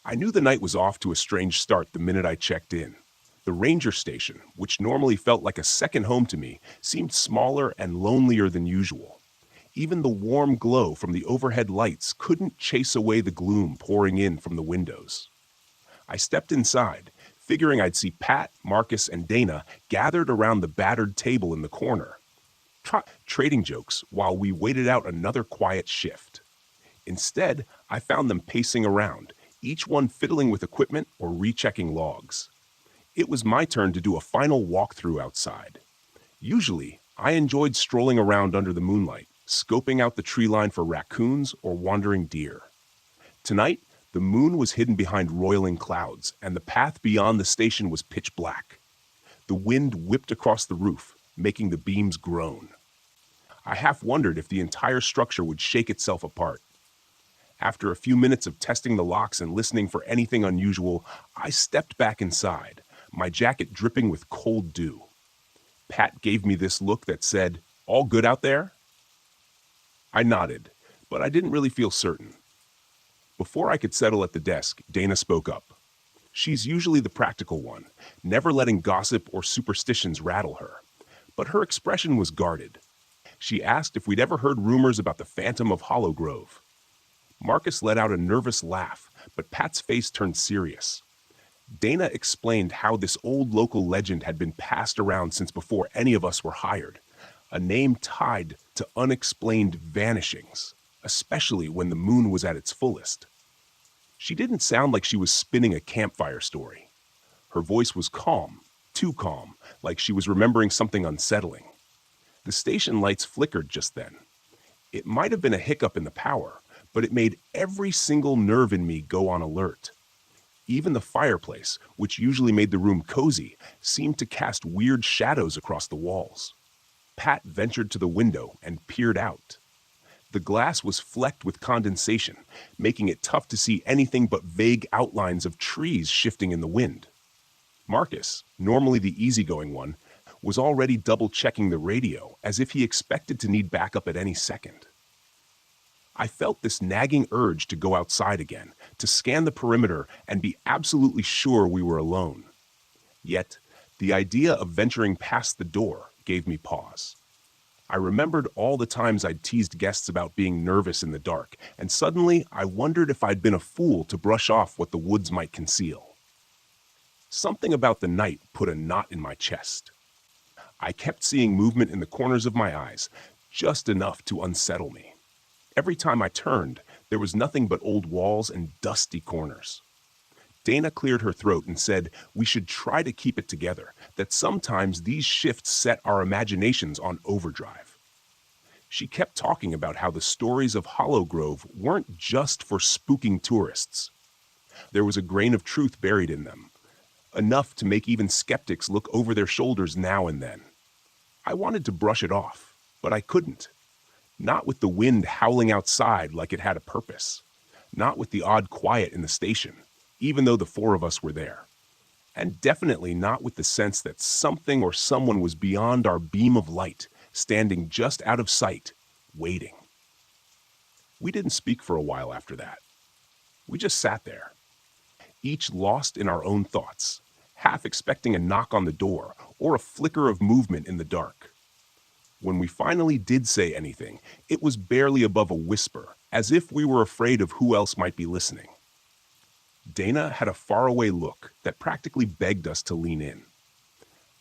I knew the night was off to a strange start the minute I checked in. The ranger station, which normally felt like a second home to me, seemed smaller and lonelier than usual. Even the warm glow from the overhead lights couldn't chase away the gloom pouring in from the windows. I stepped inside, figuring I'd see Pat, Marcus, and Dana gathered around the battered table in the corner, trading jokes while we waited out another quiet shift. Instead, I found them pacing around, each one fiddling with equipment or rechecking logs. It was my turn to do a final walkthrough outside. Usually, I enjoyed strolling around under the moonlight, scoping out the tree line for raccoons or wandering deer. Tonight, the moon was hidden behind roiling clouds, and the path beyond the station was pitch black. The wind whipped across the roof, making the beams groan. I half wondered if the entire structure would shake itself apart. After a few minutes of testing the locks and listening for anything unusual, I stepped back inside, my jacket dripping with cold dew. Pat gave me this look that said, "All good out there?" I nodded, but I didn't really feel certain. Before I could settle at the desk, Dana spoke up. She's usually the practical one, never letting gossip or superstitions rattle her. But her expression was guarded. She asked if we'd ever heard rumors about the Phantom of Hollow Grove. Marcus let out a nervous laugh, but Pat's face turned serious. Dana explained how this old local legend had been passed around since before any of us were hired, a name tied to unexplained vanishings, especially when the moon was at its fullest. She didn't sound like she was spinning a campfire story. Her voice was calm, too calm, like she was remembering something unsettling. The station lights flickered just then. It might have been a hiccup in the power, but it made every single nerve in me go on alert. Even the fireplace, which usually made the room cozy, seemed to cast weird shadows across the walls. Pat ventured to the window and peered out. The glass was flecked with condensation, making it tough to see anything but vague outlines of trees shifting in the wind. Marcus, normally the easygoing one, was already double-checking the radio as if he expected to need backup at any second. I felt this nagging urge to go outside again, to scan the perimeter and be absolutely sure we were alone. Yet, the idea of venturing past the door gave me pause. I remembered all the times I'd teased guests about being nervous in the dark, and suddenly I wondered if I'd been a fool to brush off what the woods might conceal. Something about the night put a knot in my chest. I kept seeing movement in the corners of my eyes, just enough to unsettle me. Every time I turned, there was nothing but old walls and dusty corners. Dana cleared her throat and said we should try to keep it together, that sometimes these shifts set our imaginations on overdrive. She kept talking about how the stories of Hollow Grove weren't just for spooking tourists. There was a grain of truth buried in them, enough to make even skeptics look over their shoulders now and then. I wanted to brush it off, but I couldn't. Not with the wind howling outside like it had a purpose. Not with the odd quiet in the station, even though the four of us were there. And definitely not with the sense that something or someone was beyond our beam of light, standing just out of sight, waiting. We didn't speak for a while after that. We just sat there, each lost in our own thoughts, half expecting a knock on the door or a flicker of movement in the dark. When we finally did say anything, it was barely above a whisper, as if we were afraid of who else might be listening. Dana had a faraway look that practically begged us to lean in.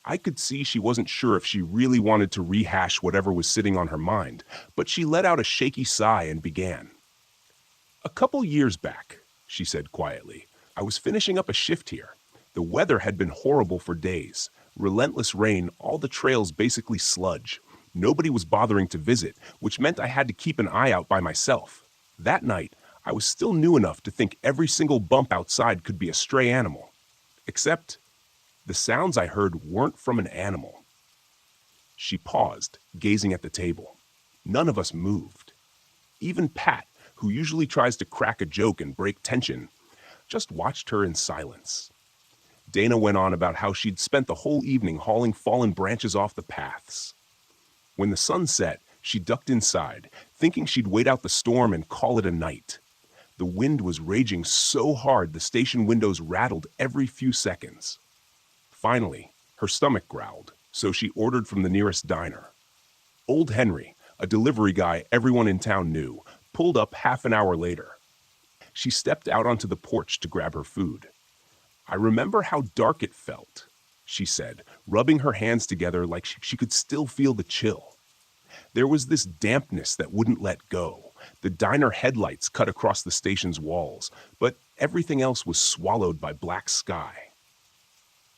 I could see she wasn't sure if she really wanted to rehash whatever was sitting on her mind, but she let out a shaky sigh and began. "A couple years back," she said quietly, "I was finishing up a shift here. The weather had been horrible for days. Relentless rain, all the trails basically sludge. Nobody was bothering to visit, which meant I had to keep an eye out by myself. That night, I was still new enough to think every single bump outside could be a stray animal. Except, the sounds I heard weren't from an animal." She paused, gazing at the table. None of us moved. Even Pat, who usually tries to crack a joke and break tension, just watched her in silence. Dana went on about how she'd spent the whole evening hauling fallen branches off the paths. When the sun set, she ducked inside, thinking she'd wait out the storm and call it a night. The wind was raging so hard the station windows rattled every few seconds. Finally, her stomach growled, so she ordered from the nearest diner. Old Henry, a delivery guy everyone in town knew, pulled up half an hour later. She stepped out onto the porch to grab her food. "I remember how dark it felt," she said, rubbing her hands together like she could still feel the chill. There was this dampness that wouldn't let go. The diner headlights cut across the station's walls, but everything else was swallowed by black sky.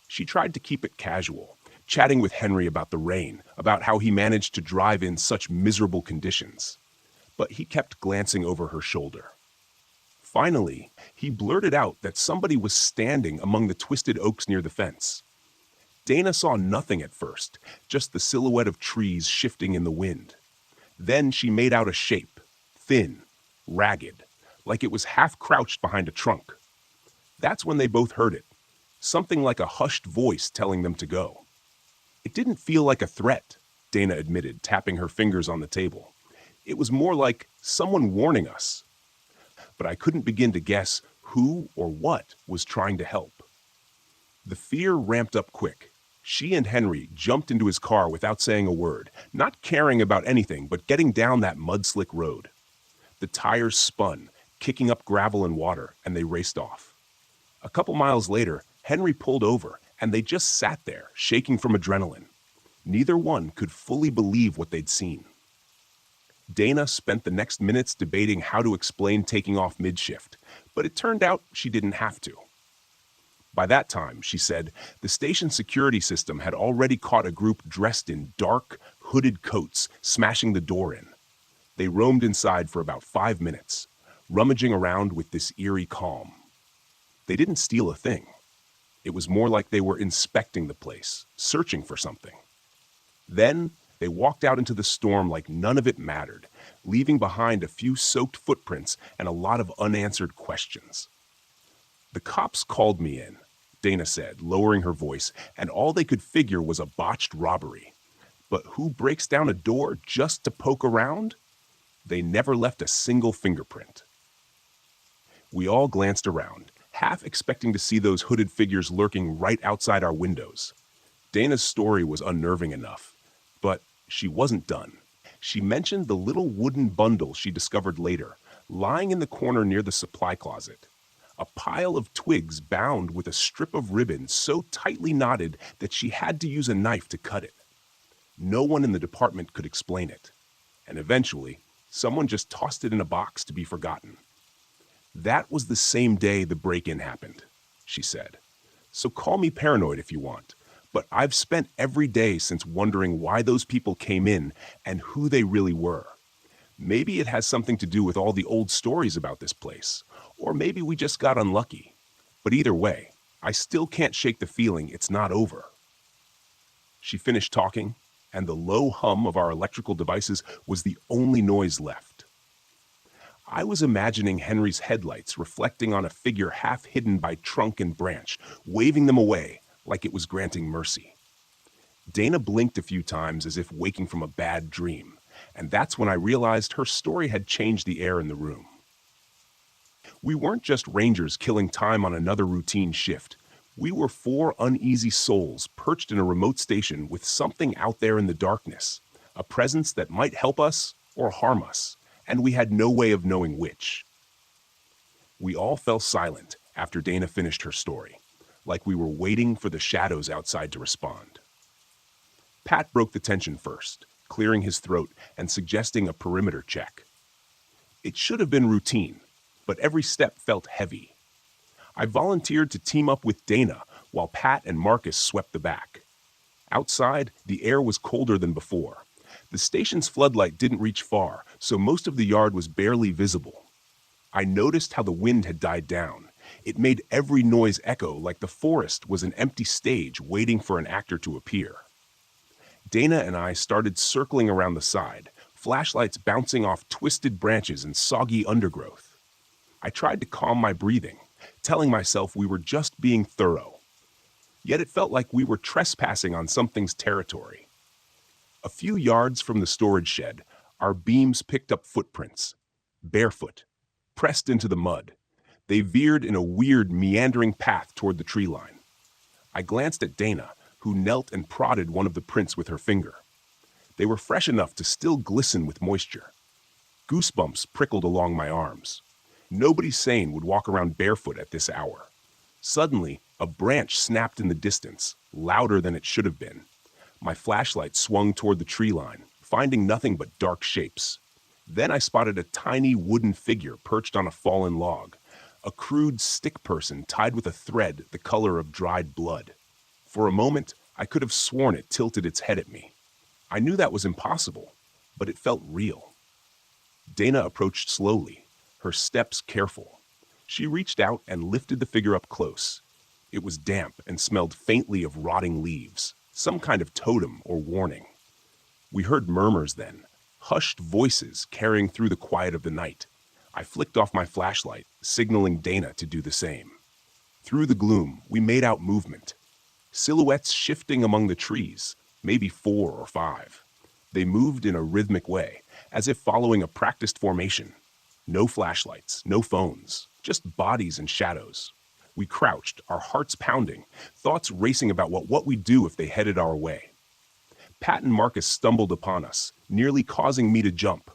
She tried to keep it casual, chatting with Henry about the rain, about how he managed to drive in such miserable conditions. But he kept glancing over her shoulder. Finally, he blurted out that somebody was standing among the twisted oaks near the fence. Dana saw nothing at first, just the silhouette of trees shifting in the wind. Then she made out a shape, thin, ragged, like it was half crouched behind a trunk. That's when they both heard it, something like a hushed voice telling them to go. "It didn't feel like a threat," Dana admitted, tapping her fingers on the table. "It was more like someone warning us." But I couldn't begin to guess who or what was trying to help. The fear ramped up quick. She and Henry jumped into his car without saying a word, not caring about anything but getting down that mud-slick road. The tires spun, kicking up gravel and water, and they raced off. A couple miles later, Henry pulled over, and they just sat there, shaking from adrenaline. Neither one could fully believe what they'd seen. Dana spent the next minutes debating how to explain taking off mid-shift, but it turned out she didn't have to. By that time, she said, the station security system had already caught a group dressed in dark, hooded coats, smashing the door in. They roamed inside for about 5 minutes, rummaging around with this eerie calm. They didn't steal a thing. It was more like they were inspecting the place, searching for something. Then, they walked out into the storm like none of it mattered, leaving behind a few soaked footprints and a lot of unanswered questions. "The cops called me in," Dana said, lowering her voice, "and all they could figure was a botched robbery. But who breaks down a door just to poke around? They never left a single fingerprint." We all glanced around, half expecting to see those hooded figures lurking right outside our windows. Dana's story was unnerving enough, but she wasn't done. She mentioned the little wooden bundle she discovered later, lying in the corner near the supply closet. A pile of twigs bound with a strip of ribbon so tightly knotted that she had to use a knife to cut it. No one in the department could explain it, and eventually, someone just tossed it in a box to be forgotten. "That was the same day the break-in happened," she said. "So call me paranoid if you want. But I've spent every day since wondering why those people came in and who they really were. Maybe it has something to do with all the old stories about this place, or maybe we just got unlucky. But either way, I still can't shake the feeling it's not over." She finished talking, and the low hum of our electrical devices was the only noise left. I was imagining Henry's headlights reflecting on a figure half hidden by trunk and branch, waving them away like it was granting mercy. Dana blinked a few times as if waking from a bad dream, and that's when I realized her story had changed the air in the room. We weren't just rangers killing time on another routine shift. We were 4 uneasy souls perched in a remote station with something out there in the darkness, a presence that might help us or harm us, and we had no way of knowing which. We all fell silent after Dana finished her story, like we were waiting for the shadows outside to respond. Pat broke the tension first, clearing his throat and suggesting a perimeter check. It should have been routine, but every step felt heavy. I volunteered to team up with Dana while Pat and Marcus swept the back. Outside, the air was colder than before. The station's floodlight didn't reach far, so most of the yard was barely visible. I noticed how the wind had died down. It made every noise echo like the forest was an empty stage waiting for an actor to appear. Dana and I started circling around the side, flashlights bouncing off twisted branches and soggy undergrowth. I tried to calm my breathing, telling myself we were just being thorough. Yet it felt like we were trespassing on something's territory. A few yards from the storage shed, our beams picked up footprints, barefoot, pressed into the mud. They veered in a weird, meandering path toward the tree line. I glanced at Dana, who knelt and prodded one of the prints with her finger. They were fresh enough to still glisten with moisture. Goosebumps prickled along my arms. Nobody sane would walk around barefoot at this hour. Suddenly, a branch snapped in the distance, louder than it should have been. My flashlight swung toward the tree line, finding nothing but dark shapes. Then I spotted a tiny wooden figure perched on a fallen log, a crude stick person tied with a thread the color of dried blood. For a moment, I could have sworn it tilted its head at me. I knew that was impossible, but it felt real. Dana approached slowly, her steps careful. She reached out and lifted the figure up close. It was damp and smelled faintly of rotting leaves, some kind of totem or warning. We heard murmurs then, hushed voices carrying through the quiet of the night. I flicked off my flashlight, signaling Dana to do the same. Through the gloom, we made out movement. Silhouettes shifting among the trees, maybe 4 or 5. They moved in a rhythmic way, as if following a practiced formation. No flashlights, no phones, just bodies and shadows. We crouched, our hearts pounding, thoughts racing about what we'd do if they headed our way. Pat and Marcus stumbled upon us, nearly causing me to jump.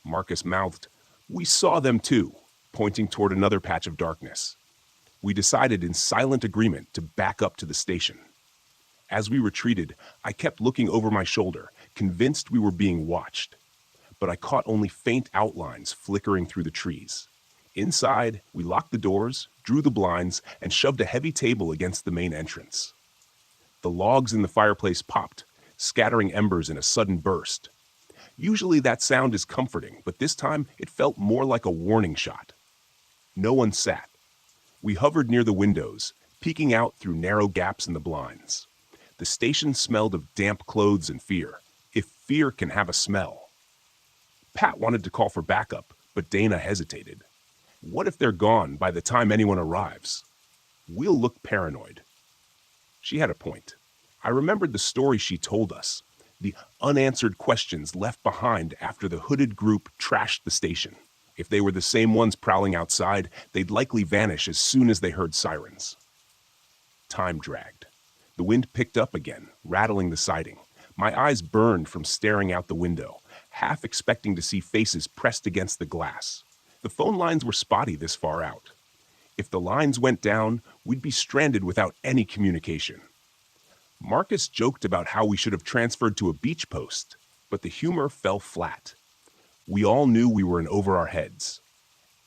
Marcus mouthed, "We saw them too," pointing toward another patch of darkness. We decided in silent agreement to back up to the station. As we retreated, I kept looking over my shoulder, convinced we were being watched. But I caught only faint outlines flickering through the trees. Inside, we locked the doors, drew the blinds, and shoved a heavy table against the main entrance. The logs in the fireplace popped, scattering embers in a sudden burst. Usually that sound is comforting, but this time it felt more like a warning shot. No one sat. We hovered near the windows, peeking out through narrow gaps in the blinds. The station smelled of damp clothes and fear, if fear can have a smell. Pat wanted to call for backup, but Dana hesitated. What if they're gone by the time anyone arrives? We'll look paranoid. She had a point. I remembered the story she told us, the unanswered questions left behind after the hooded group trashed the station. If they were the same ones prowling outside, they'd likely vanish as soon as they heard sirens. Time dragged. The wind picked up again, rattling the siding. My eyes burned from staring out the window, half expecting to see faces pressed against the glass. The phone lines were spotty this far out. If the lines went down, we'd be stranded without any communication. Marcus joked about how we should have transferred to a beach post, but the humor fell flat. We all knew we were in over our heads.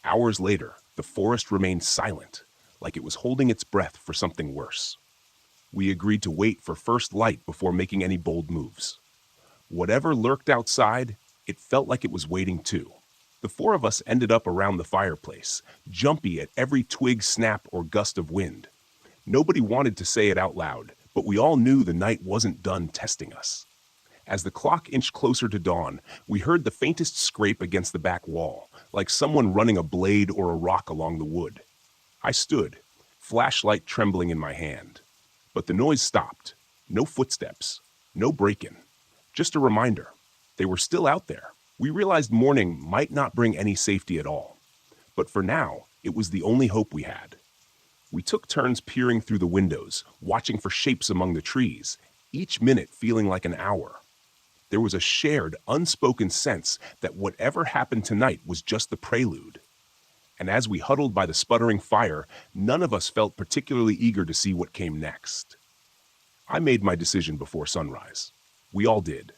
Hours later, the forest remained silent, like it was holding its breath for something worse. We agreed to wait for first light before making any bold moves. Whatever lurked outside, it felt like it was waiting too. The 4 of us ended up around the fireplace, jumpy at every twig snap or gust of wind. Nobody wanted to say it out loud, but we all knew the night wasn't done testing us. As the clock inched closer to dawn, we heard the faintest scrape against the back wall, like someone running a blade or a rock along the wood. I stood, flashlight trembling in my hand. But the noise stopped. No footsteps, no break-in. Just a reminder. They were still out there. We realized morning might not bring any safety at all. But for now, it was the only hope we had. We took turns peering through the windows, watching for shapes among the trees, each minute feeling like an hour. There was a shared, unspoken sense that whatever happened tonight was just the prelude. And as we huddled by the sputtering fire, none of us felt particularly eager to see what came next. I made my decision before sunrise. We all did.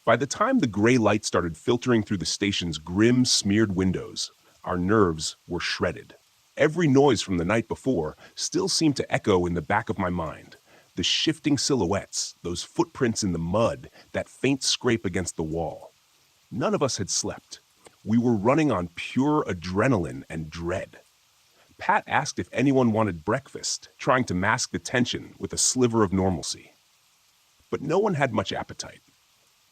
By the time the gray light started filtering through the station's grim, smeared windows, our nerves were shredded. Every noise from the night before still seemed to echo in the back of my mind. The shifting silhouettes, those footprints in the mud, that faint scrape against the wall. None of us had slept. We were running on pure adrenaline and dread. Pat asked if anyone wanted breakfast, trying to mask the tension with a sliver of normalcy. But no one had much appetite.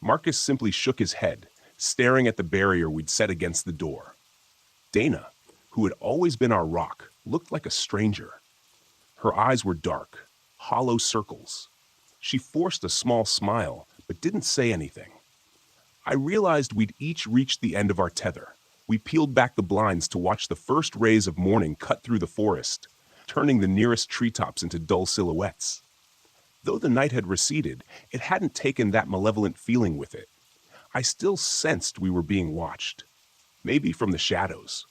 Marcus simply shook his head, staring at the barrier we'd set against the door. Dana, who had always been our rock, looked like a stranger. Her eyes were dark, hollow circles. She forced a small smile, but didn't say anything. I realized we'd each reached the end of our tether, We peeled back the blinds to watch the first rays of morning cut through the forest, turning the nearest treetops into dull silhouettes. Though the night had receded, it hadn't taken that malevolent feeling with it. I still sensed we were being watched. Maybe from the shadows.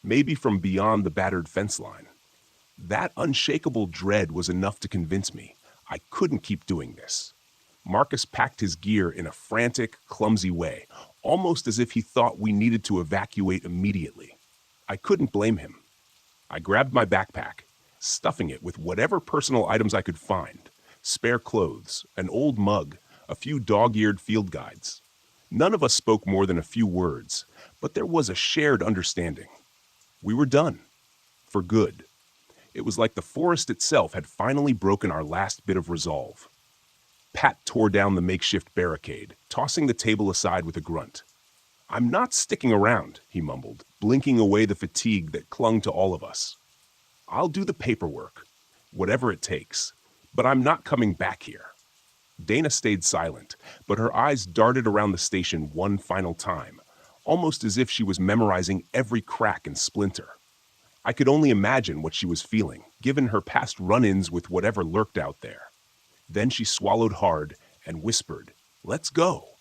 Maybe from beyond the battered fence line. That unshakable dread was enough to convince me I couldn't keep doing this. Marcus packed his gear in a frantic, clumsy way, almost as if he thought we needed to evacuate immediately. I couldn't blame him. I grabbed my backpack, stuffing it with whatever personal items I could find: spare clothes, an old mug, a few dog-eared field guides. None of us spoke more than a few words, but there was a shared understanding. We were done. For good. It was like the forest itself had finally broken our last bit of resolve. Pat tore down the makeshift barricade, tossing the table aside with a grunt. "I'm not sticking around," he mumbled, blinking away the fatigue that clung to all of us. "I'll do the paperwork, whatever it takes, but I'm not coming back here." Dana stayed silent, but her eyes darted around the station one final time, almost as if she was memorizing every crack and splinter. I could only imagine what she was feeling, given her past run-ins with whatever lurked out there. Then she swallowed hard and whispered, "Let's go."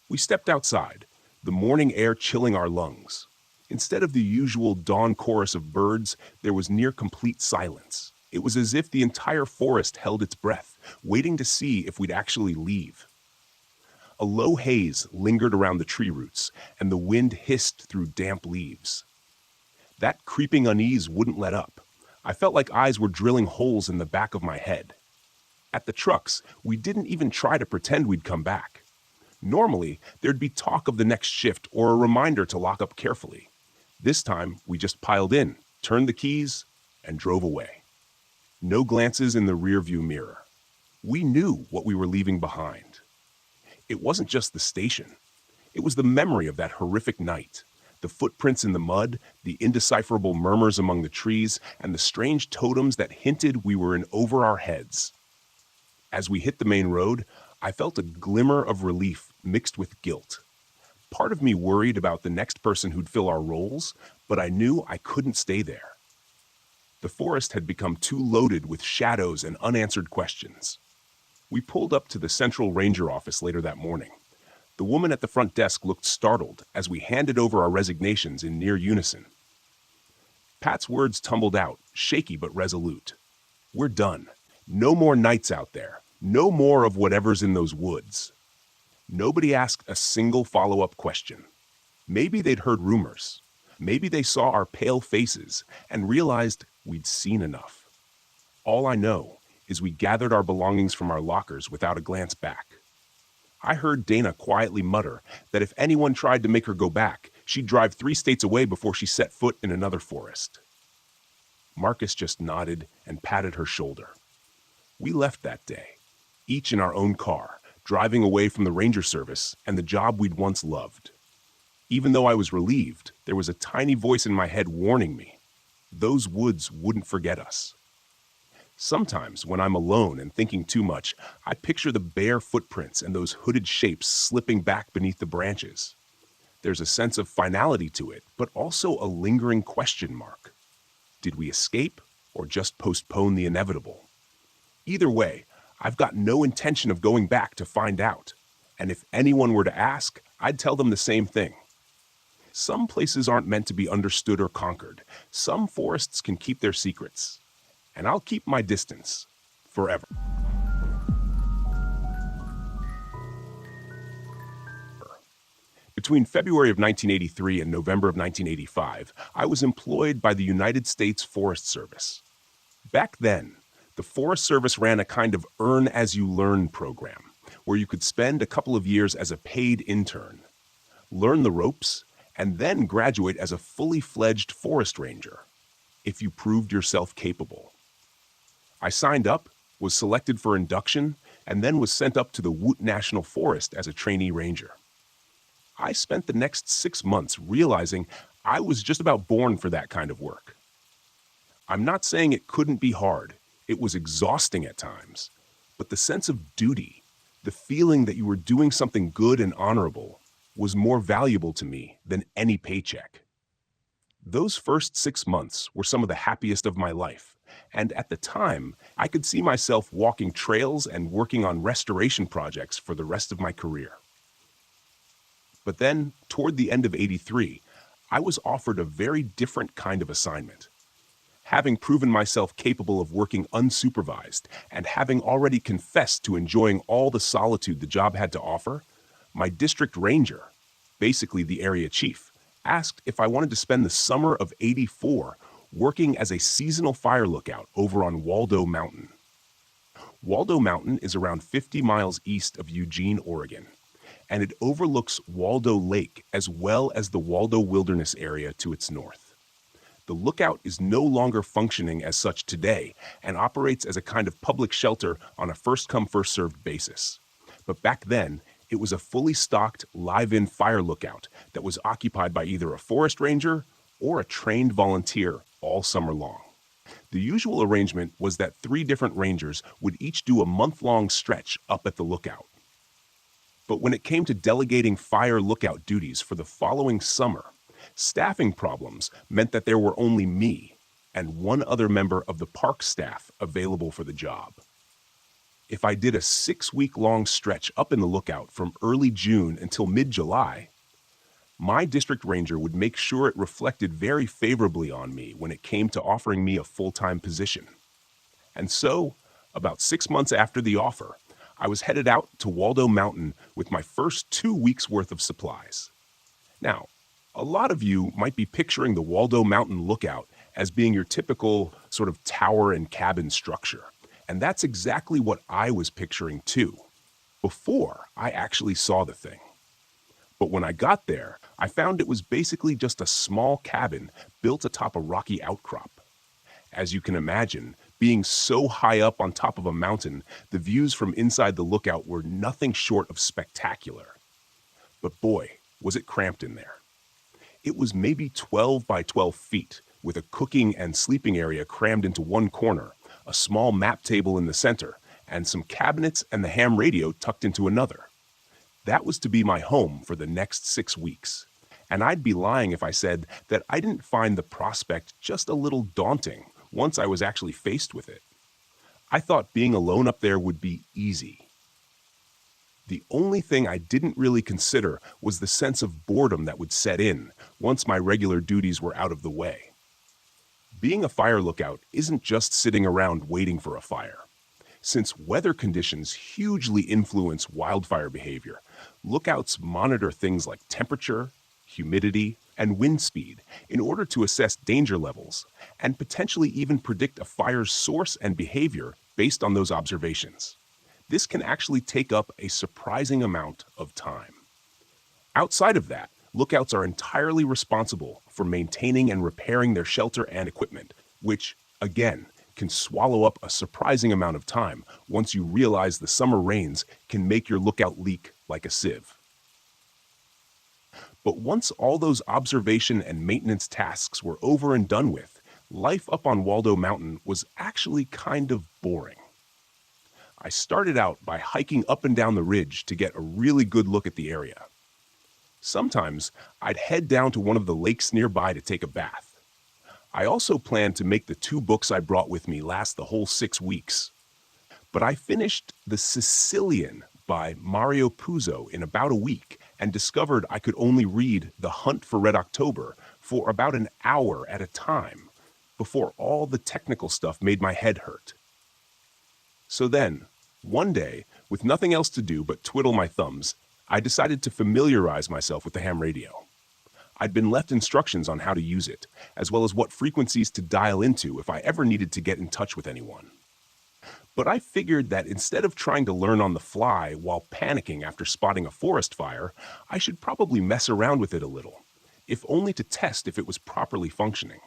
We stepped outside, the morning air chilling our lungs. Instead of the usual dawn chorus of birds, there was near complete silence. It was as if the entire forest held its breath, waiting to see if we'd actually leave. A low haze lingered around the tree roots, and the wind hissed through damp leaves. That creeping unease wouldn't let up. I felt like eyes were drilling holes in the back of my head. At the trucks, we didn't even try to pretend we'd come back. Normally, there'd be talk of the next shift or a reminder to lock up carefully. This time, we just piled in, turned the keys, and drove away. No glances in the rearview mirror. We knew what we were leaving behind. It wasn't just the station. It was the memory of that horrific night. The footprints in the mud, the indecipherable murmurs among the trees, and the strange totems that hinted we were in over our heads. As we hit the main road, I felt a glimmer of relief mixed with guilt. Part of me worried about the next person who'd fill our roles, but I knew I couldn't stay there. The forest had become too loaded with shadows and unanswered questions. We pulled up to the Central Ranger office later that morning. The woman at the front desk looked startled as we handed over our resignations in near unison. Pat's words tumbled out, shaky but resolute. "We're done. No more nights out there. No more of whatever's in those woods." Nobody asked a single follow-up question. Maybe they'd heard rumors. Maybe they saw our pale faces and realized we'd seen enough. All I know is we gathered our belongings from our lockers without a glance back. I heard Dana quietly mutter that if anyone tried to make her go back, she'd drive 3 states away before she set foot in another forest. Marcus just nodded and patted her shoulder. We left that day, each in our own car, driving away from the ranger service and the job we'd once loved. Even though I was relieved, there was a tiny voice in my head warning me. Those woods wouldn't forget us. Sometimes, when I'm alone and thinking too much, I picture the bare footprints and those hooded shapes slipping back beneath the branches. There's a sense of finality to it, but also a lingering question mark. Did we escape or just postpone the inevitable? Either way, I've got no intention of going back to find out. And if anyone were to ask, I'd tell them the same thing. Some places aren't meant to be understood or conquered. Some forests can keep their secrets. And I'll keep my distance forever. Between February of 1983 and November of 1985, I was employed by the United States Forest Service. Back then, the Forest Service ran a kind of earn-as-you-learn program, where you could spend a couple of years as a paid intern, learn the ropes, and then graduate as a fully fledged forest ranger, if you proved yourself capable. I signed up, was selected for induction, and then was sent up to the Woot National Forest as a trainee ranger. I spent the next 6 months realizing I was just about born for that kind of work. I'm not saying it couldn't be hard. It was exhausting at times. But the sense of duty, the feeling that you were doing something good and honorable, was more valuable to me than any paycheck. Those first 6 months were some of the happiest of my life, and at the time, I could see myself walking trails and working on restoration projects for the rest of my career. But then, toward the end of '83, I was offered a very different kind of assignment. Having proven myself capable of working unsupervised and having already confessed to enjoying all the solitude the job had to offer, my district ranger, basically the area chief, asked if I wanted to spend the summer of '84 working as a seasonal fire lookout over on Waldo Mountain. Waldo Mountain is around 50 miles east of Eugene, Oregon, and it overlooks Waldo Lake as well as the Waldo Wilderness area to its north. The lookout is no longer functioning as such today and operates as a kind of public shelter on a first-come, first-served basis. But back then, it was a fully stocked, live-in fire lookout that was occupied by either a forest ranger or a trained volunteer all summer long. The usual arrangement was that 3 different rangers would each do a month-long stretch up at the lookout. But when it came to delegating fire lookout duties for the following summer, staffing problems meant that there were only me and one other member of the park staff available for the job. If I did a 6-week-long stretch up in the lookout from early June until mid-July, my district ranger would make sure it reflected very favorably on me when it came to offering me a full-time position. And so, about 6 months after the offer, I was headed out to Waldo Mountain with my first 2 weeks' worth of supplies. Now, a lot of you might be picturing the Waldo Mountain lookout as being your typical sort of tower and cabin structure. And that's exactly what I was picturing too, before I actually saw the thing. But when I got there, I found it was basically just a small cabin built atop a rocky outcrop. As you can imagine, being so high up on top of a mountain, the views from inside the lookout were nothing short of spectacular. But boy, was it cramped in there. It was maybe 12 by 12 feet, with a cooking and sleeping area crammed into one corner, a small map table in the center, and some cabinets and the ham radio tucked into another. That was to be my home for the next 6 weeks, and I'd be lying if I said that I didn't find the prospect just a little daunting once I was actually faced with it. I thought being alone up there would be easy. The only thing I didn't really consider was the sense of boredom that would set in once my regular duties were out of the way. Being a fire lookout isn't just sitting around waiting for a fire. Since weather conditions hugely influence wildfire behavior, lookouts monitor things like temperature, humidity, and wind speed in order to assess danger levels and potentially even predict a fire's source and behavior based on those observations. This can actually take up a surprising amount of time. Outside of that, lookouts are entirely responsible for maintaining and repairing their shelter and equipment, which, again, can swallow up a surprising amount of time once you realize the summer rains can make your lookout leak like a sieve. But once all those observation and maintenance tasks were over and done with, life up on Waldo Mountain was actually kind of boring. I started out by hiking up and down the ridge to get a really good look at the area. Sometimes I'd head down to one of the lakes nearby to take a bath. I also planned to make the 2 books I brought with me last the whole 6 weeks. But I finished The Sicilian by Mario Puzo in about a week and discovered I could only read The Hunt for Red October for about an hour at a time before all the technical stuff made my head hurt. So then, one day, with nothing else to do but twiddle my thumbs, I decided to familiarize myself with the ham radio. I'd been left instructions on how to use it, as well as what frequencies to dial into if I ever needed to get in touch with anyone. But I figured that instead of trying to learn on the fly while panicking after spotting a forest fire, I should probably mess around with it a little, if only to test if it was properly functioning.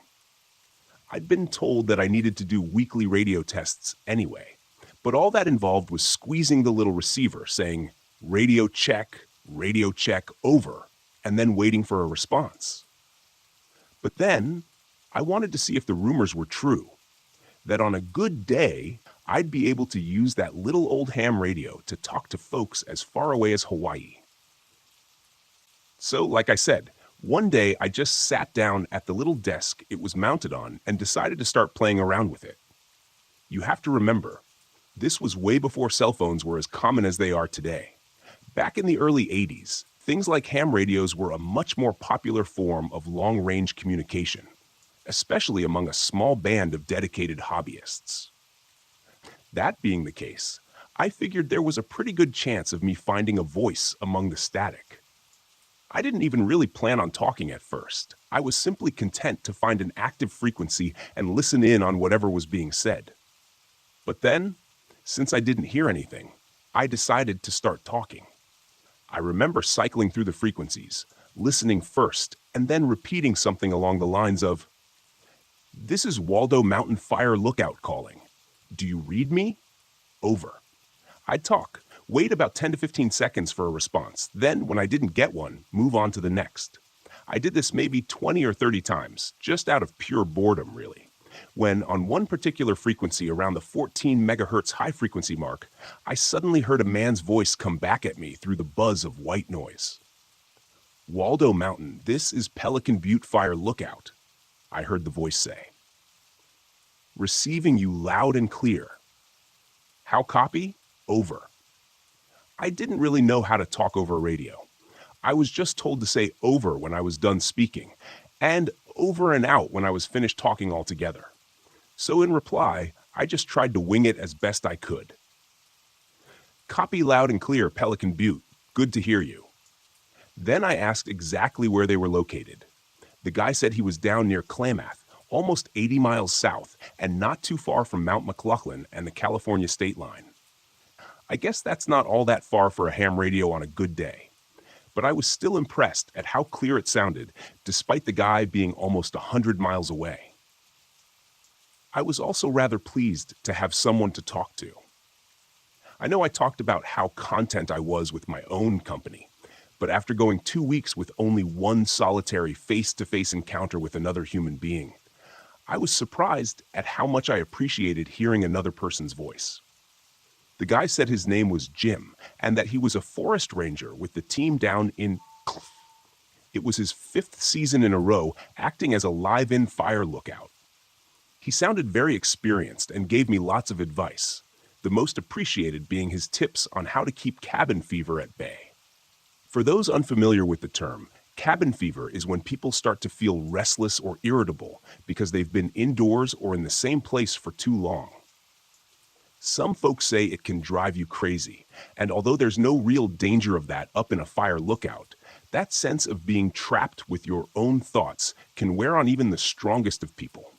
I'd been told that I needed to do weekly radio tests anyway, but all that involved was squeezing the little receiver, saying, radio check, over, and then waiting for a response. But then, I wanted to see if the rumors were true, that on a good day, I'd be able to use that little old ham radio to talk to folks as far away as Hawaii. So, like I said, one day I just sat down at the little desk it was mounted on and decided to start playing around with it. You have to remember, this was way before cell phones were as common as they are today. Back in the early 80s, things like ham radios were a much more popular form of long-range communication, especially among a small band of dedicated hobbyists. That being the case, I figured there was a pretty good chance of me finding a voice among the static. I didn't even really plan on talking at first. I was simply content to find an active frequency and listen in on whatever was being said. But then, since I didn't hear anything, I decided to start talking. I remember cycling through the frequencies, listening first, and then repeating something along the lines of, "This is Waldo Mountain Fire Lookout calling. Do you read me? Over." I'd talk, wait about 10 to 15 seconds for a response, then, when I didn't get one, move on to the next. I did this maybe 20 or 30 times, just out of pure boredom, really. When, on one particular frequency around the 14 megahertz high frequency mark, I suddenly heard a man's voice come back at me through the buzz of white noise. "Waldo Mountain, this is Pelican Butte Fire Lookout," I heard the voice say. "Receiving you loud and clear. How copy? Over." I didn't really know how to talk over radio. I was just told to say over when I was done speaking, and over and out when I was finished talking altogether. So in reply, I just tried to wing it as best I could. "Copy loud and clear, Pelican Butte. Good to hear you." Then I asked exactly where they were located. The guy said he was down near Klamath, almost 80 miles south, and not too far from Mount McLaughlin and the California state line. I guess that's not all that far for a ham radio on a good day. But I was still impressed at how clear it sounded, despite the guy being almost 100 miles away. I was also rather pleased to have someone to talk to. I know I talked about how content I was with my own company, but after going 2 weeks with only one solitary face-to-face encounter with another human being, I was surprised at how much I appreciated hearing another person's voice. The guy said his name was Jim, and that he was a forest ranger with the team down in... It was his 5th season in a row acting as a live-in fire lookout. He sounded very experienced and gave me lots of advice, the most appreciated being his tips on how to keep cabin fever at bay. For those unfamiliar with the term, cabin fever is when people start to feel restless or irritable because they've been indoors or in the same place for too long. Some folks say it can drive you crazy, and although there's no real danger of that up in a fire lookout, that sense of being trapped with your own thoughts can wear on even the strongest of people.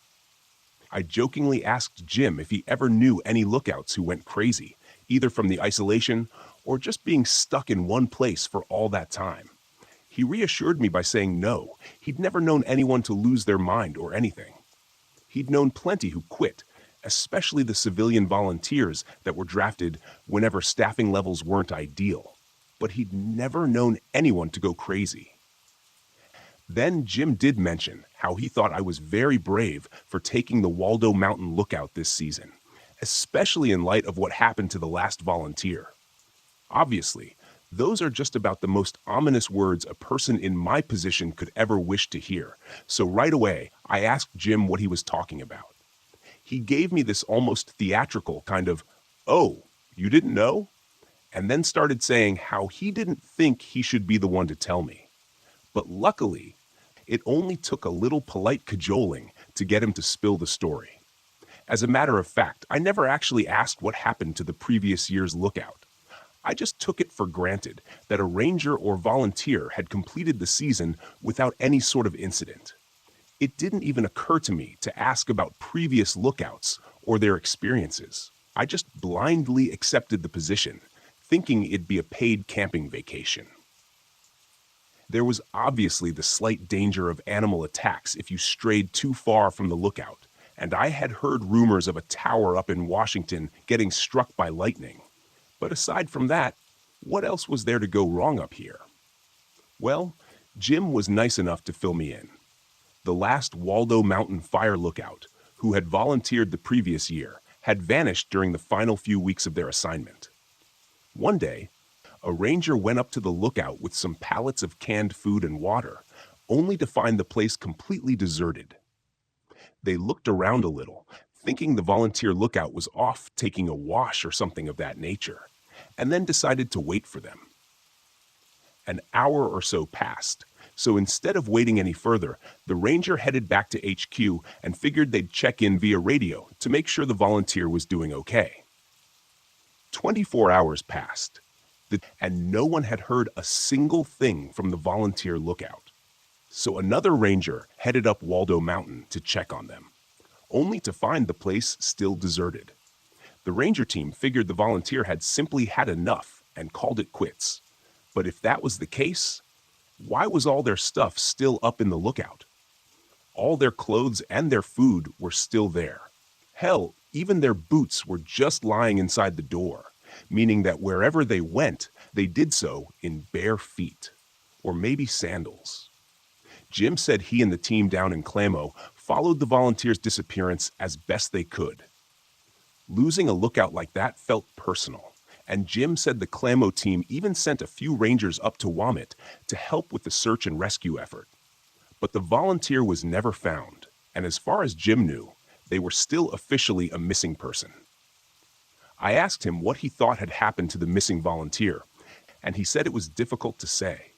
I jokingly asked Jim if he ever knew any lookouts who went crazy, either from the isolation or just being stuck in one place for all that time. He reassured me by saying no, he'd never known anyone to lose their mind or anything. He'd known plenty who quit, especially the civilian volunteers that were drafted whenever staffing levels weren't ideal, but he'd never known anyone to go crazy. Then Jim did mention how he thought I was very brave for taking the Waldo Mountain Lookout this season, especially in light of what happened to the last volunteer. Obviously, those are just about the most ominous words a person in my position could ever wish to hear, so right away I asked Jim what he was talking about. He gave me this almost theatrical kind of, "Oh, you didn't know?" and then started saying how he didn't think he should be the one to tell me. But luckily, it only took a little polite cajoling to get him to spill the story. As a matter of fact, I never actually asked what happened to the previous year's lookout. I just took it for granted that a ranger or volunteer had completed the season without any sort of incident. It didn't even occur to me to ask about previous lookouts or their experiences. I just blindly accepted the position, thinking it'd be a paid camping vacation. There was obviously the slight danger of animal attacks if you strayed too far from the lookout, and I had heard rumors of a tower up in Washington getting struck by lightning. But aside from that, what else was there to go wrong up here? Well, Jim was nice enough to fill me in. The last Waldo Mountain Fire Lookout, who had volunteered the previous year, had vanished during the final few weeks of their assignment. One day, A ranger went up to the lookout with some pallets of canned food and water, only to find the place completely deserted. They looked around a little, thinking the volunteer lookout was off taking a wash or something of that nature, and then decided to wait for them. An hour or so passed, so instead of waiting any further, the ranger headed back to HQ and figured they'd check in via radio to make sure the volunteer was doing okay. 24 hours passed, and no one had heard a single thing from the volunteer lookout. So another ranger headed up Waldo Mountain to check on them, only to find the place still deserted. The ranger team figured the volunteer had simply had enough and called it quits. But if that was the case, why was all their stuff still up in the lookout? All their clothes and their food were still there. Hell, even their boots were just lying inside the door, meaning that wherever they went, they did so in bare feet, or maybe sandals. Jim said he and the team down in Clamo followed the volunteer's disappearance as best they could. Losing a lookout like that felt personal, and Jim said the Clamo team even sent a few rangers up to Wamut to help with the search and rescue effort. But the volunteer was never found, and as far as Jim knew, they were still officially a missing person. I asked him what he thought had happened to the missing volunteer, and he said it was difficult to say.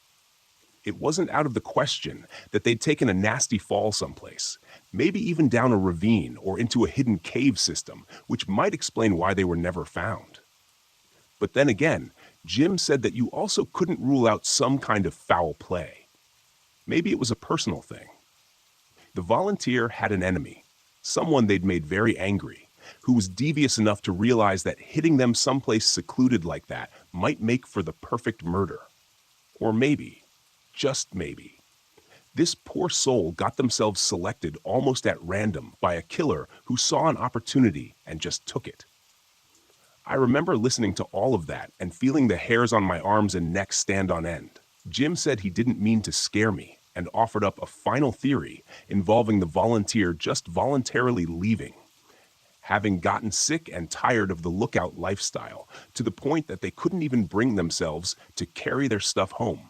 It wasn't out of the question that they'd taken a nasty fall someplace, maybe even down a ravine or into a hidden cave system, which might explain why they were never found. But then again, Jim said that you also couldn't rule out some kind of foul play. Maybe it was a personal thing. The volunteer had an enemy, someone they'd made very angry, who was devious enough to realize that hitting them someplace secluded like that might make for the perfect murder. Or maybe, just maybe, this poor soul got themselves selected almost at random by a killer who saw an opportunity and just took it. I remember listening to all of that and feeling the hairs on my arms and neck stand on end. Jim said he didn't mean to scare me and offered up a final theory involving the volunteer just voluntarily leaving, having gotten sick and tired of the lookout lifestyle to the point that they couldn't even bring themselves to carry their stuff home.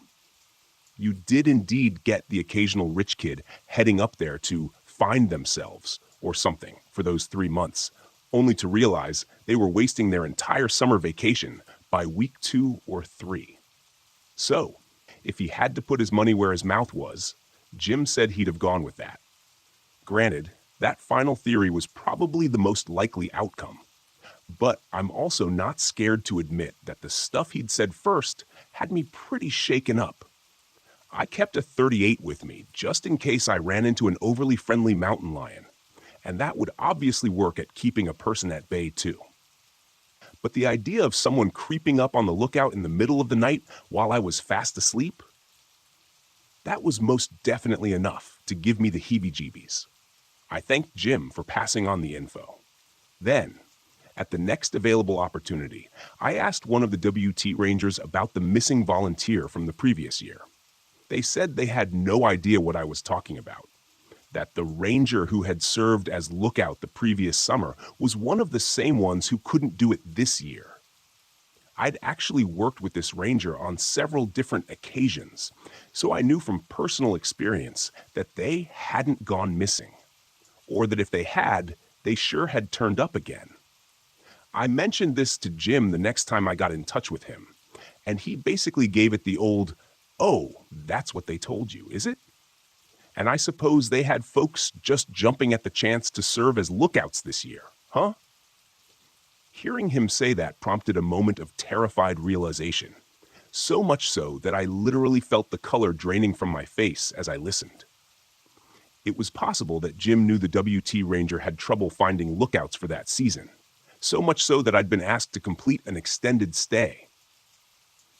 You did indeed get the occasional rich kid heading up there to find themselves or something for those 3 months, only to realize they were wasting their entire summer vacation by week 2 or 3. So, if he had to put his money where his mouth was, Jim said he'd have gone with that. Granted, that final theory was probably the most likely outcome. But I'm also not scared to admit that the stuff he'd said first had me pretty shaken up. I kept a .38 with me just in case I ran into an overly friendly mountain lion, and that would obviously work at keeping a person at bay too. But the idea of someone creeping up on the lookout in the middle of the night while I was fast asleep, that was most definitely enough to give me the heebie-jeebies. I thanked Jim for passing on the info. Then, at the next available opportunity, I asked one of the WT Rangers about the missing volunteer from the previous year. They said they had no idea what I was talking about, that the ranger who had served as lookout the previous summer was one of the same ones who couldn't do it this year. I'd actually worked with this ranger on several different occasions, so I knew from personal experience that they hadn't gone missing, or that if they had, they sure had turned up again. I mentioned this to Jim the next time I got in touch with him, and he basically gave it the old, "Oh, that's what they told you, is it?" And I suppose they had folks just jumping at the chance to serve as lookouts this year, huh? Hearing him say that prompted a moment of terrified realization, so much so that I literally felt the color draining from my face as I listened. It was possible that Jim knew the WT Ranger had trouble finding lookouts for that season, so much so that I'd been asked to complete an extended stay.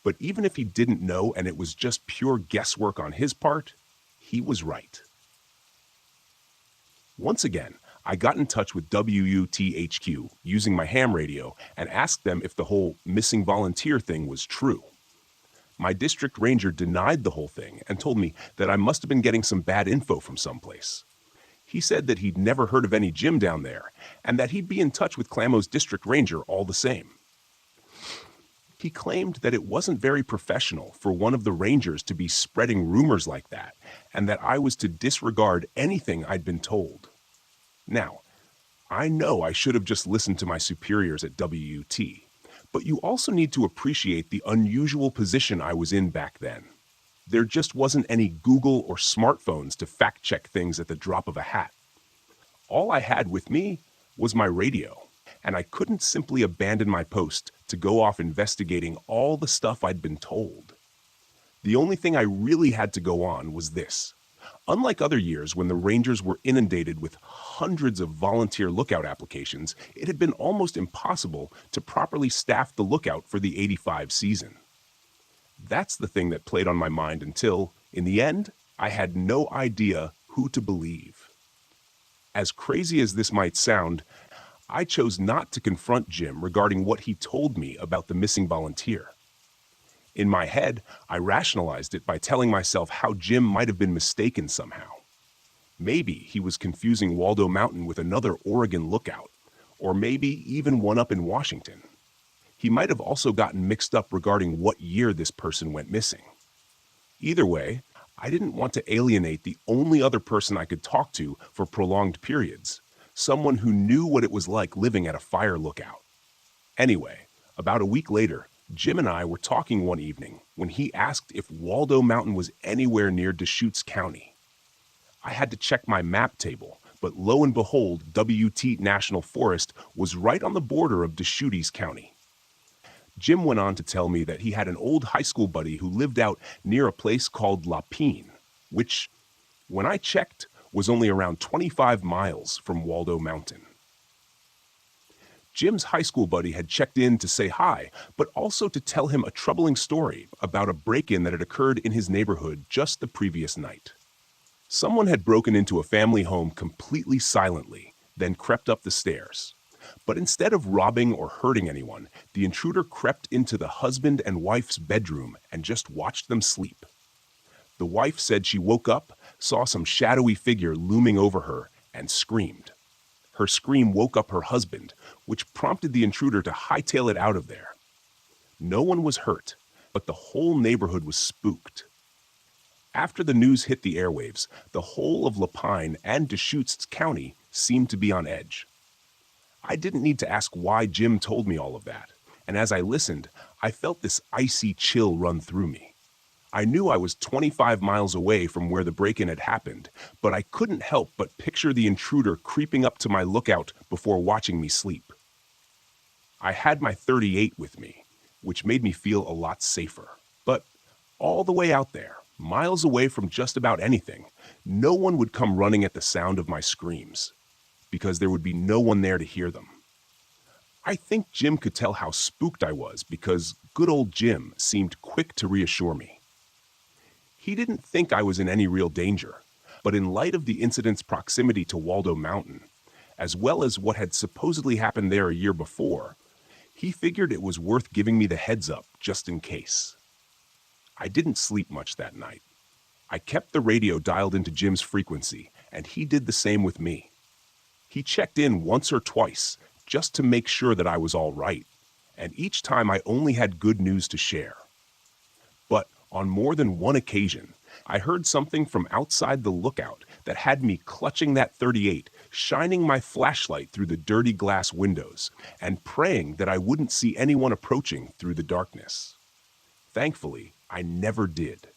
But even if he didn't know and it was just pure guesswork on his part, he was right. Once again, I got in touch with WUTHQ using my ham radio and asked them if the whole missing volunteer thing was true. My district ranger denied the whole thing and told me that I must have been getting some bad info from someplace. He said that he'd never heard of any Jim down there and that he'd be in touch with Clamo's district ranger all the same. He claimed that it wasn't very professional for one of the Rangers to be spreading rumors like that, and that I was to disregard anything I'd been told. Now, I know I should have just listened to my superiors at WUT, but you also need to appreciate the unusual position I was in back then. There just wasn't any Google or smartphones to fact-check things at the drop of a hat. All I had with me was my radio, and I couldn't simply abandon my post to go off investigating all the stuff I'd been told. The only thing I really had to go on was this. Unlike other years when the Rangers were inundated with hundreds of volunteer lookout applications, it had been almost impossible to properly staff the lookout for the '85 season. That's the thing that played on my mind until, in the end, I had no idea who to believe. As crazy as this might sound, I chose not to confront Jim regarding what he told me about the missing volunteer. In my head, I rationalized it by telling myself how Jim might have been mistaken somehow. Maybe he was confusing Waldo Mountain with another Oregon lookout, or maybe even one up in Washington. He might have also gotten mixed up regarding what year this person went missing. Either way, I didn't want to alienate the only other person I could talk to for prolonged periods, someone who knew what it was like living at a fire lookout. Anyway, about a week later, Jim and I were talking one evening when he asked if Waldo Mountain was anywhere near Deschutes County. I had to check my map table, but lo and behold, WT National Forest was right on the border of Deschutes County. Jim went on to tell me that he had an old high school buddy who lived out near a place called Lapine, which, when I checked, was only around 25 miles from Waldo Mountain. Jim's high school buddy had checked in to say hi, but also to tell him a troubling story about a break-in that had occurred in his neighborhood just the previous night. Someone had broken into a family home completely silently, then crept up the stairs. But instead of robbing or hurting anyone, the intruder crept into the husband and wife's bedroom and just watched them sleep. The wife said she woke up, saw some shadowy figure looming over her, and screamed. Her scream woke up her husband, which prompted the intruder to hightail it out of there. No one was hurt, but the whole neighborhood was spooked. After the news hit the airwaves, the whole of Lapine and Deschutes County seemed to be on edge. I didn't need to ask why Jim told me all of that, and as I listened, I felt this icy chill run through me. I knew I was 25 miles away from where the break-in had happened, but I couldn't help but picture the intruder creeping up to my lookout before watching me sleep. I had my .38 with me, which made me feel a lot safer. But all the way out there, miles away from just about anything, no one would come running at the sound of my screams, because there would be no one there to hear them. I think Jim could tell how spooked I was because good old Jim seemed quick to reassure me. He didn't think I was in any real danger, but in light of the incident's proximity to Waldo Mountain, as well as what had supposedly happened there a year before, he figured it was worth giving me the heads up just in case. I didn't sleep much that night. I kept the radio dialed into Jim's frequency, and he did the same with me. He checked in once or twice just to make sure that I was all right, and each time I only had good news to share. But on more than one occasion, I heard something from outside the lookout that had me clutching that .38, shining my flashlight through the dirty glass windows, and praying that I wouldn't see anyone approaching through the darkness. Thankfully, I never did.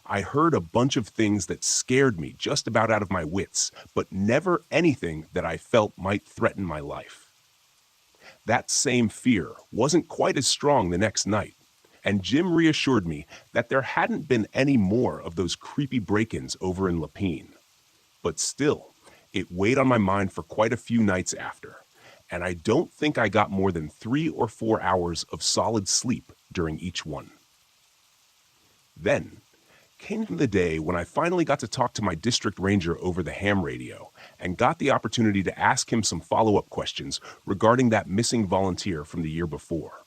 I heard a bunch of things that scared me just about out of my wits, but never anything that I felt might threaten my life. That same fear wasn't quite as strong the next night, and Jim reassured me that there hadn't been any more of those creepy break-ins over in Lapine. But still, it weighed on my mind for quite a few nights after, and I don't think I got more than 3 or 4 hours of solid sleep during each one. Then came the day when I finally got to talk to my district ranger over the ham radio and got the opportunity to ask him some follow-up questions regarding that missing volunteer from the year before.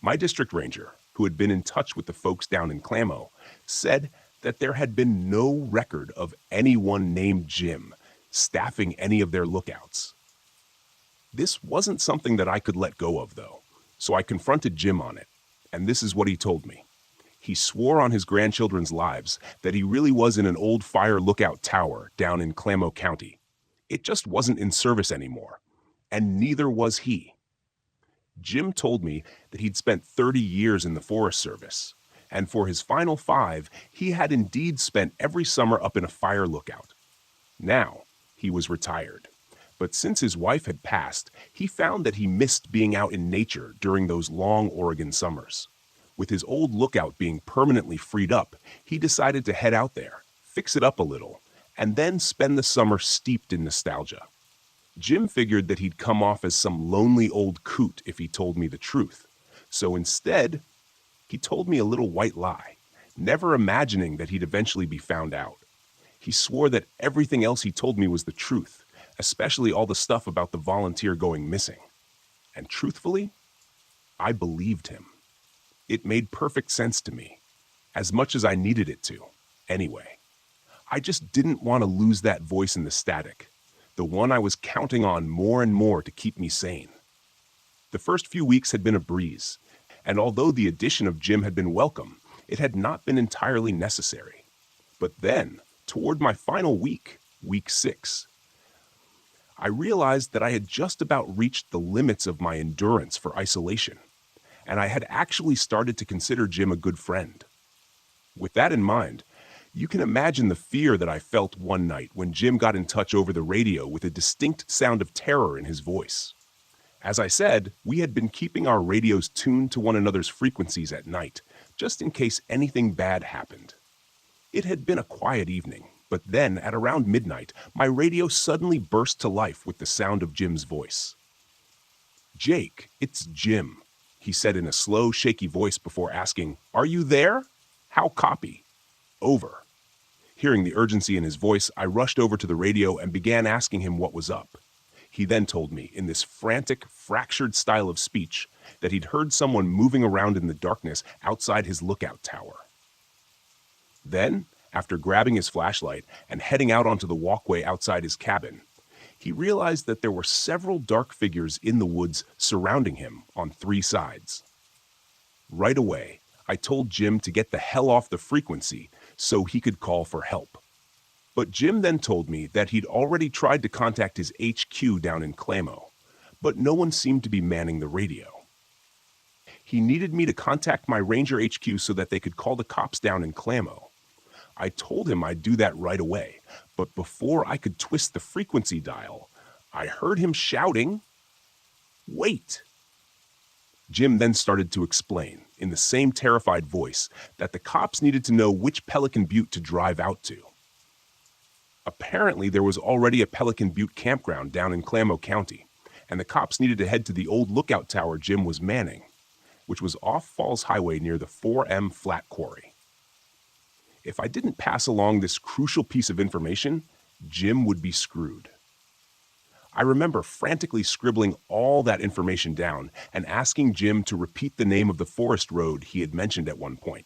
My district ranger, who had been in touch with the folks down in Clamo, said that there had been no record of anyone named Jim staffing any of their lookouts. This wasn't something that I could let go of, though, So I confronted Jim on it, and this is what he told me. He swore on his grandchildren's lives that he really was in an old fire lookout tower down in Klamath County. It just wasn't in service anymore, and neither was he. Jim told me that he'd spent 30 years in the Forest Service, and for his final 5, he had indeed spent every summer up in a fire lookout. Now, he was retired, but since his wife had passed, he found that he missed being out in nature during those long Oregon summers. With his old lookout being permanently freed up, he decided to head out there, fix it up a little, and then spend the summer steeped in nostalgia. Jim figured that he'd come off as some lonely old coot if he told me the truth. So instead, he told me a little white lie, never imagining that he'd eventually be found out. He swore that everything else he told me was the truth, especially all the stuff about the volunteer going missing. And truthfully, I believed him. It made perfect sense to me, as much as I needed it to, anyway. I just didn't want to lose that voice in the static, the one I was counting on more and more to keep me sane. The first few weeks had been a breeze, and although the addition of Jim had been welcome, it had not been entirely necessary. But then, toward my final week, week 6, I realized that I had just about reached the limits of my endurance for isolation, and I had actually started to consider Jim a good friend. With that in mind, you can imagine the fear that I felt one night when Jim got in touch over the radio with a distinct sound of terror in his voice. As I said, we had been keeping our radios tuned to one another's frequencies at night, just in case anything bad happened. It had been a quiet evening, but then, at around midnight, my radio suddenly burst to life with the sound of Jim's voice. "Jake, it's Jim," he said in a slow, shaky voice before asking, "Are you there? How copy?" "Over." Hearing the urgency in his voice, I rushed over to the radio and began asking him what was up. He then told me, in this frantic, fractured style of speech, that he'd heard someone moving around in the darkness outside his lookout tower. Then, after grabbing his flashlight and heading out onto the walkway outside his cabin, he realized that there were several dark figures in the woods surrounding him on 3 sides. Right away, I told Jim to get the hell off the frequency so he could call for help. But Jim then told me that he'd already tried to contact his HQ down in Klamath, but no one seemed to be manning the radio. He needed me to contact my Ranger HQ so that they could call the cops down in Klamath. I told him I'd do that right away, but before I could twist the frequency dial, I heard him shouting, "Wait!" Jim then started to explain, in the same terrified voice, that the cops needed to know which Pelican Butte to drive out to. Apparently, there was already a Pelican Butte campground down in Klamath County, and the cops needed to head to the old lookout tower Jim was manning, which was off Falls Highway near the 4M Flat Quarry. If I didn't pass along this crucial piece of information, Jim would be screwed. I remember frantically scribbling all that information down and asking Jim to repeat the name of the forest road he had mentioned at one point.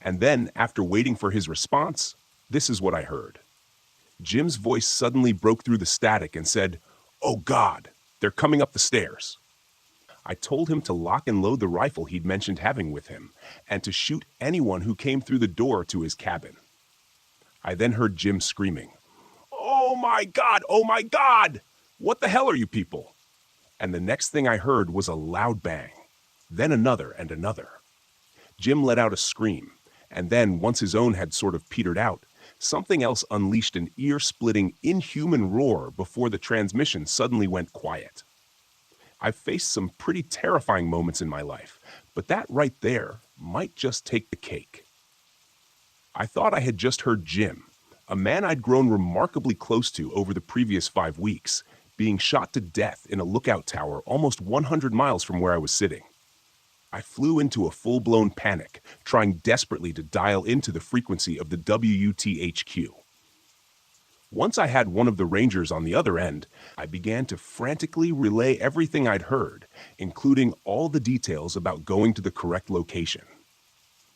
And then, after waiting for his response, this is what I heard. Jim's voice suddenly broke through the static and said, "Oh God, they're coming up the stairs." I told him to lock and load the rifle he'd mentioned having with him, and to shoot anyone who came through the door to his cabin. I then heard Jim screaming, "Oh my God! Oh my God! What the hell are you people?" And the next thing I heard was a loud bang, then another and another. Jim let out a scream, and then, once his own had sort of petered out, something else unleashed an ear-splitting, inhuman roar before the transmission suddenly went quiet. I've faced some pretty terrifying moments in my life, but that right there might just take the cake. I thought I had just heard Jim, a man I'd grown remarkably close to over the previous 5 weeks, being shot to death in a lookout tower almost 100 miles from where I was sitting. I flew into a full-blown panic, trying desperately to dial into the frequency of the WUTHQ. Once I had one of the Rangers on the other end, I began to frantically relay everything I'd heard, including all the details about going to the correct location.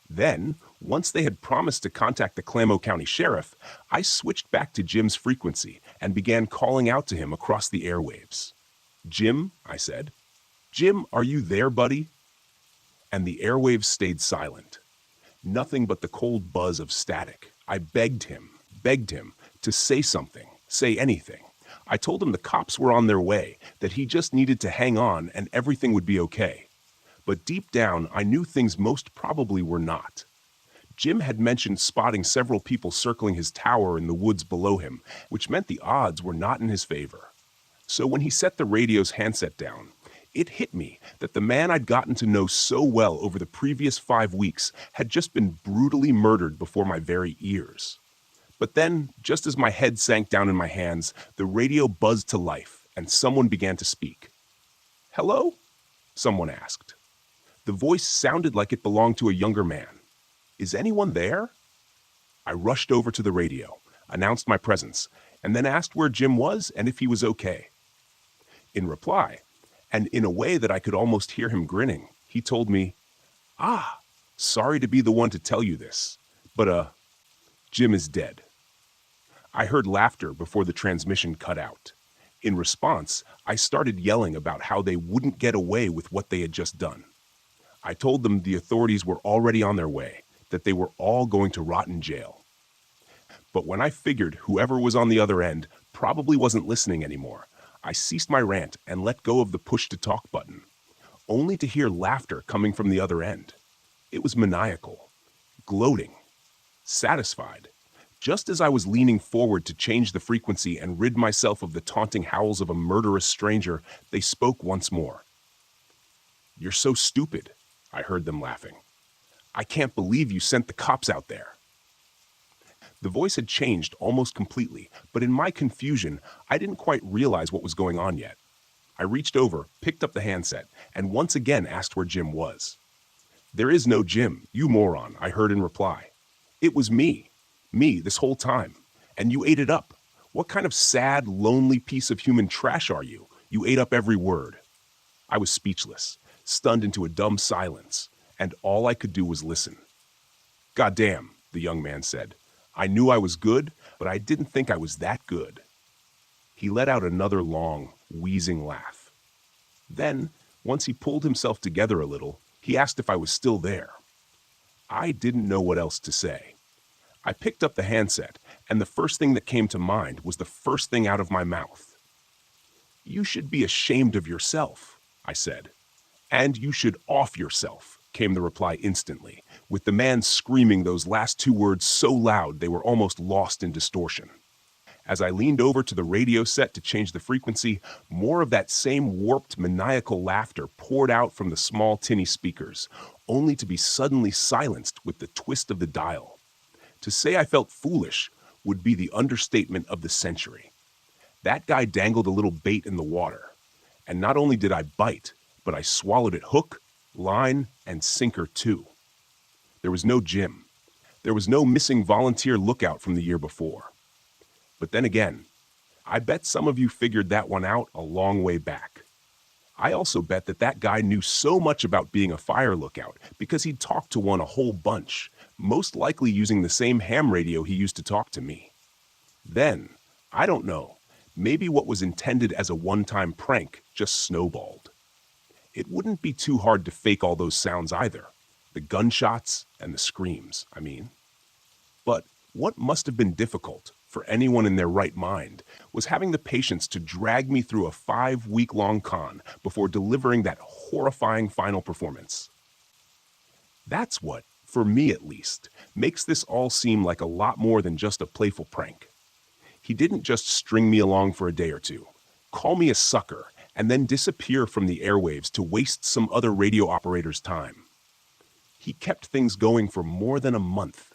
Then, once they had promised to contact the Klamath County Sheriff, I switched back to Jim's frequency and began calling out to him across the airwaves. "Jim," I said. "Jim, are you there, buddy?" And the airwaves stayed silent. Nothing but the cold buzz of static. I begged him to say something, say anything. I told him the cops were on their way, that he just needed to hang on and everything would be okay. But deep down, I knew things most probably were not. Jim had mentioned spotting several people circling his tower in the woods below him, which meant the odds were not in his favor. So when he set the radio's handset down, it hit me that the man I'd gotten to know so well over the previous 5 weeks had just been brutally murdered before my very ears. But then, just as my head sank down in my hands, the radio buzzed to life and someone began to speak. "Hello?" someone asked. The voice sounded like it belonged to a younger man. "Is anyone there?" I rushed over to the radio, announced my presence, and then asked where Jim was and if he was okay. In reply, and in a way that I could almost hear him grinning, he told me, sorry to be the one to tell you this, but Jim is dead." I heard laughter before the transmission cut out. In response, I started yelling about how they wouldn't get away with what they had just done. I told them the authorities were already on their way, that they were all going to rot in jail. But when I figured whoever was on the other end probably wasn't listening anymore, I ceased my rant and let go of the push-to-talk button, only to hear laughter coming from the other end. It was maniacal, gloating, satisfied. Just as I was leaning forward to change the frequency and rid myself of the taunting howls of a murderous stranger, they spoke once more. "You're so stupid," I heard them laughing. "I can't believe you sent the cops out there." The voice had changed almost completely, but in my confusion, I didn't quite realize what was going on yet. I reached over, picked up the handset, and once again asked where Jim was. "There is no Jim, you moron," I heard in reply. "It was me this whole time, and you ate it up. What kind of sad, lonely piece of human trash are you? You ate up every word." I was speechless, stunned into a dumb silence, and all I could do was listen. "Goddamn," the young man said. "I knew I was good, but I didn't think I was that good." He let out another long, wheezing laugh. Then, once he pulled himself together a little, he asked if I was still there. I didn't know what else to say. I picked up the handset, and the first thing that came to mind was the first thing out of my mouth. "You should be ashamed of yourself," I said. "And you should off yourself," came the reply instantly, with the man screaming those last 2 words so loud they were almost lost in distortion. As I leaned over to the radio set to change the frequency, more of that same warped, maniacal laughter poured out from the small tinny speakers, only to be suddenly silenced with the twist of the dial. To say I felt foolish would be the understatement of the century. That guy dangled a little bait in the water, and not only did I bite, but I swallowed it hook, line, and sinker too. There was no Jim. There was no missing volunteer lookout from the year before. But then again, I bet some of you figured that one out a long way back. I also bet that guy knew so much about being a fire lookout because he'd talked to one a whole bunch, most likely using the same ham radio he used to talk to me. Then, I don't know, maybe what was intended as a one-time prank just snowballed. It wouldn't be too hard to fake all those sounds either. The gunshots and the screams, I mean. But what must have been difficult for anyone in their right mind was having the patience to drag me through a 5-week-long con before delivering that horrifying final performance. That's what, for me at least, makes this all seem like a lot more than just a playful prank. He didn't just string me along for a day or two, call me a sucker, and then disappear from the airwaves to waste some other radio operator's time. He kept things going for more than a month.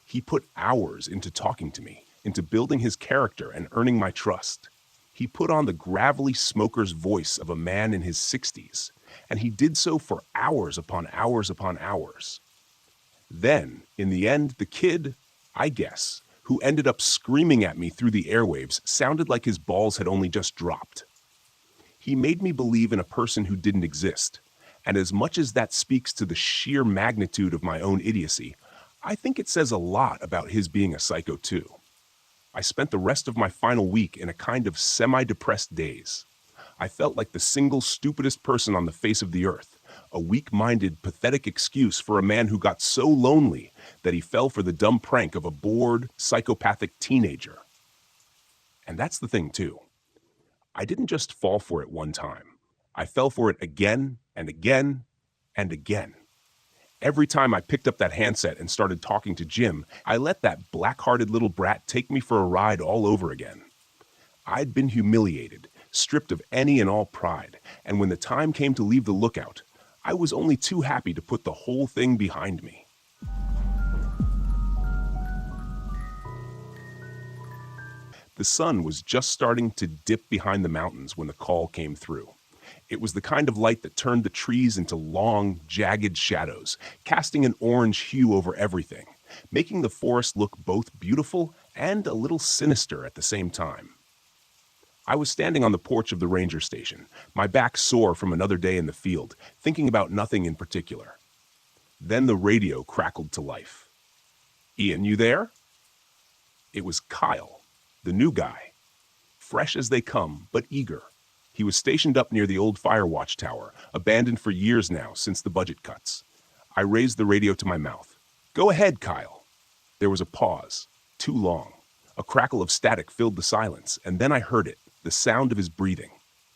He put hours into talking to me, into building his character and earning my trust. He put on the gravelly smoker's voice of a man in his 60s, and he did so for hours upon hours upon hours. Then, in the end, the kid, I guess, who ended up screaming at me through the airwaves sounded like his balls had only just dropped. He made me believe in a person who didn't exist, and as much as that speaks to the sheer magnitude of my own idiocy, I think it says a lot about his being a psycho too. I spent the rest of my final week in a kind of semi-depressed daze. I felt like the single stupidest person on the face of the earth, a weak-minded, pathetic excuse for a man who got so lonely that he fell for the dumb prank of a bored, psychopathic teenager. And that's the thing, too. I didn't just fall for it one time. I fell for it again and again and again. Every time I picked up that handset and started talking to Jim, I let that black-hearted little brat take me for a ride all over again. I'd been humiliated, stripped of any and all pride, and when the time came to leave the lookout, I was only too happy to put the whole thing behind me. The sun was just starting to dip behind the mountains when the call came through. It was the kind of light that turned the trees into long, jagged shadows, casting an orange hue over everything, making the forest look both beautiful and a little sinister at the same time. I was standing on the porch of the ranger station, my back sore from another day in the field, thinking about nothing in particular. Then the radio crackled to life. "Ian, you there?" It was Kyle, the new guy. Fresh as they come, but eager. He was stationed up near the old fire watch tower, abandoned for years now since the budget cuts. I raised the radio to my mouth. "Go ahead, Kyle." There was a pause, too long. A crackle of static filled the silence, and then I heard it, the sound of his breathing.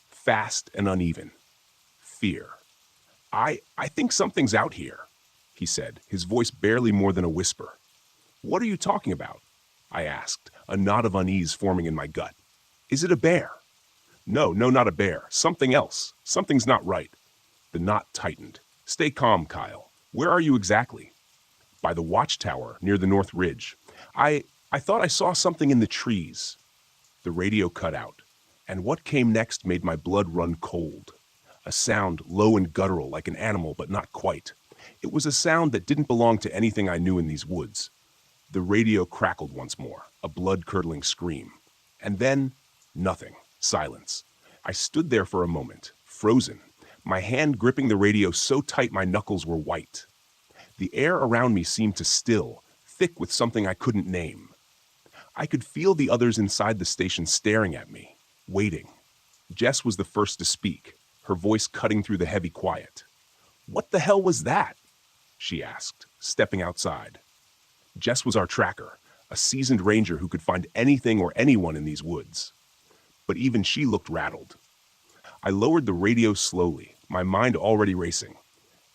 Fast and uneven. Fear. I think something's out here," he said, his voice barely more than a whisper. "What are you talking about?" I asked, a knot of unease forming in my gut. "Is it a bear?" No, not a bear. Something else. Something's not right." The knot tightened. "Stay calm, Kyle. Where are you exactly?" "By the watchtower, near the North Ridge. I thought I saw something in the trees." The radio cut out, and what came next made my blood run cold. A sound low and guttural like an animal, but not quite. It was a sound that didn't belong to anything I knew in these woods. The radio crackled once more, a blood-curdling scream. And then, nothing. Silence. I stood there for a moment, frozen, my hand gripping the radio so tight my knuckles were white. The air around me seemed to still, thick with something I couldn't name. I could feel the others inside the station staring at me, waiting. Jess was the first to speak, her voice cutting through the heavy quiet. "What the hell was that?" she asked, stepping outside. Jess was our tracker, a seasoned ranger who could find anything or anyone in these woods. But even she looked rattled. I lowered the radio slowly, my mind already racing.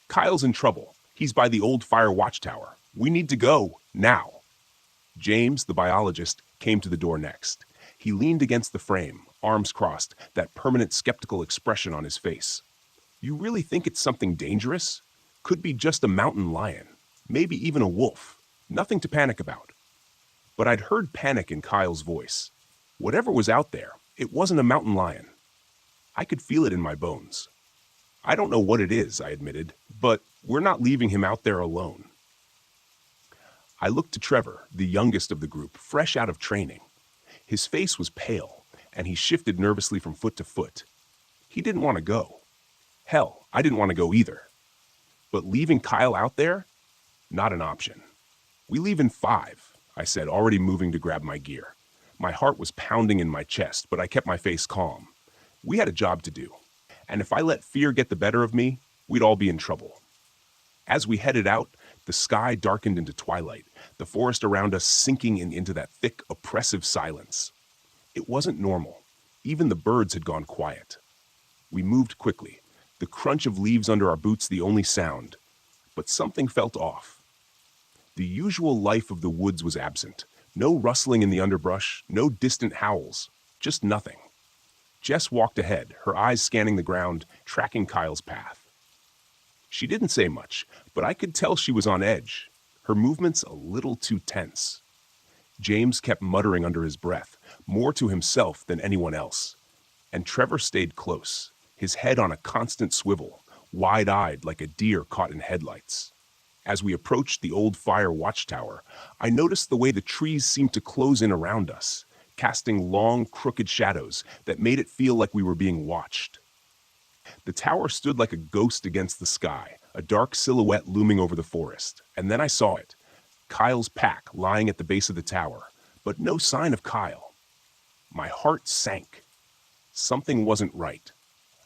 "Kyle's in trouble. He's by the old fire watchtower. We need to go, now." James, the biologist, came to the door next. He leaned against the frame, arms crossed, that permanent skeptical expression on his face. "You really think it's something dangerous? Could be just a mountain lion, maybe even a wolf. Nothing to panic about." But I'd heard panic in Kyle's voice. Whatever was out there, it wasn't a mountain lion. I could feel it in my bones. "I don't know what it is," I admitted, "but we're not leaving him out there alone." I looked to Trevor, the youngest of the group, fresh out of training. His face was pale, and he shifted nervously from foot to foot. He didn't want to go. Hell, I didn't want to go either. But leaving Kyle out there? Not an option. "We leave in 5, I said, already moving to grab my gear. My heart was pounding in my chest, but I kept my face calm. We had a job to do, and if I let fear get the better of me, we'd all be in trouble. As we headed out, the sky darkened into twilight, the forest around us sinking into that thick, oppressive silence. It wasn't normal. Even the birds had gone quiet. We moved quickly, the crunch of leaves under our boots the only sound, but something felt off. The usual life of the woods was absent. No rustling in the underbrush, no distant howls, just nothing. Jess walked ahead, her eyes scanning the ground, tracking Kyle's path. She didn't say much, but I could tell she was on edge, her movements a little too tense. James kept muttering under his breath, more to himself than anyone else. And Trevor stayed close, his head on a constant swivel, wide-eyed like a deer caught in headlights. As we approached the old fire watchtower, I noticed the way the trees seemed to close in around us, casting long, crooked shadows that made it feel like we were being watched. The tower stood like a ghost against the sky, a dark silhouette looming over the forest. And then I saw it, Kyle's pack lying at the base of the tower, but no sign of Kyle. My heart sank. Something wasn't right.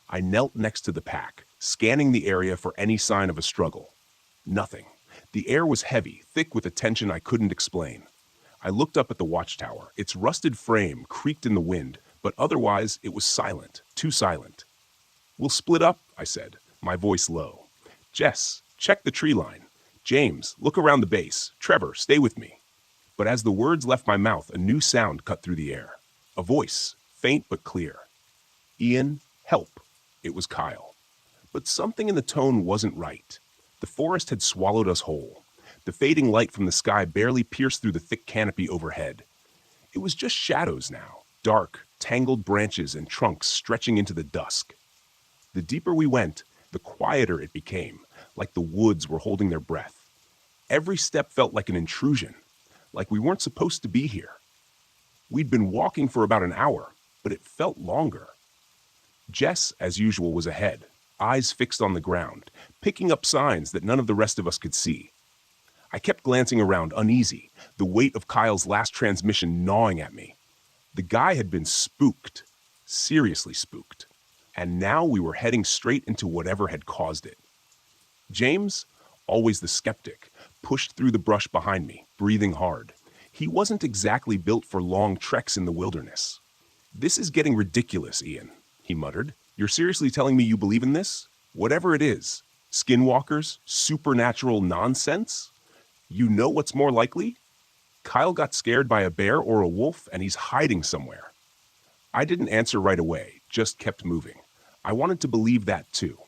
I knelt next to the pack, scanning the area for any sign of a struggle. Nothing. The air was heavy, thick with a tension I couldn't explain. I looked up at the watchtower. Its rusted frame creaked in the wind, but otherwise it was silent, too silent. "We'll split up," I said, my voice low. "Jess, check the tree line. James, look around the base. Trevor, stay with me." But as the words left my mouth, a new sound cut through the air. A voice, faint but clear. "Ian, help." It was Kyle. But something in the tone wasn't right. The forest had swallowed us whole. The fading light from the sky barely pierced through the thick canopy overhead. It was just shadows now, dark, tangled branches and trunks stretching into the dusk. The deeper we went, the quieter it became, like the woods were holding their breath. Every step felt like an intrusion, like we weren't supposed to be here. We'd been walking for about an hour, but it felt longer. Jess, as usual, was ahead, eyes fixed on the ground, picking up signs that none of the rest of us could see. I kept glancing around, uneasy, the weight of Kyle's last transmission gnawing at me. The guy had been spooked, seriously spooked, and now we were heading straight into whatever had caused it. James, always the skeptic, pushed through the brush behind me, breathing hard. He wasn't exactly built for long treks in the wilderness. "This is getting ridiculous, Ian," he muttered. "You're seriously telling me you believe in this? Whatever it is, skinwalkers, supernatural nonsense? You know what's more likely? Kyle got scared by a bear or a wolf and he's hiding somewhere." I didn't answer right away, just kept moving. I wanted to believe that too.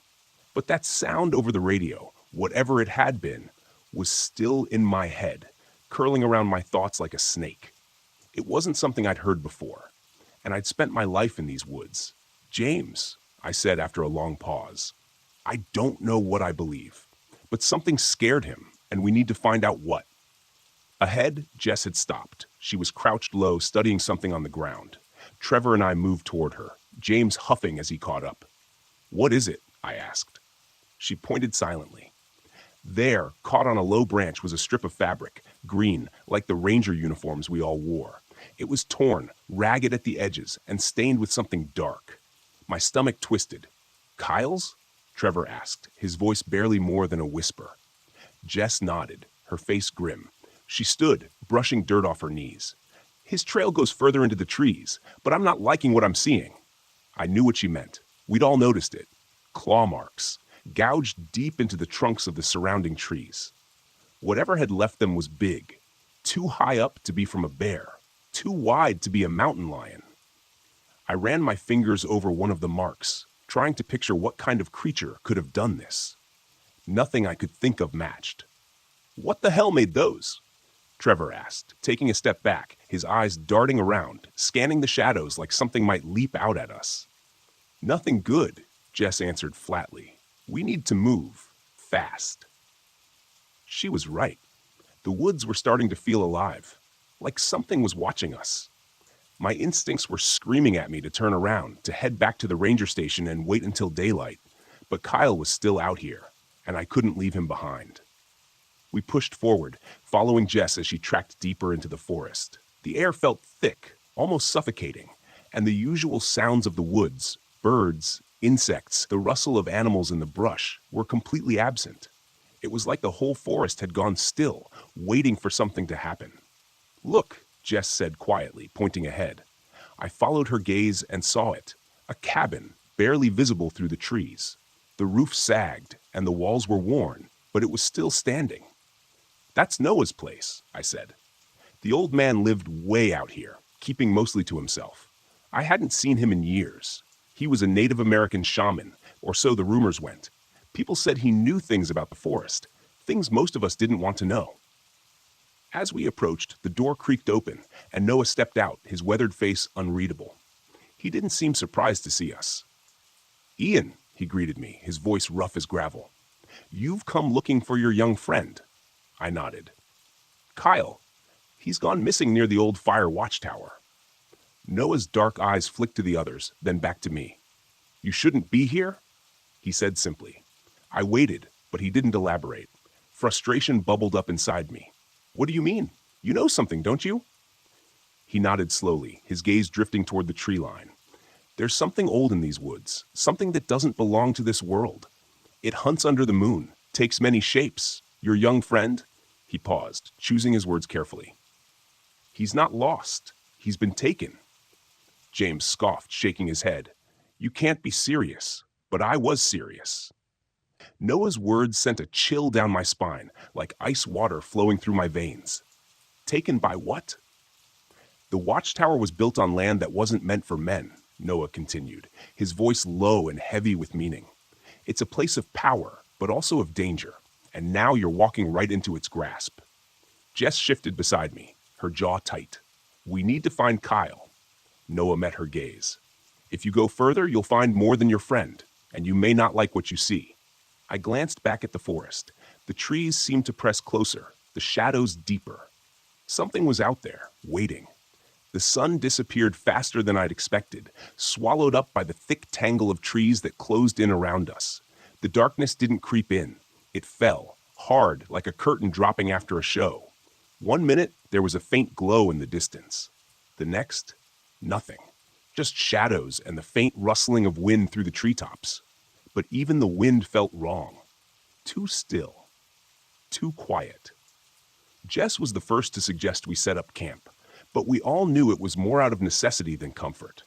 But that sound over the radio, whatever it had been, was still in my head, curling around my thoughts like a snake. It wasn't something I'd heard before, and I'd spent my life in these woods. "James," I said after a long pause, "I don't know what I believe, but something scared him, and we need to find out what." Ahead, Jess had stopped. She was crouched low, studying something on the ground. Trevor and I moved toward her, James huffing as he caught up. "What is it?" I asked. She pointed silently. There, caught on a low branch, was a strip of fabric, green, like the ranger uniforms we all wore. It was torn, ragged at the edges, and stained with something dark. My stomach twisted. "Kyle's?" Trevor asked, his voice barely more than a whisper. Jess nodded, her face grim. She stood, brushing dirt off her knees. "His trail goes further into the trees, but I'm not liking what I'm seeing." I knew what she meant. We'd all noticed it. Claw marks, gouged deep into the trunks of the surrounding trees. Whatever had left them was big, too high up to be from a bear, too wide to be a mountain lion. I ran my fingers over one of the marks, trying to picture what kind of creature could have done this. Nothing I could think of matched. "What the hell made those?" Trevor asked, taking a step back, his eyes darting around, scanning the shadows like something might leap out at us. "Nothing good," Jess answered flatly. "We need to move, fast." She was right. The woods were starting to feel alive, like something was watching us. My instincts were screaming at me to turn around, to head back to the ranger station and wait until daylight, but Kyle was still out here, and I couldn't leave him behind. We pushed forward, following Jess as she tracked deeper into the forest. The air felt thick, almost suffocating, and the usual sounds of the woods, birds, insects, the rustle of animals in the brush, were completely absent. It was like the whole forest had gone still, waiting for something to happen. "Look," Jess said quietly, pointing ahead. I followed her gaze and saw it, a cabin, barely visible through the trees. The roof sagged, and the walls were worn, but it was still standing. "That's Noah's place," I said. The old man lived way out here, keeping mostly to himself. I hadn't seen him in years. He was a Native American shaman, or so the rumors went. People said he knew things about the forest, things most of us didn't want to know. As we approached, the door creaked open, and Noah stepped out, his weathered face unreadable. He didn't seem surprised to see us. "Ian," he greeted me, his voice rough as gravel. "You've come looking for your young friend." I nodded. "Kyle. He's gone missing near the old fire watchtower." Noah's dark eyes flicked to the others, then back to me. "You shouldn't be here?" he said simply. I waited, but he didn't elaborate. Frustration bubbled up inside me. "What do you mean? You know something, don't you?" He nodded slowly, his gaze drifting toward the tree line. There's something old in these woods, something that doesn't belong to this world. It hunts under the moon, takes many shapes. Your young friend?" He paused, choosing his words carefully. "He's not lost. He's been taken." James scoffed, shaking his head. "You can't be serious." But I was serious. Noah's words sent a chill down my spine, like ice water flowing through my veins. Taken by what? "The watchtower was built on land that wasn't meant for men," Noah continued, his voice low and heavy with meaning. "It's a place of power, but also of danger, and now you're walking right into its grasp." Jess shifted beside me, her jaw tight. "We need to find Kyle." Noah met her gaze. "If you go further, you'll find more than your friend, and you may not like what you see." I glanced back at the forest. The trees seemed to press closer, the shadows deeper. Something was out there, waiting. The sun disappeared faster than I'd expected, swallowed up by the thick tangle of trees that closed in around us. The darkness didn't creep in. It fell, hard, like a curtain dropping after a show. One minute, there was a faint glow in the distance. The next, nothing. Just shadows and the faint rustling of wind through the treetops. But even the wind felt wrong. Too still. Too quiet. Jess was the first to suggest we set up camp, but we all knew it was more out of necessity than comfort.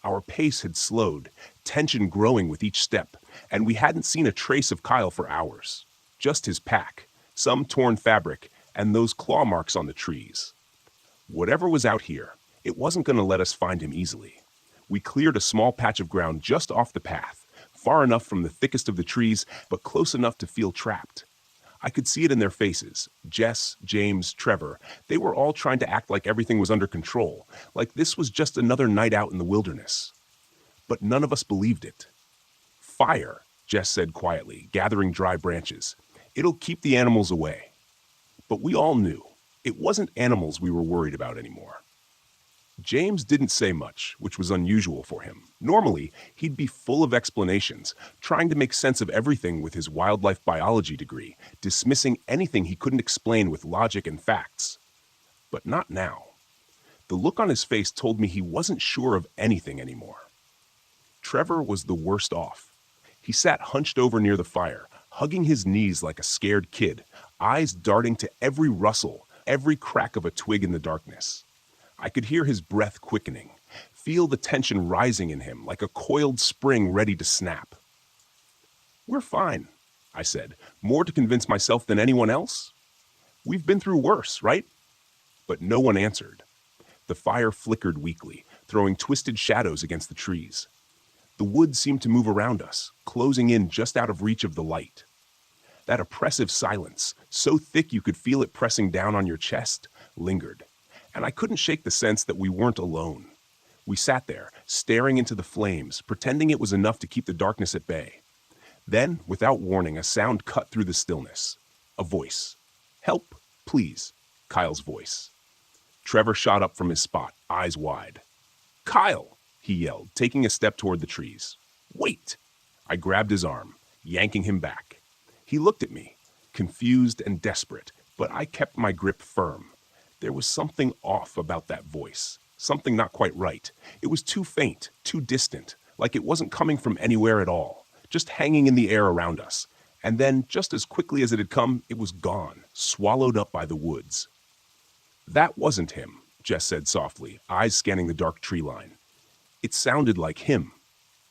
Our pace had slowed, tension growing with each step, and we hadn't seen a trace of Kyle for hours. Just his pack, some torn fabric, and those claw marks on the trees. Whatever was out here, it wasn't going to let us find him easily. We cleared a small patch of ground just off the path, far enough from the thickest of the trees, but close enough to feel trapped. I could see it in their faces. Jess, James, Trevor, they were all trying to act like everything was under control, like this was just another night out in the wilderness. But none of us believed it. "Fire," Jess said quietly, gathering dry branches. "It'll keep the animals away." But we all knew it wasn't animals we were worried about anymore. James didn't say much, which was unusual for him. Normally, he'd be full of explanations, trying to make sense of everything with his wildlife biology degree, dismissing anything he couldn't explain with logic and facts. But not now. The look on his face told me he wasn't sure of anything anymore. Trevor was the worst off. He sat hunched over near the fire, hugging his knees like a scared kid, eyes darting to every rustle, every crack of a twig in the darkness. I could hear his breath quickening, feel the tension rising in him like a coiled spring ready to snap. "We're fine," I said, more to convince myself than anyone else. "We've been through worse, right?" But no one answered. The fire flickered weakly, throwing twisted shadows against the trees. The woods seemed to move around us, closing in just out of reach of the light. That oppressive silence, so thick you could feel it pressing down on your chest, lingered. And I couldn't shake the sense that we weren't alone. We sat there, staring into the flames, pretending it was enough to keep the darkness at bay. Then, without warning, a sound cut through the stillness. A voice. "Help, please," Kyle's voice. Trevor shot up from his spot, eyes wide. "Kyle!" he yelled, taking a step toward the trees. "Wait!" I grabbed his arm, yanking him back. He looked at me, confused and desperate, but I kept my grip firm. There was something off about that voice, something not quite right. It was too faint, too distant, like it wasn't coming from anywhere at all, just hanging in the air around us. And then, just as quickly as it had come, it was gone, swallowed up by the woods. "That wasn't him," Jess said softly, eyes scanning the dark tree line. "It sounded like him,"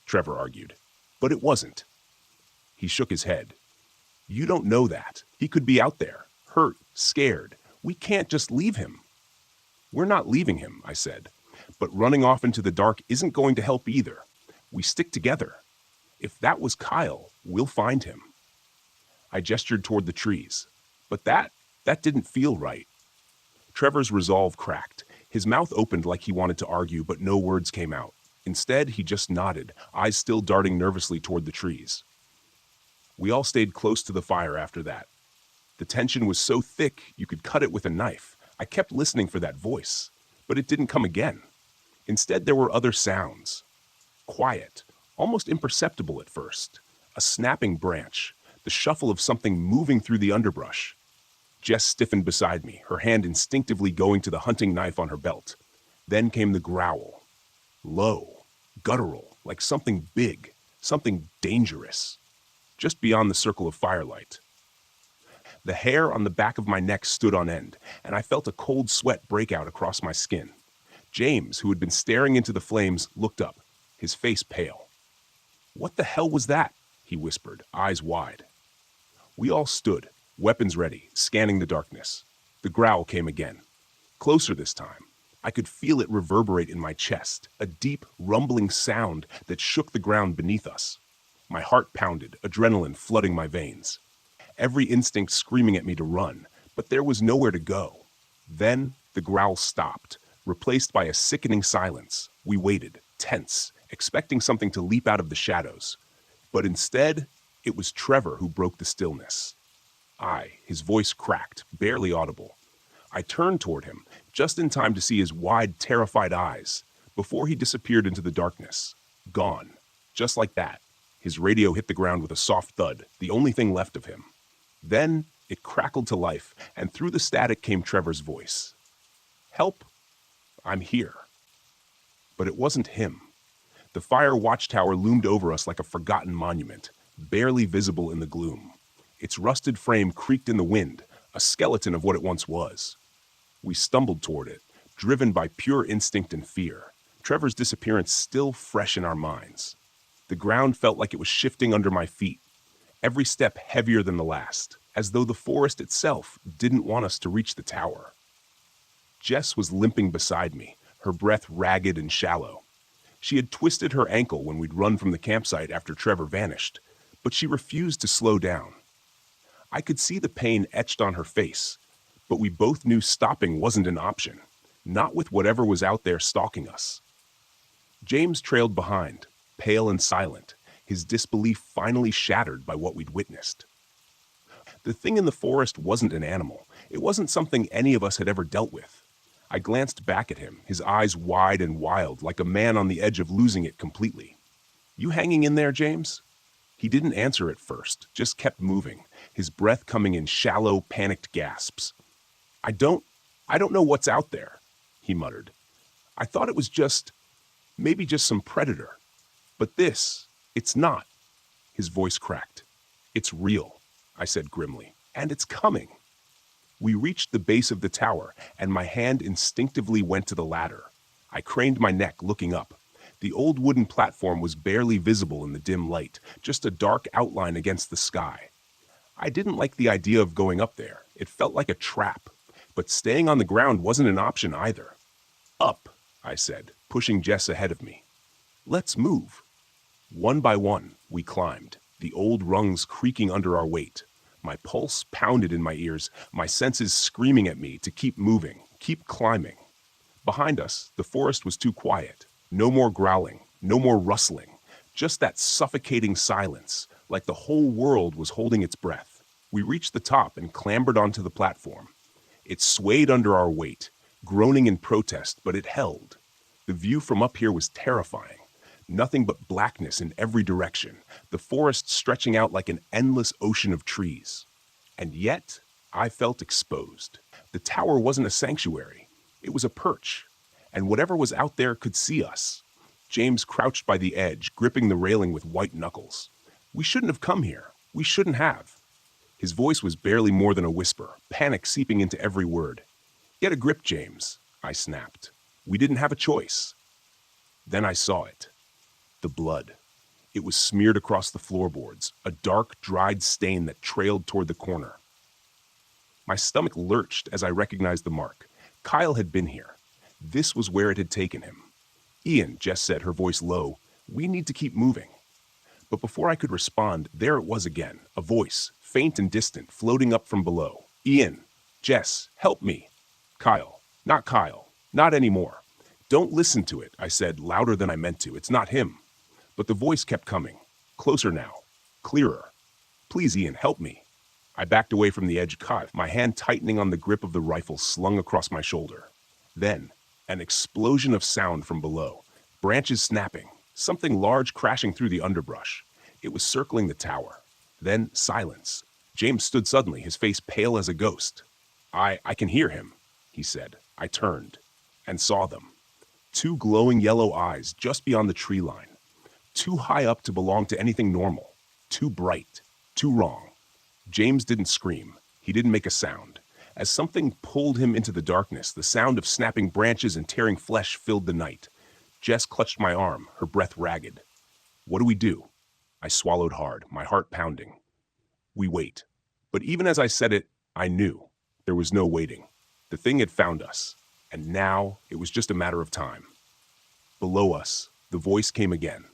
Trevor argued, "but it wasn't." He shook his head. "You don't know that. He could be out there, hurt, scared. We can't just leave him." "We're not leaving him," I said. "But running off into the dark isn't going to help either. We stick together. If that was Kyle, we'll find him." I gestured toward the trees. But that didn't feel right. Trevor's resolve cracked. His mouth opened like he wanted to argue, but no words came out. Instead, he just nodded, eyes still darting nervously toward the trees. We all stayed close to the fire after that. The tension was so thick you could cut it with a knife. I kept listening for that voice, but it didn't come again. Instead, there were other sounds. Quiet, almost imperceptible at first. A snapping branch, the shuffle of something moving through the underbrush. Jess stiffened beside me, her hand instinctively going to the hunting knife on her belt. Then came the growl. Low, guttural, like something big, something dangerous, just beyond the circle of firelight. The hair on the back of my neck stood on end, and I felt a cold sweat break out across my skin. James, who had been staring into the flames, looked up, his face pale. "What the hell was that?" he whispered, eyes wide. We all stood, weapons ready, scanning the darkness. The growl came again. Closer this time. I could feel it reverberate in my chest, a deep, rumbling sound that shook the ground beneath us. My heart pounded, adrenaline flooding my veins. Every instinct screaming at me to run, but there was nowhere to go. Then the growl stopped, replaced by a sickening silence. We waited, tense, expecting something to leap out of the shadows. But instead, it was Trevor who broke the stillness. His voice cracked, barely audible. I turned toward him, just in time to see his wide, terrified eyes, before he disappeared into the darkness. Gone. Just like that. His radio hit the ground with a soft thud, the only thing left of him. Then it crackled to life, and through the static came Trevor's voice. "Help! I'm here." But it wasn't him. The fire watchtower loomed over us like a forgotten monument, barely visible in the gloom. Its rusted frame creaked in the wind, a skeleton of what it once was. We stumbled toward it, driven by pure instinct and fear, Trevor's disappearance still fresh in our minds. The ground felt like it was shifting under my feet, every step heavier than the last, as though the forest itself didn't want us to reach the tower. Jess was limping beside me, her breath ragged and shallow. She had twisted her ankle when we'd run from the campsite after Trevor vanished, but she refused to slow down. I could see the pain etched on her face, but we both knew stopping wasn't an option, not with whatever was out there stalking us. James trailed behind, pale and silent, his disbelief finally shattered by what we'd witnessed. The thing in the forest wasn't an animal. It wasn't something any of us had ever dealt with. I glanced back at him, his eyes wide and wild, like a man on the edge of losing it completely. "You hanging in there, James?" He didn't answer at first, just kept moving, his breath coming in shallow, panicked gasps. I don't know what's out there," he muttered. "I thought it was maybe just some predator. But it's not." His voice cracked. "It's real," I said grimly, "and it's coming." We reached the base of the tower, and my hand instinctively went to the ladder. I craned my neck, looking up. The old wooden platform was barely visible in the dim light, just a dark outline against the sky. I didn't like the idea of going up there. It felt like a trap, but staying on the ground wasn't an option either. "Up," I said, pushing Jess ahead of me. "Let's move." One by one, we climbed, the old rungs creaking under our weight. My pulse pounded in my ears, my senses screaming at me to keep moving, keep climbing. Behind us, the forest was too quiet. No more growling, no more rustling, just that suffocating silence, like the whole world was holding its breath. We reached the top and clambered onto the platform. It swayed under our weight, groaning in protest, but it held. The view from up here was terrifying. Nothing but blackness in every direction, the forest stretching out like an endless ocean of trees. And yet, I felt exposed. The tower wasn't a sanctuary. It was a perch, and whatever was out there could see us. James crouched by the edge, gripping the railing with white knuckles. "We shouldn't have come here. We shouldn't have." His voice was barely more than a whisper, panic seeping into every word. "Get a grip, James," I snapped. "We didn't have a choice." Then I saw it. The blood. It was smeared across the floorboards, a dark, dried stain that trailed toward the corner. My stomach lurched as I recognized the mark. Kyle had been here. This was where it had taken him. "Ian," Jess said, her voice low, "we need to keep moving." But before I could respond, there it was again, a voice, faint and distant, floating up from below. "Ian, Jess, help me." "Kyle, not anymore." "Don't listen to it," I said, louder than I meant to. "It's not him." But the voice kept coming. Closer now. Clearer. "Please, Ian, help me." I backed away from the edge, my hand tightening on the grip of the rifle slung across my shoulder. Then, an explosion of sound from below. Branches snapping. Something large crashing through the underbrush. It was circling the tower. Then, silence. James stood suddenly, his face pale as a ghost. I can hear him," he said. I turned and saw them. Two glowing yellow eyes just beyond the tree line. Too high up to belong to anything normal. Too bright. Too wrong. James didn't scream. He didn't make a sound. As something pulled him into the darkness, the sound of snapping branches and tearing flesh filled the night. Jess clutched my arm, her breath ragged. What do we do? I swallowed hard, my heart pounding. We wait. But even as I said it, I knew. There was no waiting. The thing had found us, and now it was just a matter of time. Below us, the voice came again.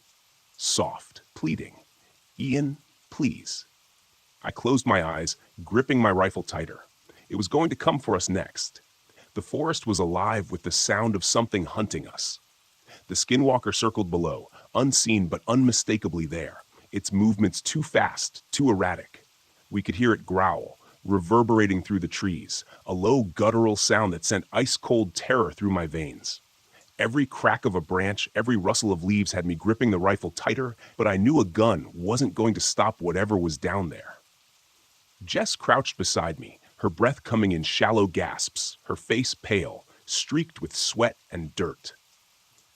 Soft, pleading. Ian, please. I closed my eyes, gripping my rifle tighter. It was going to come for us next. The forest was alive with the sound of something hunting us. The skinwalker circled below, unseen but unmistakably there, its movements too fast, too erratic. We could hear it growl, reverberating through the trees, a low guttural sound that sent ice-cold terror through my veins. Every crack of a branch, every rustle of leaves had me gripping the rifle tighter, but I knew a gun wasn't going to stop whatever was down there. Jess crouched beside me, her breath coming in shallow gasps, her face pale, streaked with sweat and dirt.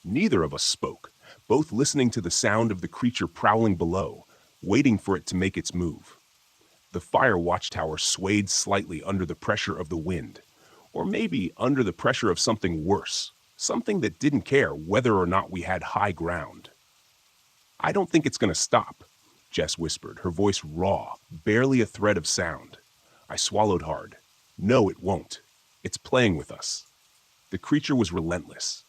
Neither of us spoke, both listening to the sound of the creature prowling below, waiting for it to make its move. The fire watchtower swayed slightly under the pressure of the wind, or maybe under the pressure of something worse, something that didn't care whether or not we had high ground. I don't think it's going to stop, Jess whispered, her voice raw, barely a thread of sound. I swallowed hard. No, it won't. It's playing with us. The creature was relentless.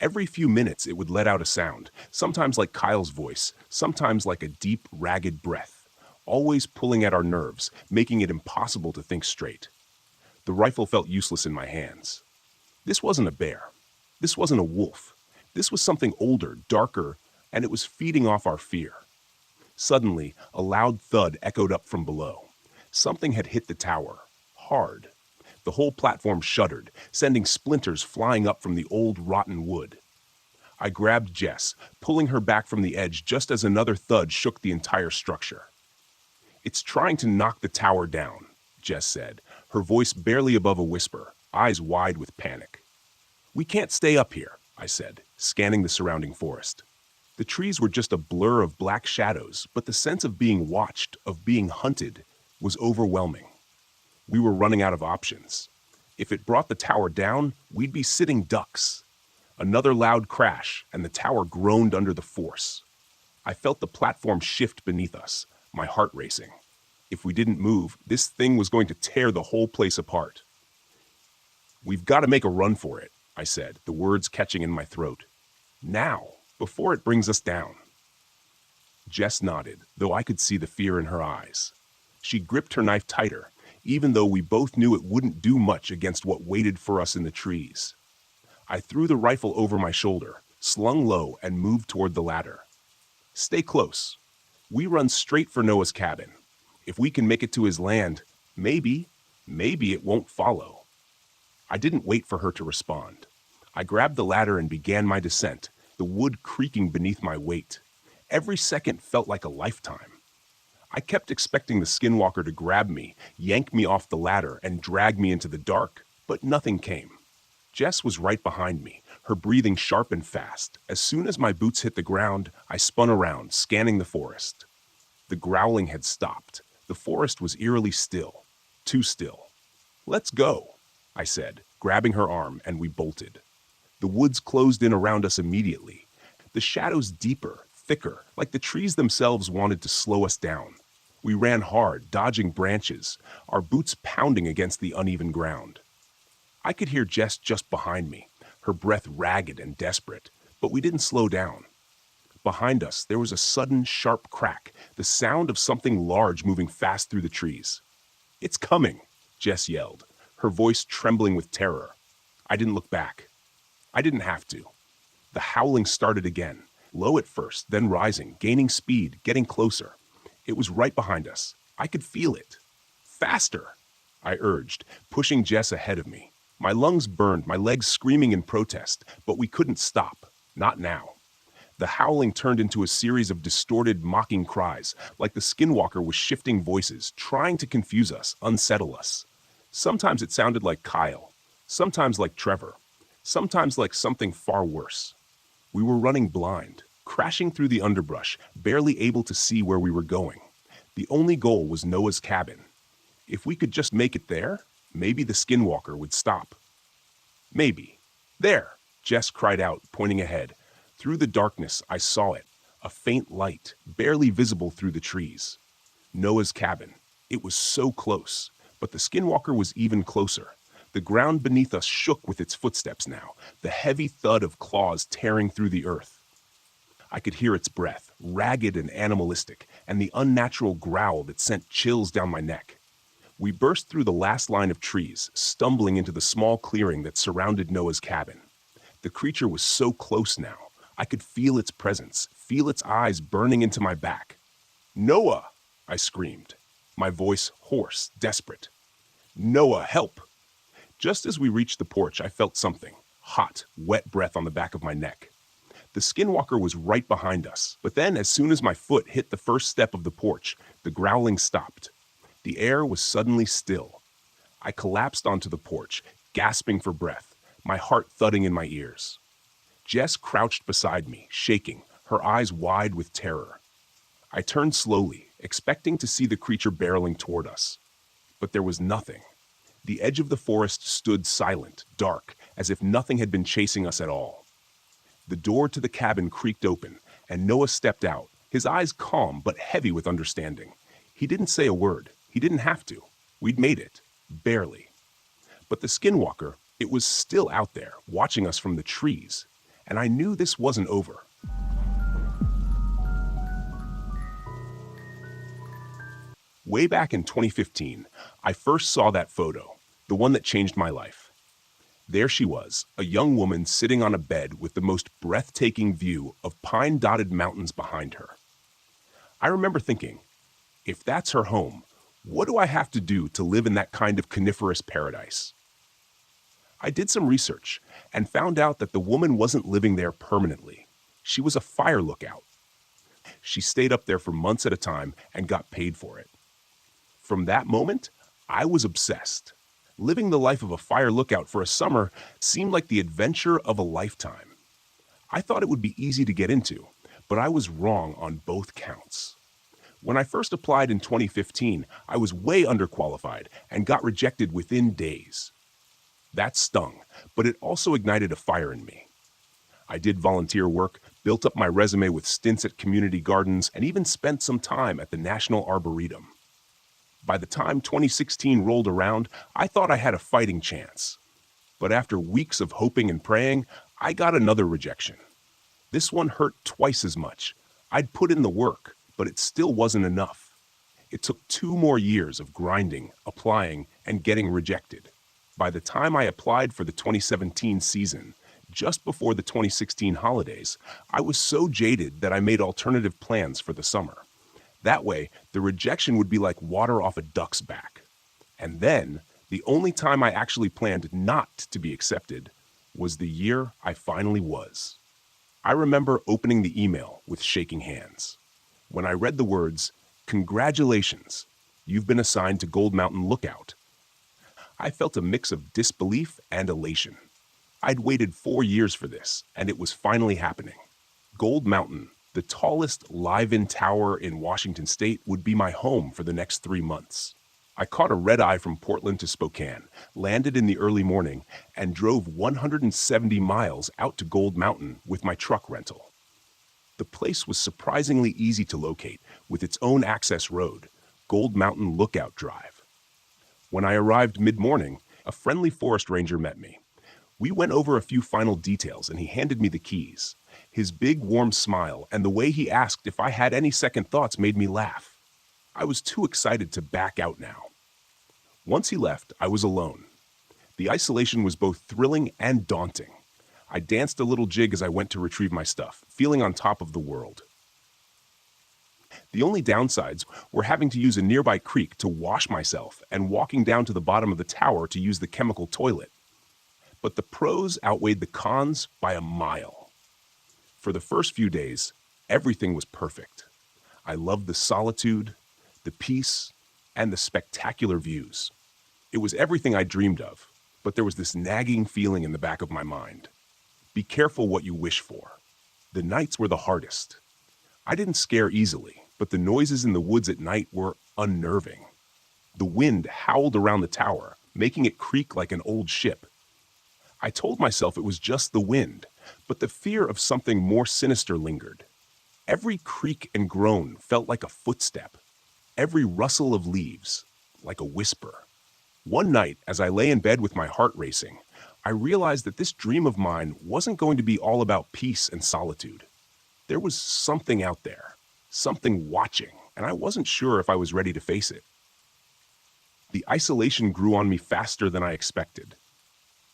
Every few minutes it would let out a sound, sometimes like Kyle's voice, sometimes like a deep, ragged breath, always pulling at our nerves, making it impossible to think straight. The rifle felt useless in my hands. This wasn't a bear. This wasn't a wolf. This was something older, darker, and it was feeding off our fear. Suddenly, a loud thud echoed up from below. Something had hit the tower, hard. The whole platform shuddered, sending splinters flying up from the old rotten wood. I grabbed Jess, pulling her back from the edge just as another thud shook the entire structure. It's trying to knock the tower down, Jess said, her voice barely above a whisper, eyes wide with panic. We can't stay up here, I said, scanning the surrounding forest. The trees were just a blur of black shadows, but the sense of being watched, of being hunted, was overwhelming. We were running out of options. If it brought the tower down, we'd be sitting ducks. Another loud crash, and the tower groaned under the force. I felt the platform shift beneath us, my heart racing. If we didn't move, this thing was going to tear the whole place apart. We've got to make a run for it, I said, the words catching in my throat. Now, before it brings us down. Jess nodded, though I could see the fear in her eyes. She gripped her knife tighter, even though we both knew it wouldn't do much against what waited for us in the trees. I threw the rifle over my shoulder, slung low, and moved toward the ladder. Stay close. We run straight for Noah's cabin. If we can make it to his land, maybe it won't follow. I didn't wait for her to respond. I grabbed the ladder and began my descent, the wood creaking beneath my weight. Every second felt like a lifetime. I kept expecting the skinwalker to grab me, yank me off the ladder, and drag me into the dark, but nothing came. Jess was right behind me, her breathing sharp and fast. As soon as my boots hit the ground, I spun around, scanning the forest. The growling had stopped. The forest was eerily still, too still. Let's go, I said, grabbing her arm, and we bolted. The woods closed in around us immediately. The shadows deeper, thicker, like the trees themselves wanted to slow us down. We ran hard, dodging branches, our boots pounding against the uneven ground. I could hear Jess just behind me, her breath ragged and desperate, but we didn't slow down. Behind us, there was a sudden, sharp crack, the sound of something large moving fast through the trees. It's coming, Jess yelled, her voice trembling with terror. I didn't look back. I didn't have to. The howling started again, low at first, then rising, gaining speed, getting closer. It was right behind us. I could feel it. Faster, I urged, pushing Jess ahead of me. My lungs burned, my legs screaming in protest, but we couldn't stop. Not now. The howling turned into a series of distorted, mocking cries, like the skinwalker was shifting voices, trying to confuse us, unsettle us. Sometimes it sounded like Kyle, sometimes like Trevor, sometimes like something far worse. We were running blind, crashing through the underbrush, barely able to see where we were going. The only goal was Noah's cabin. If we could just make it there, maybe the skinwalker would stop. Maybe. There, Jess cried out, pointing ahead. Through the darkness, I saw it, a faint light, barely visible through the trees. Noah's cabin. It was so close, but the skinwalker was even closer. The ground beneath us shook with its footsteps now, the heavy thud of claws tearing through the earth. I could hear its breath, ragged and animalistic, and the unnatural growl that sent chills down my neck. We burst through the last line of trees, stumbling into the small clearing that surrounded Noah's cabin. The creature was so close now. I could feel its presence, feel its eyes burning into my back. "Noah!" I screamed, my voice hoarse, desperate. "Noah, help!" Just as we reached the porch, I felt something, hot, wet breath on the back of my neck. The skinwalker was right behind us, but then as soon as my foot hit the first step of the porch, the growling stopped. The air was suddenly still. I collapsed onto the porch, gasping for breath, my heart thudding in my ears. Jess crouched beside me, shaking, her eyes wide with terror. I turned slowly, expecting to see the creature barreling toward us. But there was nothing. The edge of the forest stood silent, dark, as if nothing had been chasing us at all. The door to the cabin creaked open, and Noah stepped out, his eyes calm but heavy with understanding. He didn't say a word. He didn't have to. We'd made it. Barely. But the skinwalker, it was still out there, watching us from the trees, and I knew this wasn't over. Way back in 2015, I first saw that photo, the one that changed my life. There she was, a young woman sitting on a bed with the most breathtaking view of pine-dotted mountains behind her. I remember thinking, if that's her home, what do I have to do to live in that kind of coniferous paradise? I did some research and found out that the woman wasn't living there permanently. She was a fire lookout. She stayed up there for months at a time and got paid for it. From that moment, I was obsessed. Living the life of a fire lookout for a summer seemed like the adventure of a lifetime. I thought it would be easy to get into, but I was wrong on both counts. When I first applied in 2015, I was way underqualified and got rejected within days. That stung, but it also ignited a fire in me. I did volunteer work, built up my resume with stints at community gardens, and even spent some time at the National Arboretum. By the time 2016 rolled around, I thought I had a fighting chance. But after weeks of hoping and praying, I got another rejection. This one hurt twice as much. I'd put in the work, but it still wasn't enough. It took 2 more years of grinding, applying, and getting rejected. By the time I applied for the 2017 season, just before the 2016 holidays, I was so jaded that I made alternative plans for the summer. That way, the rejection would be like water off a duck's back. And then, the only time I actually planned not to be accepted was the year I finally was. I remember opening the email with shaking hands. When I read the words, "Congratulations, you've been assigned to Gold Mountain Lookout," I felt a mix of disbelief and elation. I'd waited 4 years for this, and it was finally happening. Gold Mountain, the tallest live-in tower in Washington state, would be my home for the next 3 months. I caught a red-eye from Portland to Spokane, landed in the early morning, and drove 170 miles out to Gold Mountain with my truck rental. The place was surprisingly easy to locate, with its own access road, Gold Mountain Lookout Drive. When I arrived mid-morning, a friendly forest ranger met me. We went over a few final details, and he handed me the keys. His big, warm smile and the way he asked if I had any second thoughts made me laugh. I was too excited to back out now. Once he left, I was alone. The isolation was both thrilling and daunting. I danced a little jig as I went to retrieve my stuff, feeling on top of the world. The only downsides were having to use a nearby creek to wash myself and walking down to the bottom of the tower to use the chemical toilet. But the pros outweighed the cons by a mile. For the first few days, everything was perfect. I loved the solitude, the peace, and the spectacular views. It was everything I dreamed of. But there was this nagging feeling in the back of my mind. Be careful what you wish for. The nights were the hardest. I didn't scare easily, but the noises in the woods at night were unnerving. The wind howled around the tower, making it creak like an old ship. I told myself it was just the wind, but the fear of something more sinister lingered. Every creak and groan felt like a footstep, every rustle of leaves like a whisper. One night, as I lay in bed with my heart racing, I realized that this dream of mine wasn't going to be all about peace and solitude. There was something out there, something watching, and I wasn't sure if I was ready to face it. The isolation grew on me faster than I expected.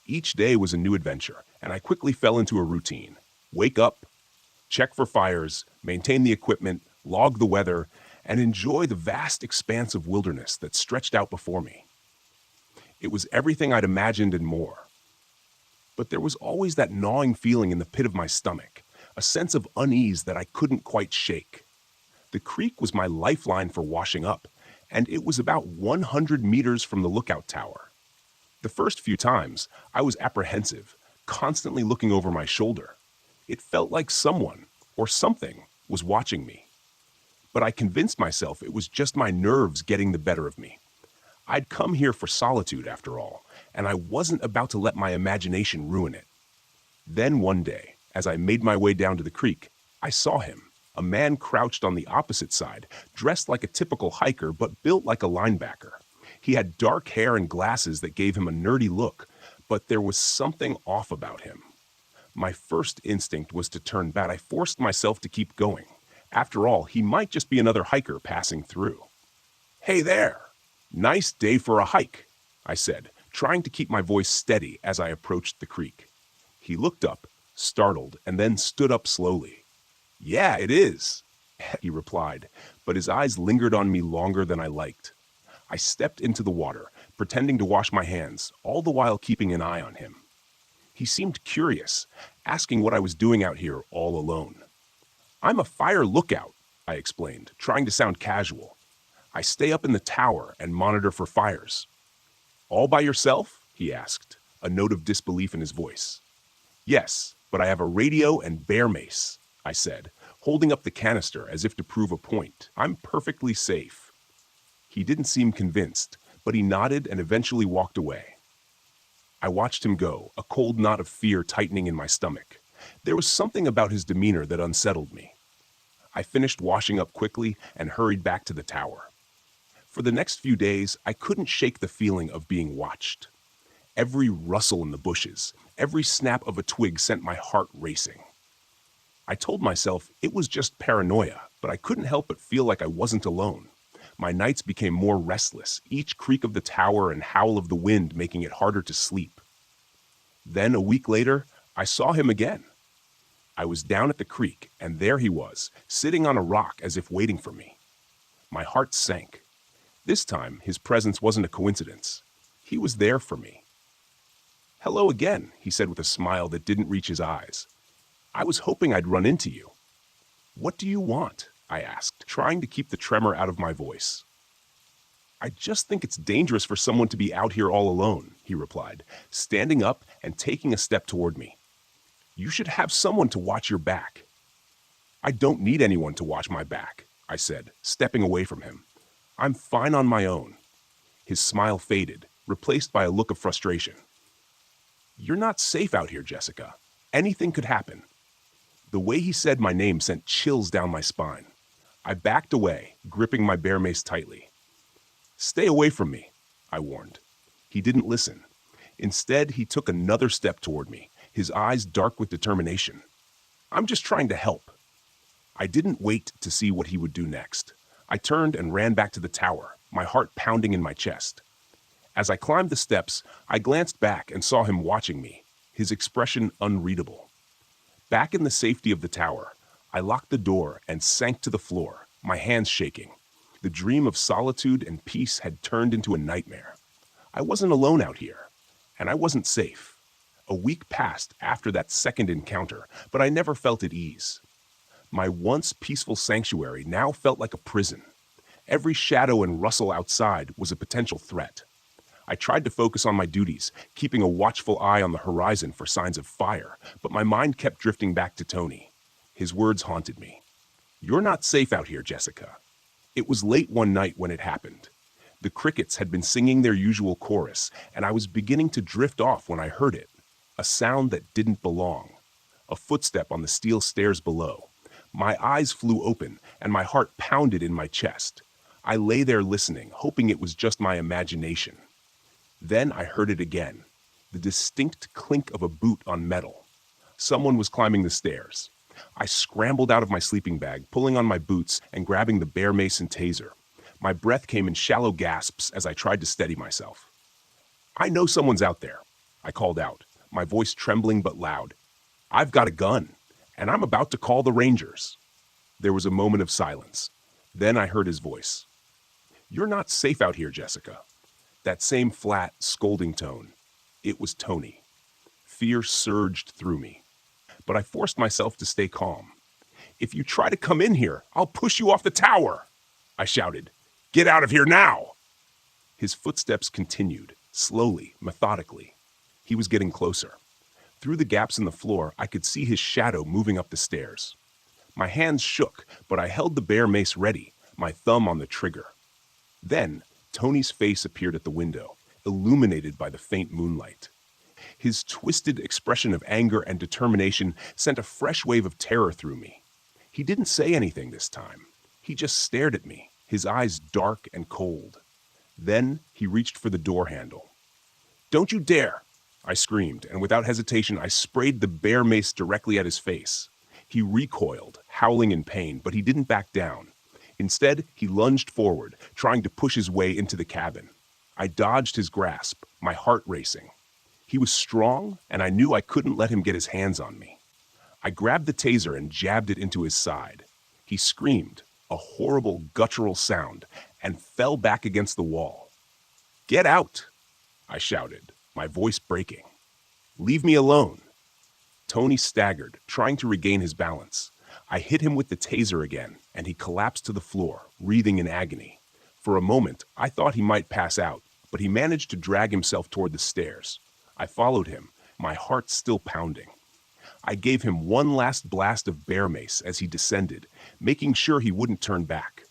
Each day was a new adventure, and I quickly fell into a routine. Wake up, check for fires, maintain the equipment, log the weather, and enjoy the vast expanse of wilderness that stretched out before me. It was everything I'd imagined and more. But there was always that gnawing feeling in the pit of my stomach, a sense of unease that I couldn't quite shake. The creek was my lifeline for washing up, and it was about 100 meters from the lookout tower. The first few times, I was apprehensive, constantly looking over my shoulder. It felt like someone, or something, was watching me. But I convinced myself it was just my nerves getting the better of me. I'd come here for solitude, after all, and I wasn't about to let my imagination ruin it. Then one day, as I made my way down to the creek, I saw him, a man crouched on the opposite side, dressed like a typical hiker but built like a linebacker. He had dark hair and glasses that gave him a nerdy look, but there was something off about him. My first instinct was to turn back. I forced myself to keep going. After all, he might just be another hiker passing through. "Hey there! Nice day for a hike," I said, trying to keep my voice steady as I approached the creek. He looked up, startled, and then stood up slowly. "Yeah, it is," he replied, but his eyes lingered on me longer than I liked. I stepped into the water, pretending to wash my hands, all the while keeping an eye on him. He seemed curious, asking what I was doing out here all alone. "I'm a fire lookout," I explained, trying to sound casual. "I stay up in the tower and monitor for fires." "All by yourself?" he asked, a note of disbelief in his voice. "Yes, but I have a radio and bear mace," I said, holding up the canister as if to prove a point. "I'm perfectly safe." He didn't seem convinced, but he nodded and eventually walked away. I watched him go, a cold knot of fear tightening in my stomach. There was something about his demeanor that unsettled me. I finished washing up quickly and hurried back to the tower. For the next few days, I couldn't shake the feeling of being watched. Every rustle in the bushes, every snap of a twig sent my heart racing. I told myself it was just paranoia, but I couldn't help but feel like I wasn't alone. My nights became more restless, each creak of the tower and howl of the wind making it harder to sleep. Then, a week later, I saw him again. I was down at the creek, and there he was, sitting on a rock as if waiting for me. My heart sank. This time, his presence wasn't a coincidence. He was there for me. "Hello again," he said with a smile that didn't reach his eyes. "I was hoping I'd run into you." "What do you want?" I asked, trying to keep the tremor out of my voice. "I just think it's dangerous for someone to be out here all alone," he replied, standing up and taking a step toward me. "You should have someone to watch your back." "I don't need anyone to watch my back," I said, stepping away from him. "I'm fine on my own." His smile faded, replaced by a look of frustration. "You're not safe out here, Jessica. Anything could happen." The way he said my name sent chills down my spine. I backed away, gripping my bear mace tightly. "Stay away from me," I warned. He didn't listen. Instead, he took another step toward me, his eyes dark with determination. "I'm just trying to help." I didn't wait to see what he would do next. I turned and ran back to the tower, my heart pounding in my chest. As I climbed the steps, I glanced back and saw him watching me, his expression unreadable. Back in the safety of the tower, I locked the door and sank to the floor, my hands shaking. The dream of solitude and peace had turned into a nightmare. I wasn't alone out here, and I wasn't safe. A week passed after that second encounter, but I never felt at ease. My once peaceful sanctuary now felt like a prison. Every shadow and rustle outside was a potential threat. I tried to focus on my duties, keeping a watchful eye on the horizon for signs of fire, but my mind kept drifting back to Tony. His words haunted me. "You're not safe out here, Jessica." It was late one night when it happened. The crickets had been singing their usual chorus, and I was beginning to drift off when I heard it. A sound that didn't belong. A footstep on the steel stairs below. My eyes flew open, and my heart pounded in my chest. I lay there listening, hoping it was just my imagination. Then I heard it again. The distinct clink of a boot on metal. Someone was climbing the stairs. I scrambled out of my sleeping bag, pulling on my boots and grabbing the Bear Mason taser. My breath came in shallow gasps as I tried to steady myself. "I know someone's out there," I called out, my voice trembling but loud. "I've got a gun, and I'm about to call the Rangers." There was a moment of silence. Then I heard his voice. "You're not safe out here, Jessica." That same flat, scolding tone. It was Tony. Fear surged through me, but I forced myself to stay calm. "If you try to come in here, I'll push you off the tower," I shouted. "Get out of here now!" His footsteps continued, slowly, methodically. He was getting closer. Through the gaps in the floor, I could see his shadow moving up the stairs. My hands shook, but I held the bear mace ready, my thumb on the trigger. Then, Tony's face appeared at the window, illuminated by the faint moonlight. His twisted expression of anger and determination sent a fresh wave of terror through me. He didn't say anything this time. He just stared at me, his eyes dark and cold. Then he reached for the door handle. "Don't you dare!" I screamed, and without hesitation I sprayed the bear mace directly at his face. He recoiled, howling in pain, but he didn't back down. Instead, he lunged forward, trying to push his way into the cabin. I dodged his grasp, my heart racing. He was strong, and I knew I couldn't let him get his hands on me. I grabbed the taser and jabbed it into his side. He screamed, a horrible guttural sound, and fell back against the wall. "Get out!" I shouted, my voice breaking. "Leave me alone." Tony staggered, trying to regain his balance. I hit him with the taser again, and he collapsed to the floor, writhing in agony. For a moment, I thought he might pass out, but he managed to drag himself toward the stairs. I followed him, my heart still pounding. I gave him one last blast of bear mace as he descended, making sure he wouldn't turn back.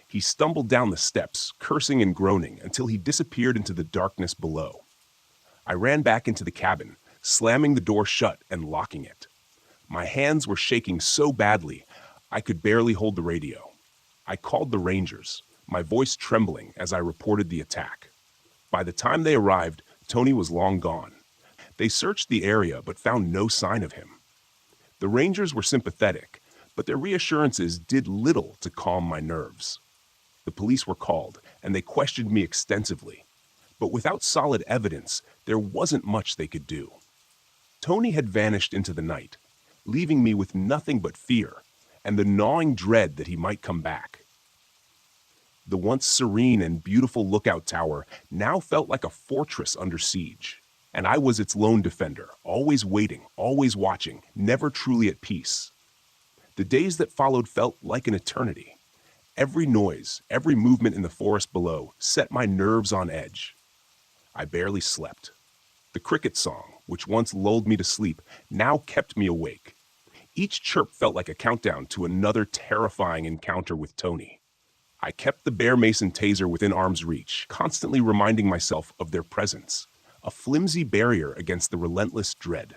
He stumbled down the steps, cursing and groaning, until he disappeared into the darkness below. I ran back into the cabin, slamming the door shut and locking it. My hands were shaking so badly, I could barely hold the radio. I called the Rangers, my voice trembling as I reported the attack. By the time they arrived, Tony was long gone. They searched the area but found no sign of him. The Rangers were sympathetic, but their reassurances did little to calm my nerves. The police were called, and they questioned me extensively. But without solid evidence, there wasn't much they could do. Tony had vanished into the night, leaving me with nothing but fear and the gnawing dread that he might come back. The once serene and beautiful lookout tower now felt like a fortress under siege, and I was its lone defender, always waiting, always watching, never truly at peace. The days that followed felt like an eternity. Every noise, every movement in the forest below set my nerves on edge. I barely slept. The cricket song, which once lulled me to sleep, now kept me awake. Each chirp felt like a countdown to another terrifying encounter with Tony. I kept the Bear Mason taser within arm's reach, constantly reminding myself of their presence, a flimsy barrier against the relentless dread.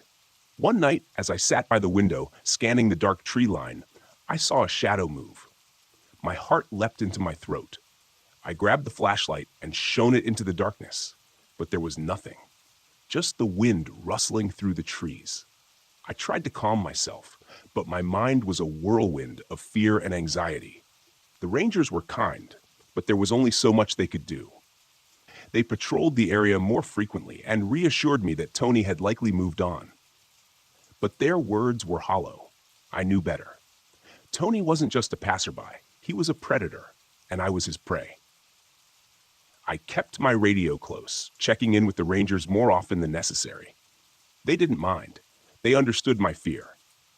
One night, as I sat by the window, scanning the dark tree line, I saw a shadow move. My heart leapt into my throat. I grabbed the flashlight and shone it into the darkness, but there was nothing. Just the wind rustling through the trees. I tried to calm myself, but my mind was a whirlwind of fear and anxiety. The Rangers were kind, but there was only so much they could do. They patrolled the area more frequently and reassured me that Tony had likely moved on. But their words were hollow. I knew better. Tony wasn't just a passerby. He was a predator, and I was his prey. I kept my radio close, checking in with the Rangers more often than necessary. They didn't mind. They understood my fear.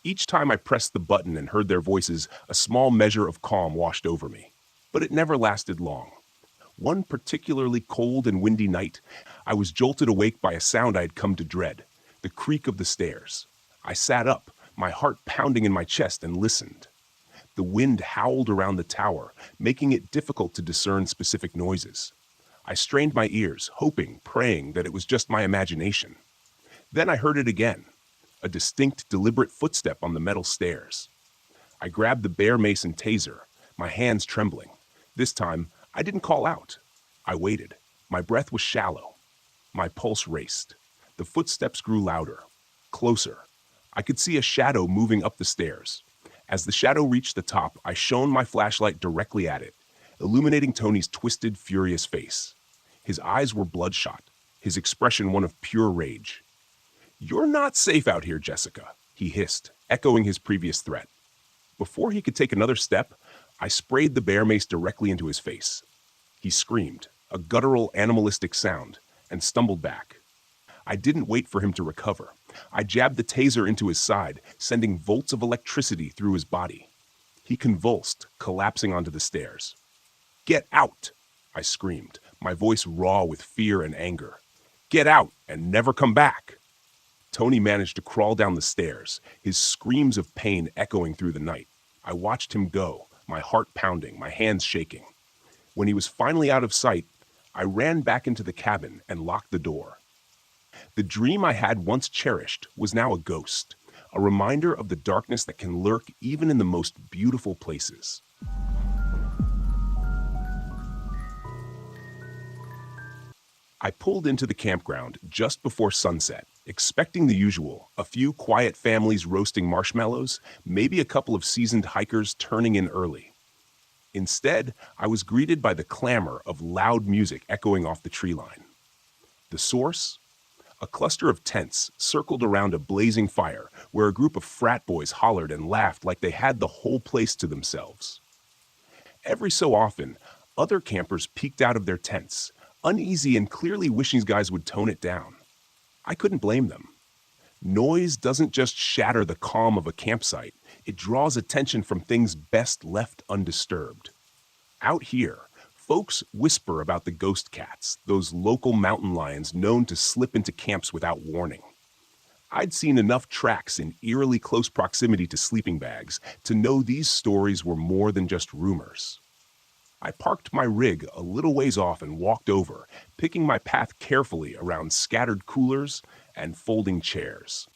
Each time I pressed the button and heard their voices, a small measure of calm washed over me. But it never lasted long. One particularly cold and windy night, I was jolted awake by a sound I had come to dread, the creak of the stairs. I sat up, my heart pounding in my chest, and listened. The wind howled around the tower, making it difficult to discern specific noises. I strained my ears, hoping, praying that it was just my imagination. Then I heard it again, a distinct, deliberate footstep on the metal stairs. I grabbed the bear mace and taser, my hands trembling. This time, I didn't call out. I waited. My breath was shallow. My pulse raced. The footsteps grew louder, closer. I could see a shadow moving up the stairs. As the shadow reached the top, I shone my flashlight directly at it, illuminating Tony's twisted, furious face. His eyes were bloodshot, his expression one of pure rage. "You're not safe out here, Jessica," he hissed, echoing his previous threat. Before he could take another step, I sprayed the bear mace directly into his face. He screamed, a guttural, animalistic sound, and stumbled back. I didn't wait for him to recover. I jabbed the taser into his side, sending volts of electricity through his body. He convulsed, collapsing onto the stairs. "Get out!" I screamed, my voice raw with fear and anger. "Get out and never come back!" Tony managed to crawl down the stairs, his screams of pain echoing through the night. I watched him go, my heart pounding, my hands shaking. When he was finally out of sight, I ran back into the cabin and locked the door. The dream I had once cherished was now a ghost, a reminder of the darkness that can lurk even in the most beautiful places. I pulled into the campground just before sunset, expecting the usual, a few quiet families roasting marshmallows, maybe a couple of seasoned hikers turning in early. Instead, I was greeted by the clamor of loud music echoing off the tree line. The source? A cluster of tents circled around a blazing fire where a group of frat boys hollered and laughed like they had the whole place to themselves. Every so often, other campers peeked out of their tents, uneasy and clearly wishing these guys would tone it down. I couldn't blame them. Noise doesn't just shatter the calm of a campsite, it draws attention from things best left undisturbed. Out here, folks whisper about the ghost cats, those local mountain lions known to slip into camps without warning. I'd seen enough tracks in eerily close proximity to sleeping bags to know these stories were more than just rumors. I parked my rig a little ways off and walked over, picking my path carefully around scattered coolers and folding chairs.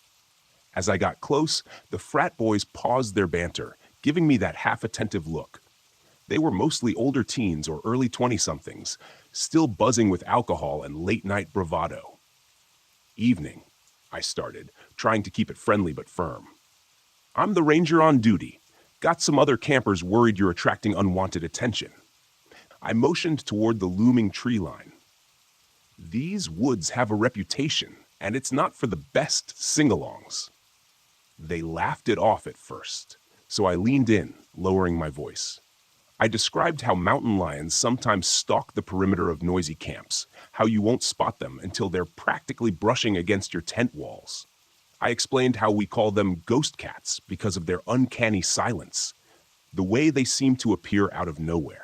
As I got close, the frat boys paused their banter, giving me that half-attentive look. They were mostly older teens or early 20-somethings, still buzzing with alcohol and late-night bravado. "Evening," I started, trying to keep it friendly but firm. "I'm the ranger on duty. Got some other campers worried you're attracting unwanted attention." I motioned toward the looming tree line. These woods have a reputation, and it's not for the best sing-alongs. They laughed it off at first, so I leaned in, lowering my voice. I described how mountain lions sometimes stalk the perimeter of noisy camps, how you won't spot them until they're practically brushing against your tent walls. I explained how we call them ghost cats because of their uncanny silence, the way they seem to appear out of nowhere.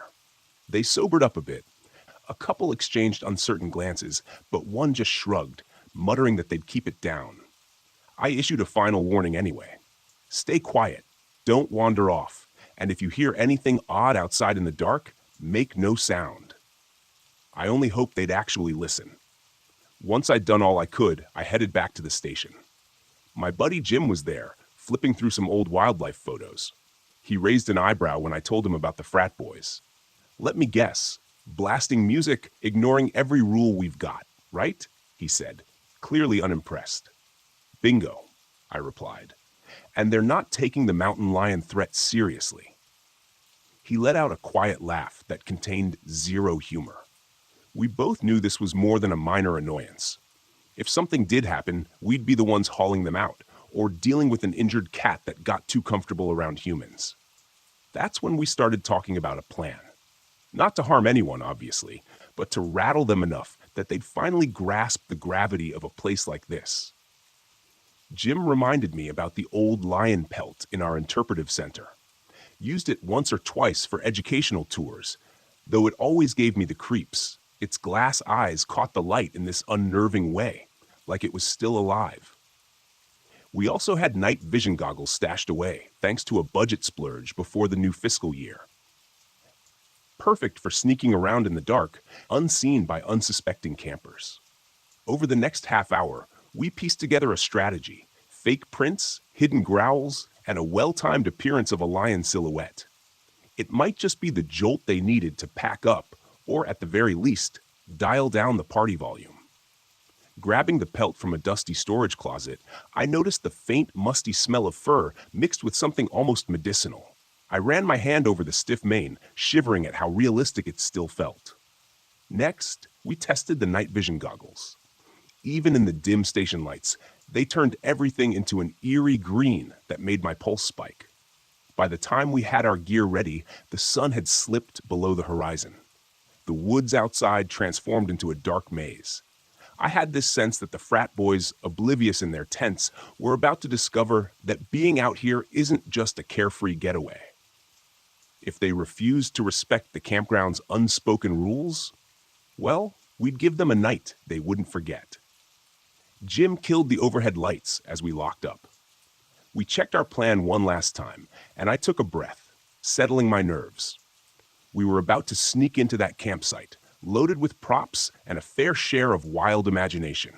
They sobered up a bit. A couple exchanged uncertain glances, but one just shrugged, muttering that they'd keep it down. I issued a final warning anyway. "Stay quiet, don't wander off, and if you hear anything odd outside in the dark, make no sound." I only hoped they'd actually listen. Once I'd done all I could, I headed back to the station. My buddy Jim was there, flipping through some old wildlife photos. He raised an eyebrow when I told him about the frat boys. "Let me guess, blasting music, ignoring every rule we've got, right?" he said, clearly unimpressed. "Bingo," I replied. "And they're not taking the mountain lion threat seriously." He let out a quiet laugh that contained zero humor. We both knew this was more than a minor annoyance. If something did happen, we'd be the ones hauling them out, or dealing with an injured cat that got too comfortable around humans. That's when we started talking about a plan. Not to harm anyone, obviously, but to rattle them enough that they'd finally grasp the gravity of a place like this. Jim reminded me about the old lion pelt in our interpretive center. Used it once or twice for educational tours. Though it always gave me the creeps, its glass eyes caught the light in this unnerving way, like it was still alive. We also had night vision goggles stashed away, thanks to a budget splurge before the new fiscal year. Perfect for sneaking around in the dark, unseen by unsuspecting campers. Over the next half hour, we pieced together a strategy: fake prints, hidden growls, and a well-timed appearance of a lion silhouette. It might just be the jolt they needed to pack up, or at the very least, dial down the party volume. Grabbing the pelt from a dusty storage closet, I noticed the faint, musty smell of fur mixed with something almost medicinal. I ran my hand over the stiff mane, shivering at how realistic it still felt. Next, we tested the night vision goggles. Even in the dim station lights, they turned everything into an eerie green that made my pulse spike. By the time we had our gear ready, the sun had slipped below the horizon. The woods outside transformed into a dark maze. I had this sense that the frat boys, oblivious in their tents, were about to discover that being out here isn't just a carefree getaway. If they refused to respect the campground's unspoken rules, well, we'd give them a night they wouldn't forget. Jim killed the overhead lights as we locked up. We checked our plan one last time, and I took a breath, settling my nerves. We were about to sneak into that campsite, loaded with props and a fair share of wild imagination.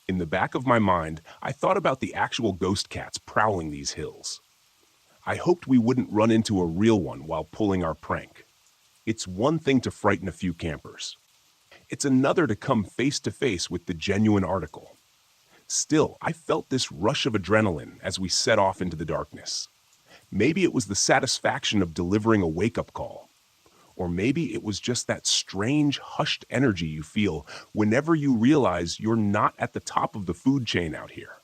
In the back of my mind, I thought about the actual ghost cats prowling these hills. I hoped we wouldn't run into a real one while pulling our prank. It's one thing to frighten a few campers. It's another to come face to face with the genuine article. Still, I felt this rush of adrenaline as we set off into the darkness. Maybe it was the satisfaction of delivering a wake-up call. Or maybe it was just that strange, hushed energy you feel whenever you realize you're not at the top of the food chain out here.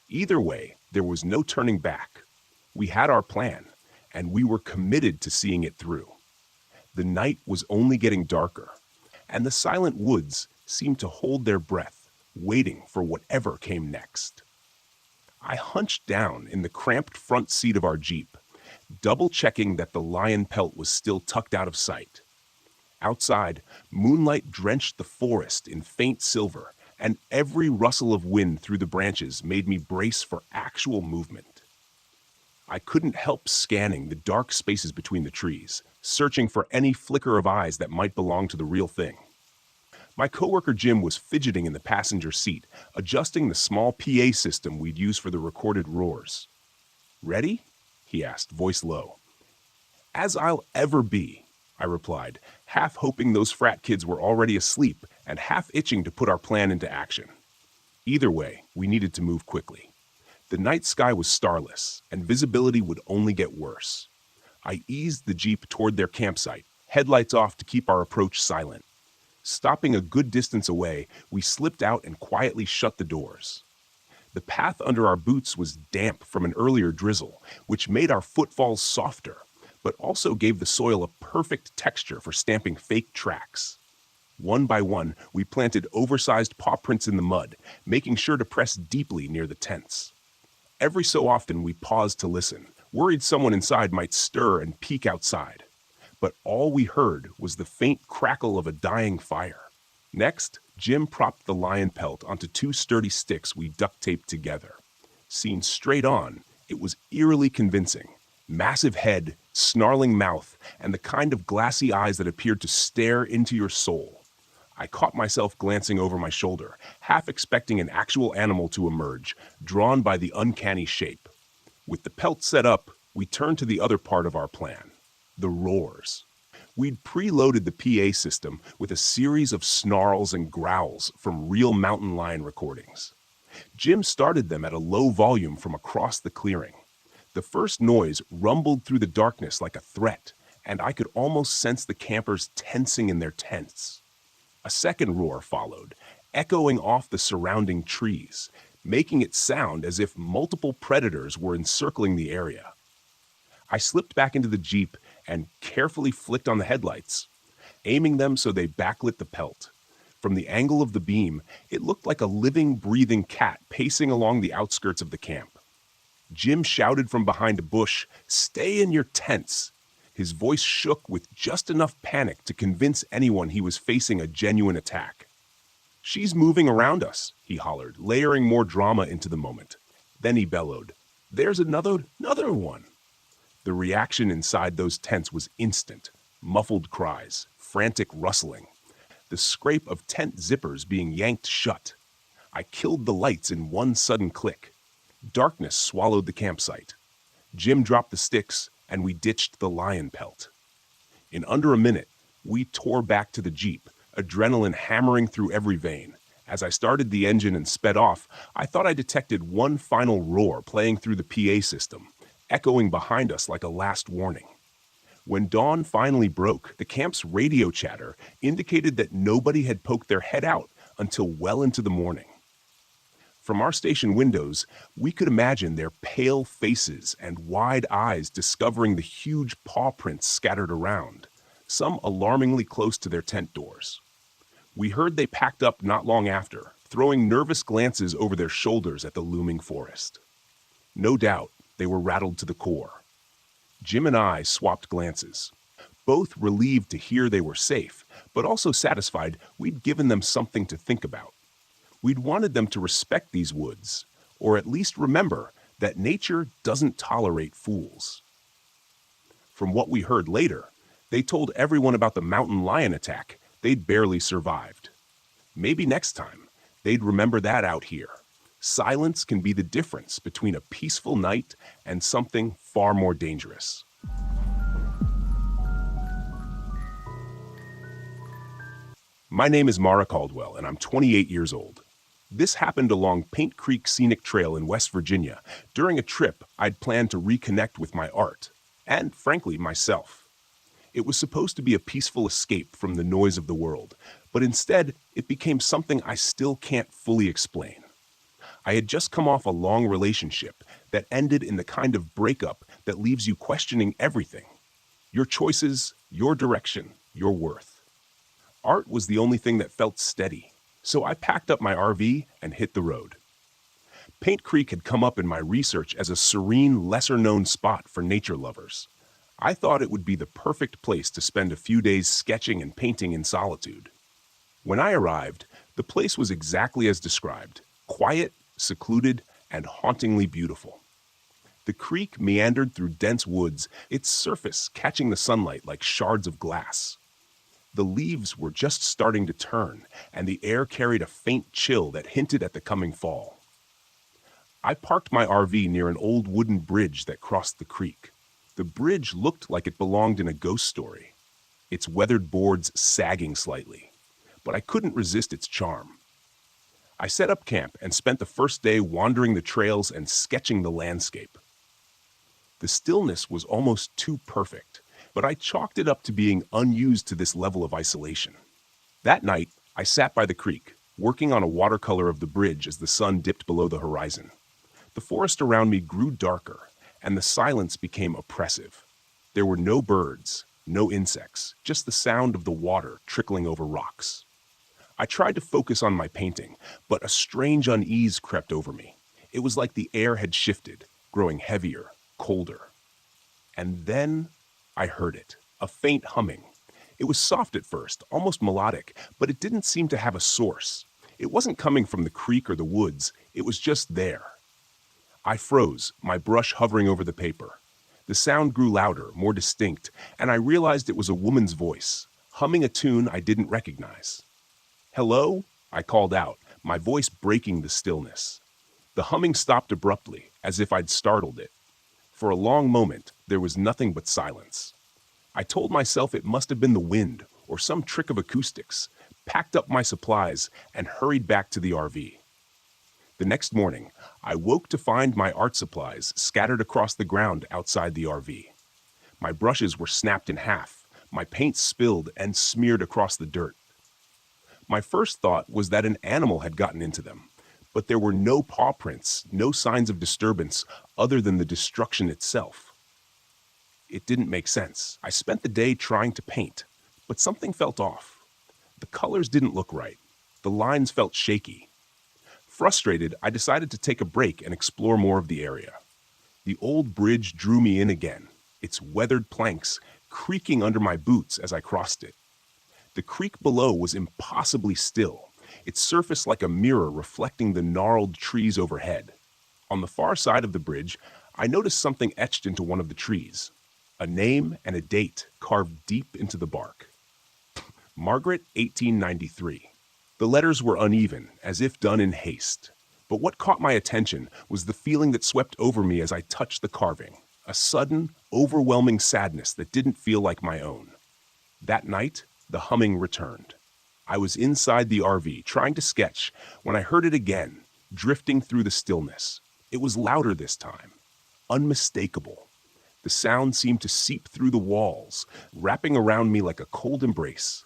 Either way, there was no turning back. We had our plan, and we were committed to seeing it through. The night was only getting darker, and the silent woods seemed to hold their breath, waiting for whatever came next. I hunched down in the cramped front seat of our Jeep, double-checking that the lion pelt was still tucked out of sight. Outside, moonlight drenched the forest in faint silver, and every rustle of wind through the branches made me brace for actual movement. I couldn't help scanning the dark spaces between the trees, searching for any flicker of eyes that might belong to the real thing. My coworker Jim was fidgeting in the passenger seat, adjusting the small PA system we'd use for the recorded roars. "Ready?" he asked, voice low. "As I'll ever be," I replied, half hoping those frat kids were already asleep and half itching to put our plan into action. Either way, we needed to move quickly. The night sky was starless, and visibility would only get worse. I eased the Jeep toward their campsite, headlights off to keep our approach silent. Stopping a good distance away, we slipped out and quietly shut the doors. The path under our boots was damp from an earlier drizzle, which made our footfalls softer, but also gave the soil a perfect texture for stamping fake tracks. One by one, we planted oversized paw prints in the mud, making sure to press deeply near the tents. Every so often, we paused to listen, worried someone inside might stir and peek outside. But all we heard was the faint crackle of a dying fire. Next, Jim propped the lion pelt onto two sturdy sticks we duct-taped together. Seen straight on, it was eerily convincing. Massive head, snarling mouth, and the kind of glassy eyes that appeared to stare into your soul. I caught myself glancing over my shoulder, half expecting an actual animal to emerge, drawn by the uncanny shape. With the pelt set up, we turned to the other part of our plan, the roars. We'd preloaded the PA system with a series of snarls and growls from real mountain lion recordings. Jim started them at a low volume from across the clearing. The first noise rumbled through the darkness like a threat, and I could almost sense the campers tensing in their tents. A second roar followed, echoing off the surrounding trees, making it sound as if multiple predators were encircling the area. I slipped back into the Jeep and carefully flicked on the headlights, aiming them so they backlit the pelt. From the angle of the beam, it looked like a living, breathing cat pacing along the outskirts of the camp. Jim shouted from behind a bush, "Stay in your tents!" His voice shook with just enough panic to convince anyone he was facing a genuine attack. "She's moving around us," he hollered, layering more drama into the moment. Then he bellowed, "There's another one." The reaction inside those tents was instant. Muffled cries, frantic rustling, the scrape of tent zippers being yanked shut. I killed the lights in one sudden click. Darkness swallowed the campsite. Jim dropped the sticks, and we ditched the lion pelt. In under a minute, we tore back to the Jeep, adrenaline hammering through every vein. As I started the engine and sped off, I thought I detected one final roar playing through the PA system, echoing behind us like a last warning. When dawn finally broke, the camp's radio chatter indicated that nobody had poked their head out until well into the morning. From our station windows, we could imagine their pale faces and wide eyes discovering the huge paw prints scattered around, some alarmingly close to their tent doors. We heard they packed up not long after, throwing nervous glances over their shoulders at the looming forest. No doubt, they were rattled to the core. Jim and I swapped glances, both relieved to hear they were safe, but also satisfied we'd given them something to think about. We'd wanted them to respect these woods, or at least remember that nature doesn't tolerate fools. From what we heard later, they told everyone about the mountain lion attack they'd barely survived. Maybe next time, they'd remember that out here. Silence can be the difference between a peaceful night and something far more dangerous. My name is Mara Caldwell, and I'm 28 years old. This happened along Paint Creek Scenic Trail in West Virginia during a trip I'd planned to reconnect with my art, and frankly, myself. It was supposed to be a peaceful escape from the noise of the world, but instead, it became something I still can't fully explain. I had just come off a long relationship that ended in the kind of breakup that leaves you questioning everything. Your choices, your direction, your worth. Art was the only thing that felt steady. So I packed up my RV and hit the road. Paint Creek had come up in my research as a serene, lesser-known spot for nature lovers. I thought it would be the perfect place to spend a few days sketching and painting in solitude. When I arrived, the place was exactly as described, quiet, secluded, and hauntingly beautiful. The creek meandered through dense woods, its surface catching the sunlight like shards of glass. The leaves were just starting to turn, and the air carried a faint chill that hinted at the coming fall. I parked my RV near an old wooden bridge that crossed the creek. The bridge looked like it belonged in a ghost story, its weathered boards sagging slightly, but I couldn't resist its charm. I set up camp and spent the first day wandering the trails and sketching the landscape. The stillness was almost too perfect, but I chalked it up to being unused to this level of isolation. That night, I sat by the creek, working on a watercolor of the bridge as the sun dipped below the horizon. The forest around me grew darker, and the silence became oppressive. There were no birds, no insects, just the sound of the water trickling over rocks. I tried to focus on my painting, but a strange unease crept over me. It was like the air had shifted, growing heavier, colder. And then I heard it, a faint humming. It was soft at first, almost melodic, but it didn't seem to have a source. It wasn't coming from the creek or the woods, it was just there. I froze, my brush hovering over the paper. The sound grew louder, more distinct, and I realized it was a woman's voice, humming a tune I didn't recognize. "Hello?" I called out, my voice breaking the stillness. The humming stopped abruptly, as if I'd startled it. For a long moment, there was nothing but silence. I told myself it must have been the wind or some trick of acoustics, packed up my supplies, and hurried back to the RV. The next morning, I woke to find my art supplies scattered across the ground outside the RV. My brushes were snapped in half, my paint spilled and smeared across the dirt. My first thought was that an animal had gotten into them, but there were no paw prints, no signs of disturbance other than the destruction itself. It didn't make sense. I spent the day trying to paint, but something felt off. The colors didn't look right. The lines felt shaky. Frustrated, I decided to take a break and explore more of the area. The old bridge drew me in again, its weathered planks creaking under my boots as I crossed it. The creek below was impossibly still, its surface like a mirror reflecting the gnarled trees overhead. On the far side of the bridge, I noticed something etched into one of the trees. A name and a date carved deep into the bark. Margaret, 1893. The letters were uneven, as if done in haste. But what caught my attention was the feeling that swept over me as I touched the carving, a sudden, overwhelming sadness that didn't feel like my own. That night, the humming returned. I was inside the RV, trying to sketch, when I heard it again, drifting through the stillness. It was louder this time, unmistakable. The sound seemed to seep through the walls, wrapping around me like a cold embrace.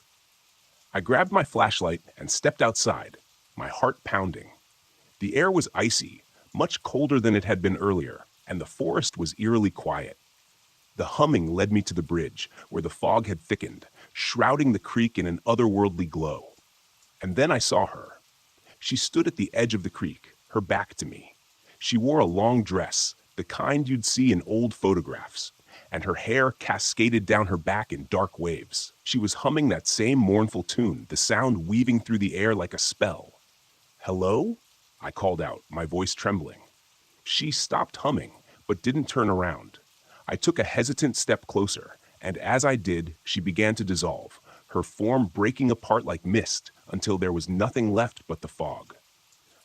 I grabbed my flashlight and stepped outside, my heart pounding. The air was icy, much colder than it had been earlier, and the forest was eerily quiet. The humming led me to the bridge, where the fog had thickened, shrouding the creek in an otherworldly glow. And then I saw her. She stood at the edge of the creek, her back to me. She wore a long dress, the kind you'd see in old photographs, and her hair cascaded down her back in dark waves. She was humming that same mournful tune, the sound weaving through the air like a spell. "Hello?" I called out, my voice trembling. She stopped humming, but didn't turn around. I took a hesitant step closer, and as I did, she began to dissolve, her form breaking apart like mist until there was nothing left but the fog.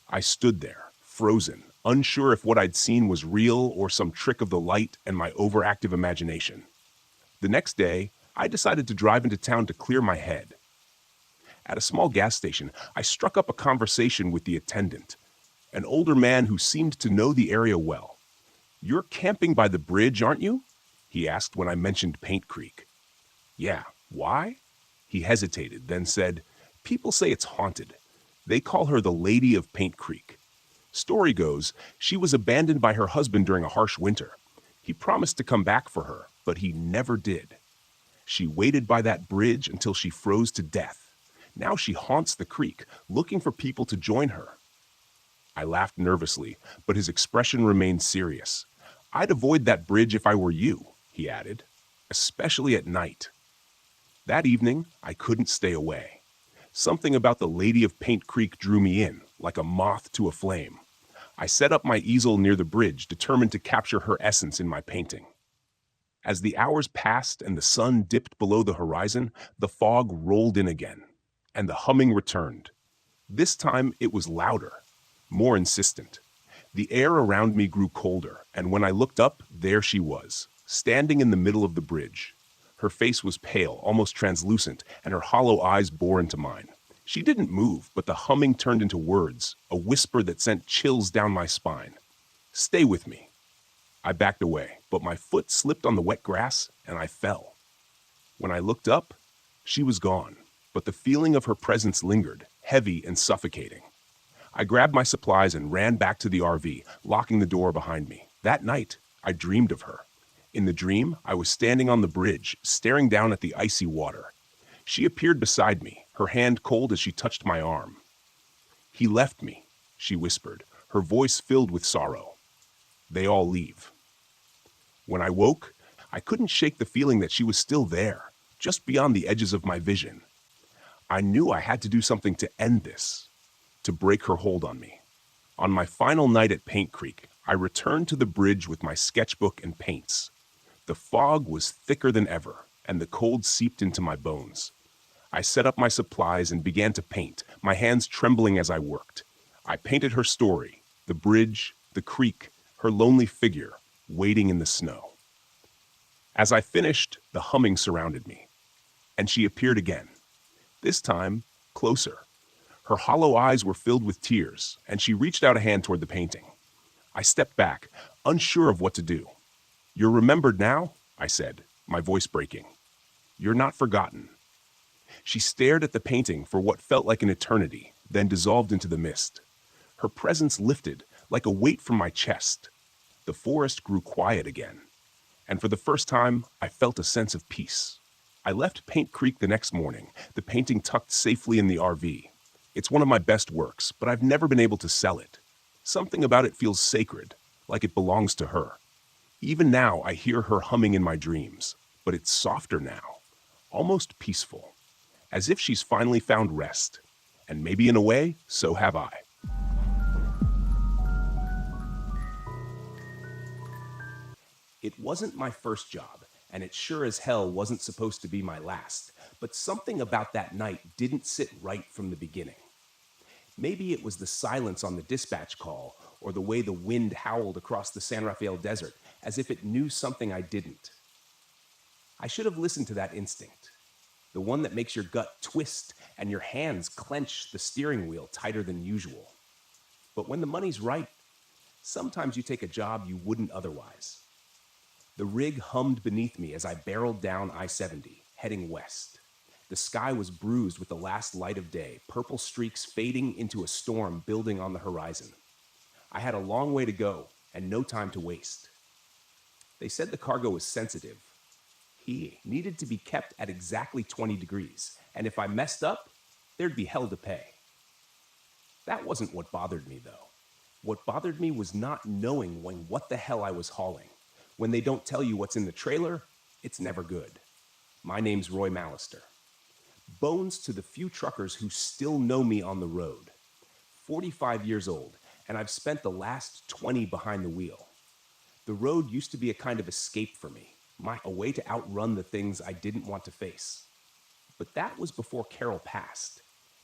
I stood there, frozen, unsure if what I'd seen was real or some trick of the light and my overactive imagination. The next day, I decided to drive into town to clear my head. At a small gas station, I struck up a conversation with the attendant, an older man who seemed to know the area well. "You're camping by the bridge, aren't you?" he asked when I mentioned Paint Creek. "Yeah, why?" He hesitated, then said, "People say it's haunted. They call her the Lady of Paint Creek. Story goes, she was abandoned by her husband during a harsh winter. He promised to come back for her, but he never did. She waited by that bridge until she froze to death. Now she haunts the creek, looking for people to join her." I laughed nervously, but his expression remained serious. "I'd avoid that bridge if I were you," he added, "especially at night." That evening, I couldn't stay away. Something about the Lady of Paint Creek drew me in, like a moth to a flame. I set up my easel near the bridge, determined to capture her essence in my painting. As the hours passed and the sun dipped below the horizon, the fog rolled in again, and the humming returned. This time it was louder, more insistent. The air around me grew colder, and when I looked up, there she was, standing in the middle of the bridge. Her face was pale, almost translucent, and her hollow eyes bore into mine. She didn't move, but the humming turned into words, a whisper that sent chills down my spine. "Stay with me." I backed away, but my foot slipped on the wet grass, and I fell. When I looked up, she was gone, but the feeling of her presence lingered, heavy and suffocating. I grabbed my supplies and ran back to the RV, locking the door behind me. That night, I dreamed of her. In the dream, I was standing on the bridge, staring down at the icy water. She appeared beside me, her hand cold as she touched my arm. "He left me," she whispered, her voice filled with sorrow. "They all leave." When I woke, I couldn't shake the feeling that she was still there, just beyond the edges of my vision. I knew I had to do something to end this, to break her hold on me. On my final night at Paint Creek, I returned to the bridge with my sketchbook and paints. The fog was thicker than ever, and the cold seeped into my bones. I set up my supplies and began to paint, my hands trembling as I worked. I painted her story, the bridge, the creek, her lonely figure, waiting in the snow. As I finished, the humming surrounded me, and she appeared again. This time, closer. Her hollow eyes were filled with tears, and she reached out a hand toward the painting. I stepped back, unsure of what to do. "You're remembered now," I said, my voice breaking. "You're not forgotten." She stared at the painting for what felt like an eternity, then dissolved into the mist. Her presence lifted, like a weight from my chest. The forest grew quiet again, and for the first time, I felt a sense of peace. I left Paint Creek the next morning, the painting tucked safely in the RV. It's one of my best works, but I've never been able to sell it. Something about it feels sacred, like it belongs to her. Even now, I hear her humming in my dreams. but it's softer now, almost peaceful, as if she's finally found rest. And maybe in a way, so have I. It wasn't my first job, and it sure as hell wasn't supposed to be my last, but something about that night didn't sit right from the beginning. Maybe it was the silence on the dispatch call, or the way the wind howled across the San Rafael desert, as if it knew something I didn't. I should have listened to that instinct, the one that makes your gut twist and your hands clench the steering wheel tighter than usual. But when the money's right, sometimes you take a job you wouldn't otherwise. The rig hummed beneath me as I barreled down I-70, heading west. The sky was bruised with the last light of day, purple streaks fading into a storm building on the horizon. I had a long way to go and no time to waste. They said the cargo was sensitive. He needed to be kept at exactly 20 degrees, and if I messed up, there'd be hell to pay. That wasn't what bothered me, though. What bothered me was not knowing what the hell I was hauling. When they don't tell you what's in the trailer, it's never good. My name's Roy Mallister. Bones to the few truckers who still know me on the road. 45 years old, and I've spent the last 20 behind the wheel. The road used to be a kind of escape for me, a way to outrun the things I didn't want to face. But that was before Carol passed,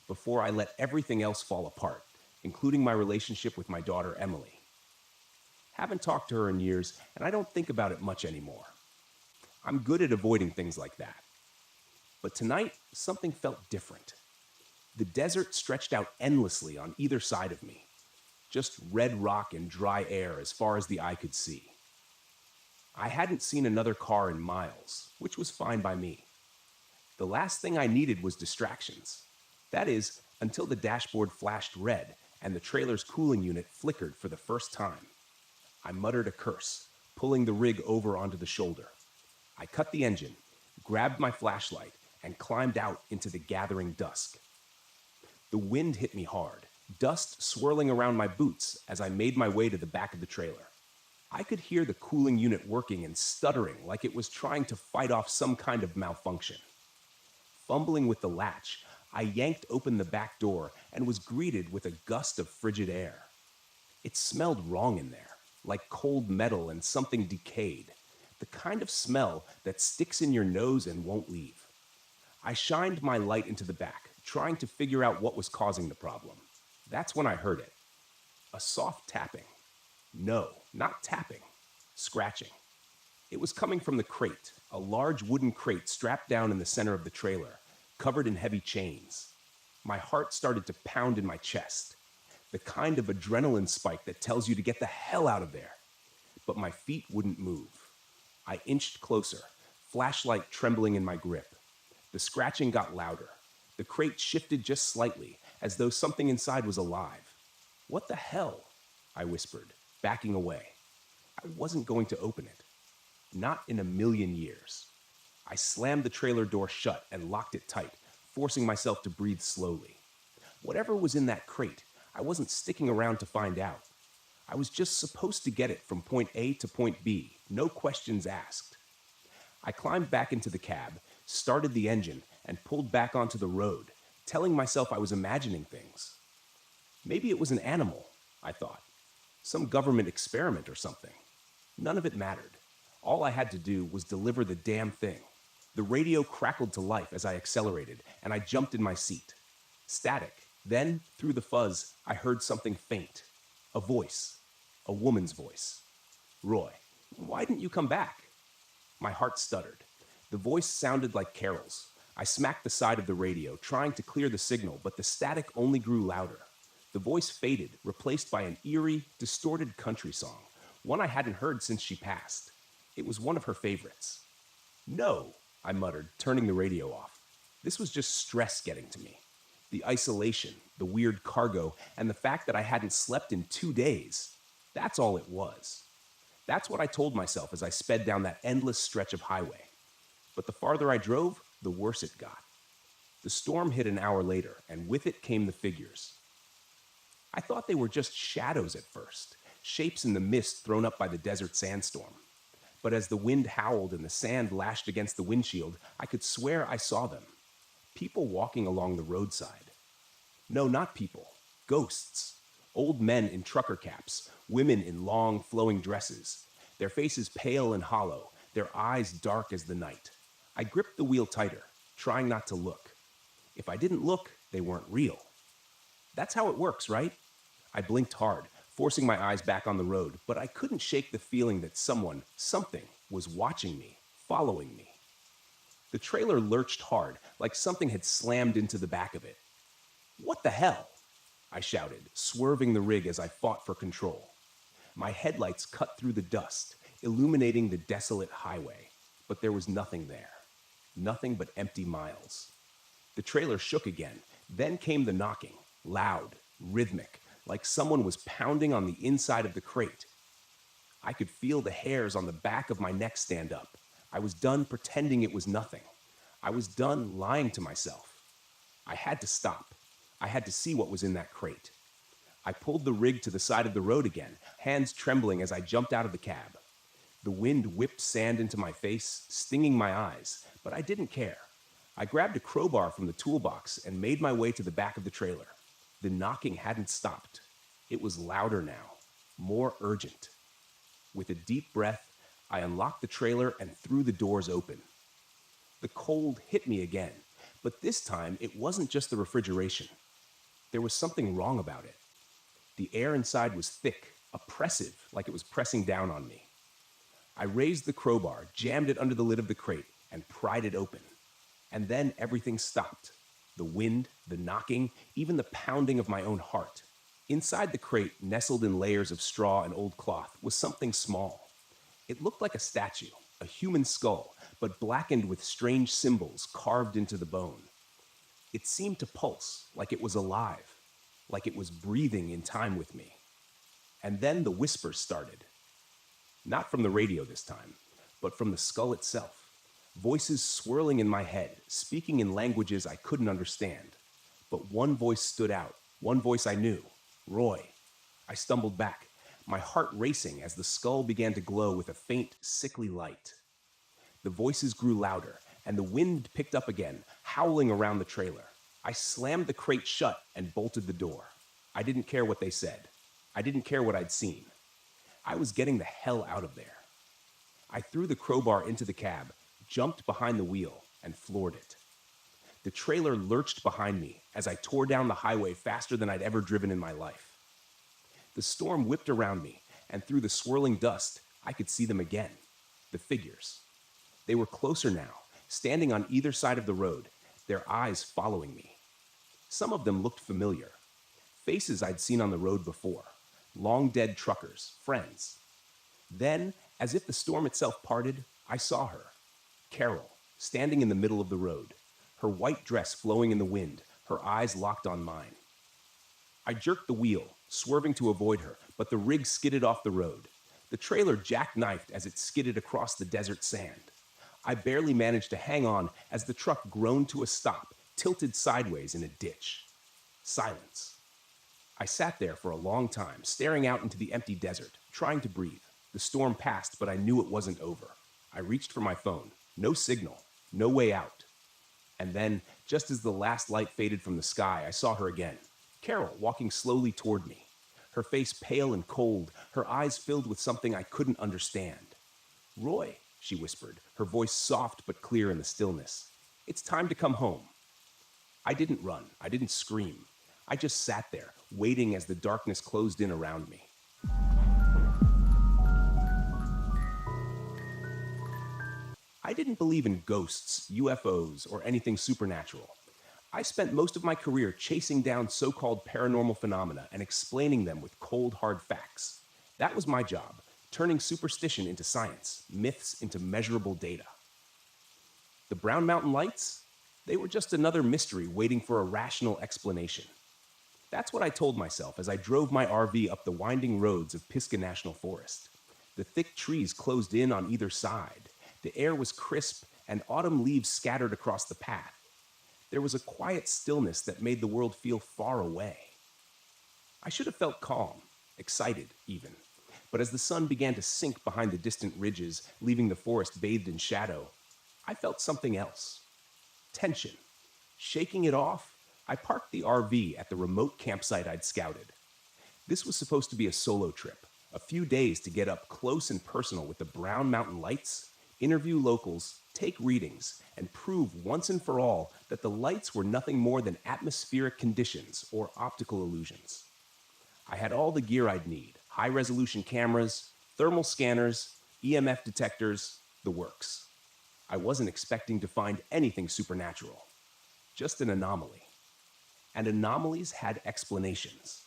before I let everything else fall apart, including my relationship with my daughter Emily. Haven't talked to her in years, and I don't think about it much anymore. I'm good at avoiding things like that. But tonight, something felt different. The desert stretched out endlessly on either side of me. Just red rock and dry air as far as the eye could see. I hadn't seen another car in miles, which was fine by me. The last thing I needed was distractions. That is, until the dashboard flashed red and the trailer's cooling unit flickered for the first time. I muttered a curse, pulling the rig over onto the shoulder. I cut the engine, grabbed my flashlight, and climbed out into the gathering dusk. The wind hit me hard, dust swirling around my boots as I made my way to the back of the trailer. I could hear the cooling unit working and stuttering like it was trying to fight off some kind of malfunction. Fumbling with the latch, I yanked open the back door and was greeted with a gust of frigid air. It smelled wrong in there, like cold metal and something decayed, the kind of smell that sticks in your nose and won't leave. I shined my light into the back, trying to figure out what was causing the problem. That's when I heard it. A soft tapping. No, not tapping. Scratching. It was coming from the crate, a large wooden crate strapped down in the center of the trailer, covered in heavy chains. My heart started to pound in my chest, the kind of adrenaline spike that tells you to get the hell out of there. But my feet wouldn't move. I inched closer, flashlight trembling in my grip. The scratching got louder. The crate shifted just slightly, as though something inside was alive. "What the hell?" I whispered, backing away. I wasn't going to open it. Not in a million years. I slammed the trailer door shut and locked it tight, forcing myself to breathe slowly. Whatever was in that crate, I wasn't sticking around to find out. I was just supposed to get it from point A to point B, no questions asked. I climbed back into the cab, started the engine, and pulled back onto the road, telling myself I was imagining things. Maybe it was an animal, I thought. Some government experiment or something. None of it mattered. All I had to do was deliver the damn thing. The radio crackled to life as I accelerated, and I jumped in my seat. Static. Then, through the fuzz, I heard something faint. A voice. A woman's voice. "Roy, why didn't you come back?" My heart stuttered. The voice sounded like Carol's. I smacked the side of the radio, trying to clear the signal, but the static only grew louder. The voice faded, replaced by an eerie, distorted country song, one I hadn't heard since she passed. It was one of her favorites. "No," I muttered, turning the radio off. This was just stress getting to me. The isolation, the weird cargo, and the fact that I hadn't slept in 2 days. That's all it was. That's what I told myself as I sped down that endless stretch of highway. But the farther I drove, the worse it got. The storm hit an hour later, and with it came the figures. I thought they were just shadows at first, shapes in the mist thrown up by the desert sandstorm. But as the wind howled and the sand lashed against the windshield, I could swear I saw them. People walking along the roadside. No, not people. Ghosts. Old men in trucker caps, women in long, flowing dresses, their faces pale and hollow, their eyes dark as the night. I gripped the wheel tighter, trying not to look. If I didn't look, they weren't real. That's how it works, right? I blinked hard, forcing my eyes back on the road, but I couldn't shake the feeling that someone, something, was watching me, following me. The trailer lurched hard, like something had slammed into the back of it. "What the hell?" I shouted, swerving the rig as I fought for control. My headlights cut through the dust, illuminating the desolate highway, but there was nothing there. Nothing but empty miles. The trailer shook again, then came the knocking, loud, rhythmic, like someone was pounding on the inside of the crate. I could feel the hairs on the back of my neck stand up. I was done pretending it was nothing. I was done lying to myself. I had to stop. I had to see what was in that crate. I pulled the rig to the side of the road again, hands trembling as I jumped out of the cab. The wind whipped sand into my face, stinging my eyes, but I didn't care. I grabbed a crowbar from the toolbox and made my way to the back of the trailer. The knocking hadn't stopped. It was louder now, more urgent. With a deep breath, I unlocked the trailer and threw the doors open. The cold hit me again, but this time it wasn't just the refrigeration. There was something wrong about it. The air inside was thick, oppressive, like it was pressing down on me. I raised the crowbar, jammed it under the lid of the crate, and pried it open. And then everything stopped. The wind, the knocking, even the pounding of my own heart. Inside the crate, nestled in layers of straw and old cloth, was something small. It looked like a statue, a human skull, but blackened with strange symbols carved into the bone. It seemed to pulse, like it was alive, like it was breathing in time with me. And then the whispers started. Not from the radio this time, but from the skull itself. Voices swirling in my head, speaking in languages I couldn't understand. But one voice stood out, one voice I knew. Roy. I stumbled back, my heart racing as the skull began to glow with a faint, sickly light. The voices grew louder, and the wind picked up again, howling around the trailer. I slammed the crate shut and bolted the door. I didn't care what they said. I didn't care what I'd seen. I was getting the hell out of there. I threw the crowbar into the cab, jumped behind the wheel, and floored it. The trailer lurched behind me as I tore down the highway faster than I'd ever driven in my life. The storm whipped around me, and through the swirling dust, I could see them again. The figures. They were closer now, standing on either side of the road, their eyes following me. Some of them looked familiar. Faces I'd seen on the road before. Long-dead truckers, friends. Then, as if the storm itself parted, I saw her. Carol, standing in the middle of the road, her white dress flowing in the wind, her eyes locked on mine. I jerked the wheel, swerving to avoid her, but the rig skidded off the road. The trailer jackknifed as it skidded across the desert sand. I barely managed to hang on as the truck groaned to a stop, tilted sideways in a ditch. Silence. I sat there for a long time, staring out into the empty desert, trying to breathe. The storm passed, but I knew it wasn't over. I reached for my phone. No signal. No way out. And then, just as the last light faded from the sky, I saw her again. Carol walking slowly toward me. Her face pale and cold, her eyes filled with something I couldn't understand. "Roy," she whispered, her voice soft but clear in the stillness. "It's time to come home." I didn't run. I didn't scream. I just sat there, waiting as the darkness closed in around me. I didn't believe in ghosts, UFOs, or anything supernatural. I spent most of my career chasing down so-called paranormal phenomena and explaining them with cold, hard facts. That was my job, turning superstition into science, myths into measurable data. The Brown Mountain Lights? They were just another mystery waiting for a rational explanation. That's what I told myself as I drove my RV up the winding roads of Pisgah National Forest. The thick trees closed in on either side. The air was crisp, and autumn leaves scattered across the path. There was a quiet stillness that made the world feel far away. I should have felt calm, excited even. But as the sun began to sink behind the distant ridges, leaving the forest bathed in shadow, I felt something else. Tension. Shaking it off, I parked the RV at the remote campsite I'd scouted. This was supposed to be a solo trip, a few days to get up close and personal with the Brown Mountain Lights, interview locals, take readings, and prove once and for all that the lights were nothing more than atmospheric conditions or optical illusions. I had all the gear I'd need: high-resolution cameras, thermal scanners, EMF detectors, the works. I wasn't expecting to find anything supernatural, just an anomaly. And anomalies had explanations.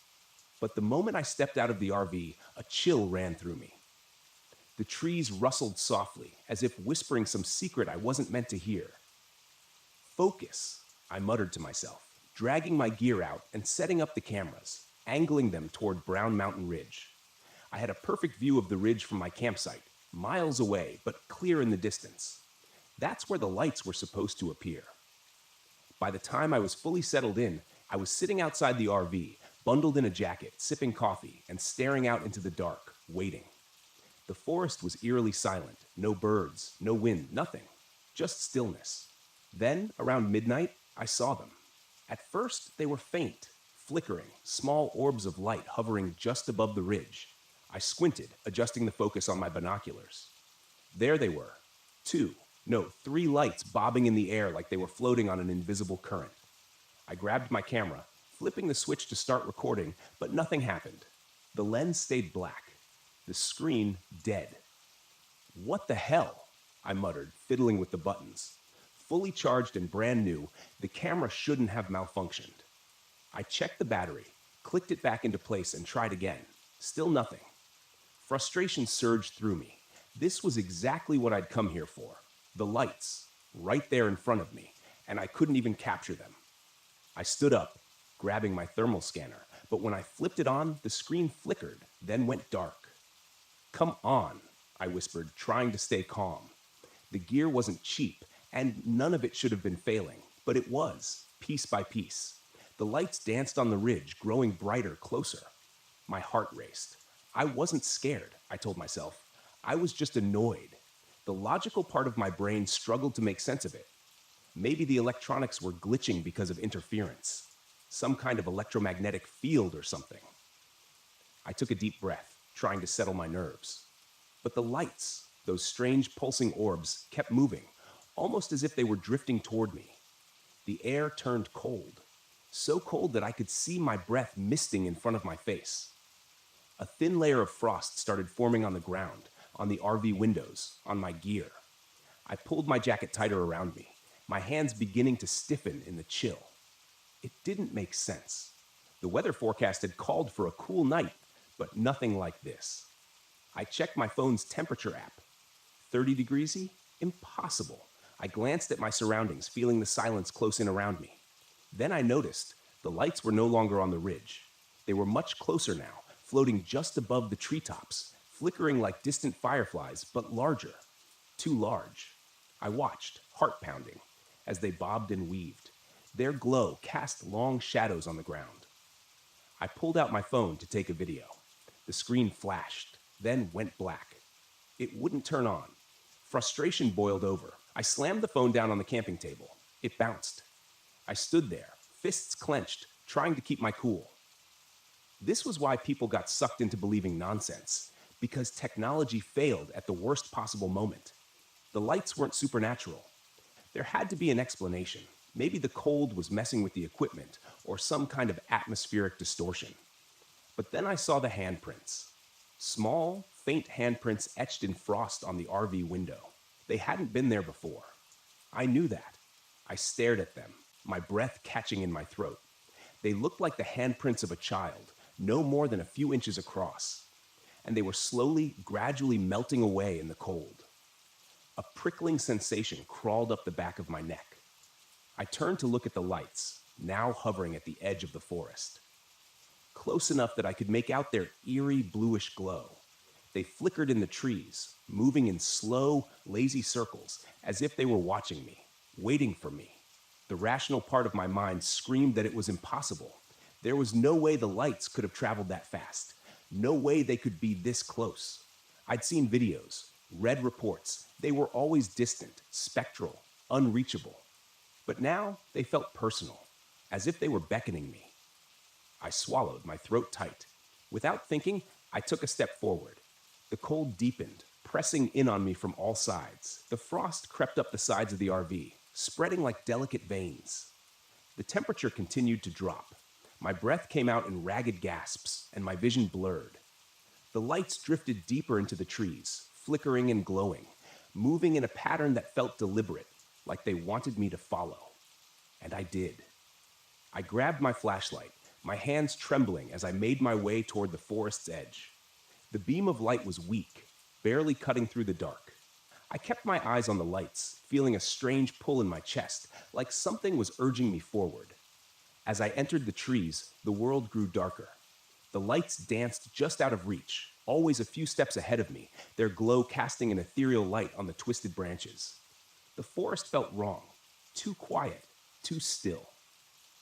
But the moment I stepped out of the RV, a chill ran through me. The trees rustled softly, as if whispering some secret I wasn't meant to hear. Focus, I muttered to myself, dragging my gear out and setting up the cameras, angling them toward Brown Mountain Ridge. I had a perfect view of the ridge from my campsite, miles away, but clear in the distance. That's where the lights were supposed to appear. By the time I was fully settled in, I was sitting outside the RV, bundled in a jacket, sipping coffee, and staring out into the dark, waiting. The forest was eerily silent. No birds, no wind, nothing. Just stillness. Then, around midnight, I saw them. At first, they were faint, flickering, small orbs of light hovering just above the ridge. I squinted, adjusting the focus on my binoculars. There they were. Three lights bobbing in the air like they were floating on an invisible current. I grabbed my camera, flipping the switch to start recording, but nothing happened. The lens stayed black. The screen dead. What the hell? I muttered, fiddling with the buttons. Fully charged and brand new, the camera shouldn't have malfunctioned. I checked the battery, clicked it back into place, and tried again. Still nothing. Frustration surged through me. This was exactly what I'd come here for. The lights, right there in front of me, and I couldn't even capture them. I stood up, grabbing my thermal scanner, but when I flipped it on, the screen flickered, then went dark. "Come on," I whispered, trying to stay calm. The gear wasn't cheap, and none of it should have been failing, but it was, piece by piece. The lights danced on the ridge, growing brighter, closer. My heart raced. I wasn't scared, I told myself. I was just annoyed. The logical part of my brain struggled to make sense of it. Maybe the electronics were glitching because of interference. Some kind of electromagnetic field or something. I took a deep breath, trying to settle my nerves. But the lights, those strange pulsing orbs, kept moving, almost as if they were drifting toward me. The air turned cold, so cold that I could see my breath misting in front of my face. A thin layer of frost started forming on the ground, on the RV windows, on my gear. I pulled my jacket tighter around me, my hands beginning to stiffen in the chill. It didn't make sense. The weather forecast had called for a cool night, but nothing like this. I checked my phone's temperature app. 30 degrees? Impossible. I glanced at my surroundings, feeling the silence close in around me. Then I noticed the lights were no longer on the ridge. They were much closer now, floating just above the treetops, flickering like distant fireflies, but larger. Too large. I watched, heart pounding, as they bobbed and weaved. Their glow cast long shadows on the ground. I pulled out my phone to take a video. The screen flashed, then went black. It wouldn't turn on. Frustration boiled over. I slammed the phone down on the camping table. It bounced. I stood there, fists clenched, trying to keep my cool. This was why people got sucked into believing nonsense, because technology failed at the worst possible moment. The lights weren't supernatural. There had to be an explanation. Maybe the cold was messing with the equipment, or some kind of atmospheric distortion. But then I saw the handprints. Small, faint handprints etched in frost on the RV window. They hadn't been there before. I knew that. I stared at them, my breath catching in my throat. They looked like the handprints of a child, no more than a few inches across. And they were slowly, gradually melting away in the cold. A prickling sensation crawled up the back of my neck. I turned to look at the lights, now hovering at the edge of the forest. Close enough that I could make out their eerie bluish glow. They flickered in the trees, moving in slow, lazy circles, as if they were watching me, waiting for me. The rational part of my mind screamed that it was impossible. There was no way the lights could have traveled that fast. No way they could be this close. I'd seen videos, read reports. They were always distant, spectral, unreachable. But now they felt personal, as if they were beckoning me. I swallowed, my throat tight. Without thinking, I took a step forward. The cold deepened, pressing in on me from all sides. The frost crept up the sides of the RV, spreading like delicate veins. The temperature continued to drop. My breath came out in ragged gasps, and my vision blurred. The lights drifted deeper into the trees, flickering and glowing, moving in a pattern that felt deliberate, like they wanted me to follow. And I did. I grabbed my flashlight, my hands trembling as I made my way toward the forest's edge. The beam of light was weak, barely cutting through the dark. I kept my eyes on the lights, feeling a strange pull in my chest, like something was urging me forward. As I entered the trees, the world grew darker. The lights danced just out of reach, always a few steps ahead of me, their glow casting an ethereal light on the twisted branches. The forest felt wrong, too quiet, too still.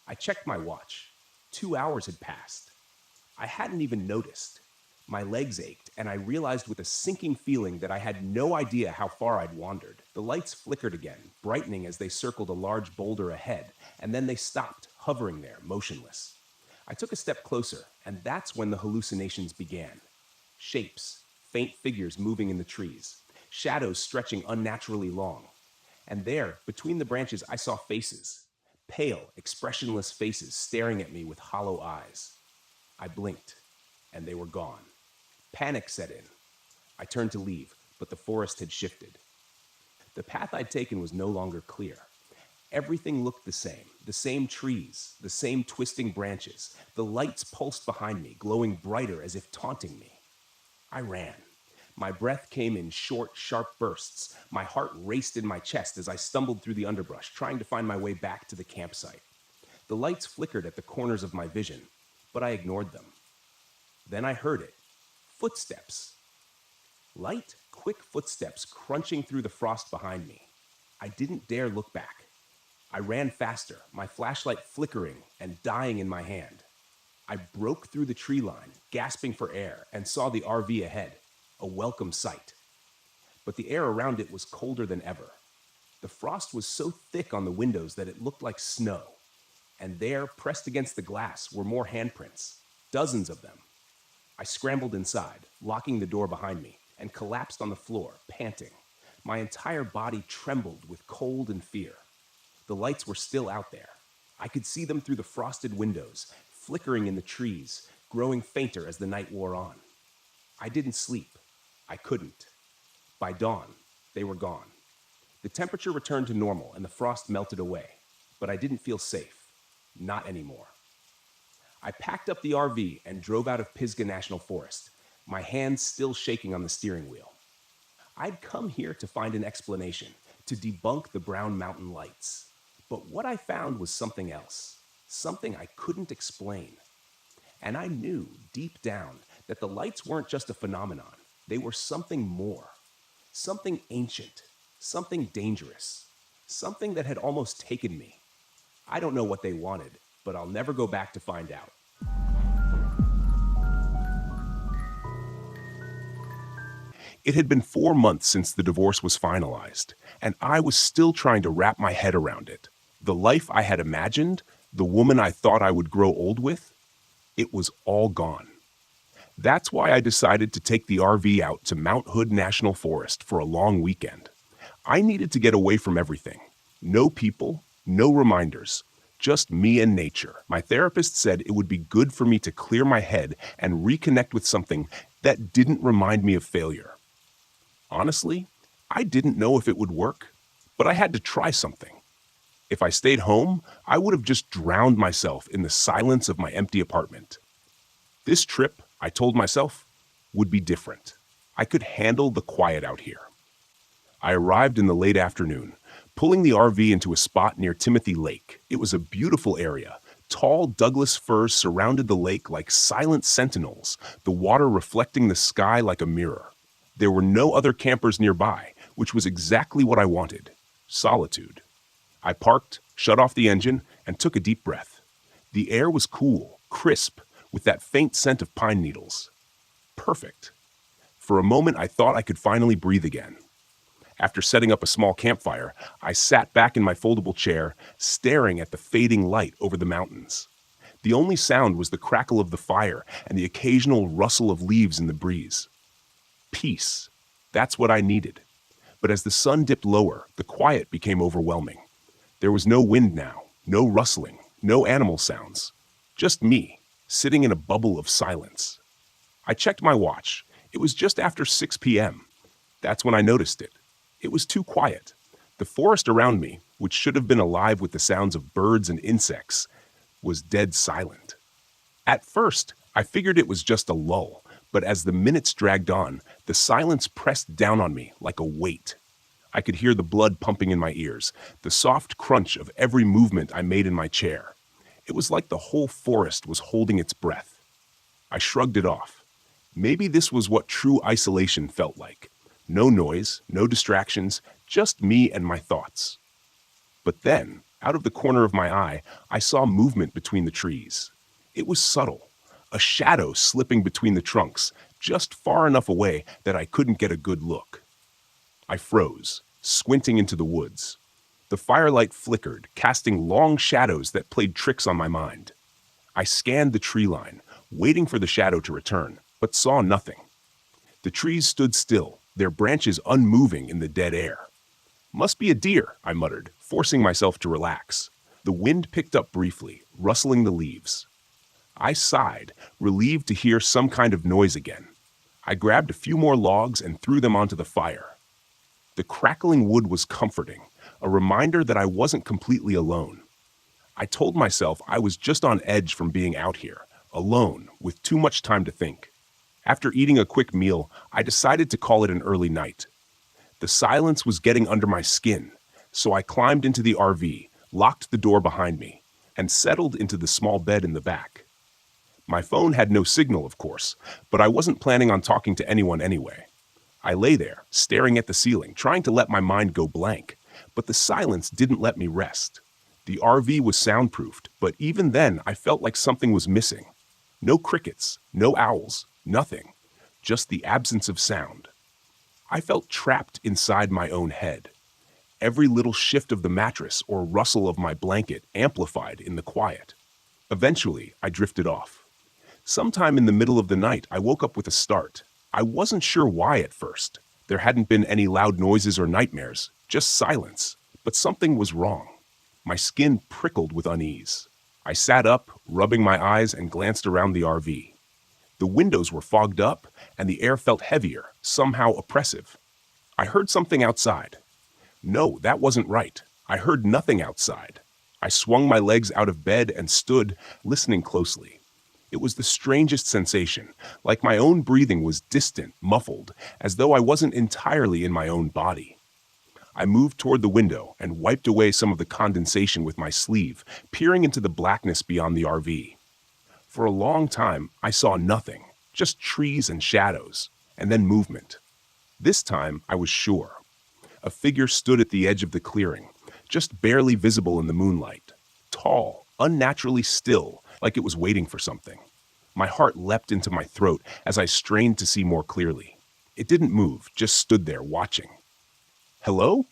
I checked my watch. 2 hours had passed. I hadn't even noticed. My legs ached, and I realized with a sinking feeling that I had no idea how far I'd wandered. The lights flickered again, brightening as they circled a large boulder ahead, and then they stopped, hovering there, motionless. I took a step closer, and that's when the hallucinations began. Shapes, faint figures moving in the trees, shadows stretching unnaturally long. And there, between the branches, I saw faces. Pale, expressionless faces staring at me with hollow eyes. I blinked, and they were gone. Panic set in. I turned to leave, but the forest had shifted. The path I'd taken was no longer clear. Everything looked the same trees, the same twisting branches. The lights pulsed behind me, glowing brighter as if taunting me. I ran. My breath came in short, sharp bursts. My heart raced in my chest as I stumbled through the underbrush, trying to find my way back to the campsite. The lights flickered at the corners of my vision, but I ignored them. Then I heard it. Footsteps. Light, quick footsteps crunching through the frost behind me. I didn't dare look back. I ran faster, my flashlight flickering and dying in my hand. I broke through the tree line, gasping for air, and saw the RV ahead, a welcome sight. But the air around it was colder than ever. The frost was so thick on the windows that it looked like snow. And there, pressed against the glass, were more handprints, dozens of them. I scrambled inside, locking the door behind me, and collapsed on the floor, panting. My entire body trembled with cold and fear. The lights were still out there. I could see them through the frosted windows, flickering in the trees, growing fainter as the night wore on. I didn't sleep. I couldn't. By dawn, they were gone. The temperature returned to normal and the frost melted away, but I didn't feel safe. Not anymore. I packed up the RV and drove out of Pisgah National Forest, my hands still shaking on the steering wheel. I'd come here to find an explanation, to debunk the Brown Mountain lights. But what I found was something else, something I couldn't explain. And I knew, deep down, that the lights weren't just a phenomenon. They were something more, something ancient, something dangerous, something that had almost taken me. I don't know what they wanted, but I'll never go back to find out. It had been 4 months since the divorce was finalized, and I was still trying to wrap my head around it. The life I had imagined, the woman I thought I would grow old with, it was all gone. That's why I decided to take the RV out to Mount Hood National Forest for a long weekend. I needed to get away from everything. No people, no reminders, just me and nature. My therapist said it would be good for me to clear my head and reconnect with something that didn't remind me of failure. Honestly, I didn't know if it would work, but I had to try something. If I stayed home, I would have just drowned myself in the silence of my empty apartment. This trip, I told myself, would be different. I could handle the quiet out here. I arrived in the late afternoon, pulling the RV into a spot near Timothy Lake. It was a beautiful area. Tall Douglas firs surrounded the lake like silent sentinels, the water reflecting the sky like a mirror. There were no other campers nearby, which was exactly what I wanted. Solitude. I parked, shut off the engine, and took a deep breath. The air was cool, crisp, with that faint scent of pine needles. perfect. For a moment, I thought I could finally breathe again. After setting up a small campfire, I sat back in my foldable chair, staring at the fading light over the mountains. The only sound was the crackle of the fire and the occasional rustle of leaves in the breeze. Peace. That's what I needed. But as the sun dipped lower, the quiet became overwhelming. There was no wind now, no rustling, no animal sounds. Just me, sitting in a bubble of silence. I checked my watch. It was just after 6 p.m. That's when I noticed it. It was too quiet. The forest around me, which should have been alive with the sounds of birds and insects, was dead silent. At first, I figured it was just a lull, but as the minutes dragged on, the silence pressed down on me like a weight. I could hear the blood pumping in my ears, the soft crunch of every movement I made in my chair. It was like the whole forest was holding its breath. I shrugged it off. Maybe this was what true isolation felt like. No noise, no distractions, just me and my thoughts. But then, out of the corner of my eye, I saw movement between the trees. It was subtle, a shadow slipping between the trunks, just far enough away that I couldn't get a good look. I froze, squinting into the woods. The firelight flickered, casting long shadows that played tricks on my mind. I scanned the tree line, waiting for the shadow to return, but saw nothing. The trees stood still, their branches unmoving in the dead air. Must be a deer, I muttered, forcing myself to relax. The wind picked up briefly, rustling the leaves. I sighed, relieved to hear some kind of noise again. I grabbed a few more logs and threw them onto the fire. The crackling wood was comforting, a reminder that I wasn't completely alone. I told myself I was just on edge from being out here, alone, with too much time to think. After eating a quick meal, I decided to call it an early night. The silence was getting under my skin, so I climbed into the RV, locked the door behind me, and settled into the small bed in the back. My phone had no signal, of course, but I wasn't planning on talking to anyone anyway. I lay there, staring at the ceiling, trying to let my mind go blank, but the silence didn't let me rest. The RV was soundproofed, but even then I felt like something was missing. No crickets, no owls, nothing, just the absence of sound. I felt trapped inside my own head. Every little shift of the mattress or rustle of my blanket amplified in the quiet. Eventually, I drifted off. Sometime in the middle of the night, I woke up with a start. I wasn't sure why at first. There hadn't been any loud noises or nightmares, just silence. But something was wrong. My skin prickled with unease. I sat up, rubbing my eyes, and glanced around the RV. The windows were fogged up, and the air felt heavier, somehow oppressive. I heard something outside. No, that wasn't right. I heard nothing outside. I swung my legs out of bed and stood, listening closely. It was the strangest sensation, like my own breathing was distant, muffled, as though I wasn't entirely in my own body. I moved toward the window and wiped away some of the condensation with my sleeve, peering into the blackness beyond the RV. For a long time, I saw nothing, just trees and shadows, and then movement. This time, I was sure. A figure stood at the edge of the clearing, just barely visible in the moonlight. Tall, unnaturally still, like it was waiting for something. My heart leapt into my throat as I strained to see more clearly. It didn't move, just stood there watching. "Hello?"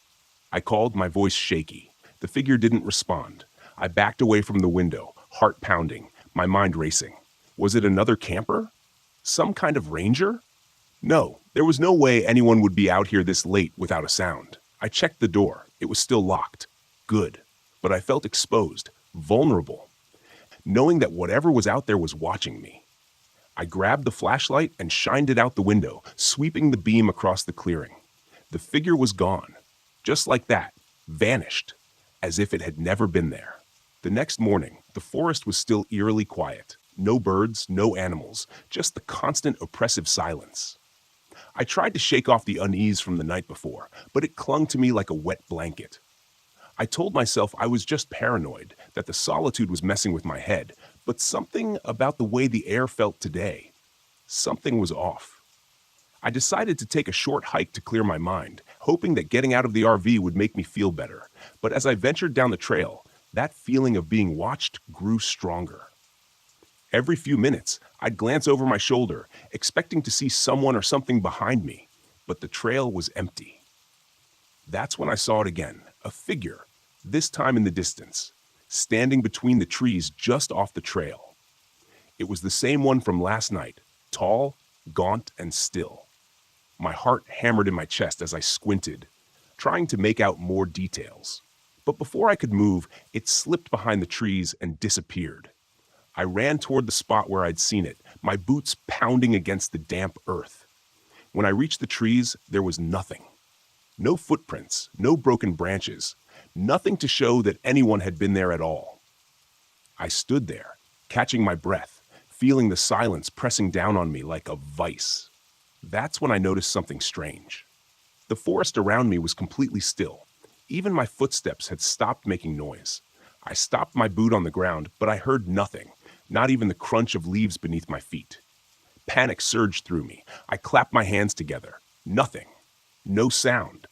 I called, my voice shaky. The figure didn't respond. I backed away from the window, heart pounding, my mind racing. Was it another camper? Some kind of ranger? No, there was no way anyone would be out here this late without a sound. I checked the door. It was still locked. Good. But I felt exposed, vulnerable, knowing that whatever was out there was watching me. I grabbed the flashlight and shined it out the window, sweeping the beam across the clearing. The figure was gone. Just like that. Vanished. As if it had never been there. The next morning, the forest was still eerily quiet. No birds, no animals, just the constant oppressive silence. I tried to shake off the unease from the night before, but it clung to me like a wet blanket. I told myself I was just paranoid, that the solitude was messing with my head, but something about the way the air felt today, something was off. I decided to take a short hike to clear my mind, hoping that getting out of the RV would make me feel better. But as I ventured down the trail, that feeling of being watched grew stronger. Every few minutes, I'd glance over my shoulder, expecting to see someone or something behind me, but the trail was empty. That's when I saw it again, a figure, this time in the distance, standing between the trees just off the trail. It was the same one from last night, tall, gaunt, and still. My heart hammered in my chest as I squinted, trying to make out more details. But before I could move, it slipped behind the trees and disappeared. I ran toward the spot where I'd seen it, my boots pounding against the damp earth. When I reached the trees, there was nothing. No footprints, no broken branches, nothing to show that anyone had been there at all. I stood there, catching my breath, feeling the silence pressing down on me like a vice. That's when I noticed something strange. The forest around me was completely still. Even my footsteps had stopped making noise. I stopped my boot on the ground, but I heard nothing, not even the crunch of leaves beneath my feet. Panic surged through me. I clapped my hands together. Nothing. No sound.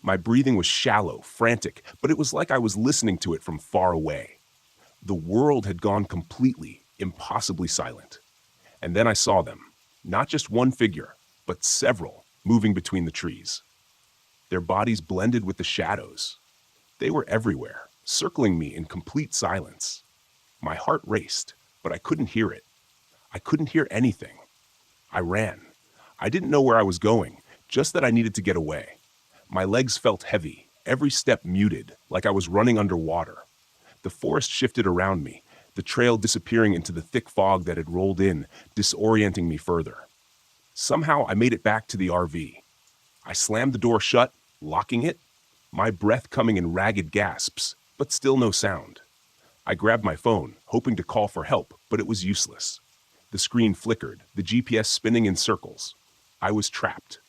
My breathing was shallow, frantic, but it was like I was listening to it from far away. The world had gone completely, impossibly silent. And then I saw them. Not just one figure, but several, moving between the trees. Their bodies blended with the shadows. They were everywhere, circling me in complete silence. My heart raced, but I couldn't hear it. I couldn't hear anything. I ran. I didn't know where I was going, just that I needed to get away. My legs felt heavy, every step muted, like I was running underwater. The forest shifted around me, the trail disappearing into the thick fog that had rolled in, disorienting me further. Somehow I made it back to the RV. I slammed the door shut, locking it, my breath coming in ragged gasps, but still no sound. I grabbed my phone, hoping to call for help, but it was useless. The screen flickered, the GPS spinning in circles. I was trapped.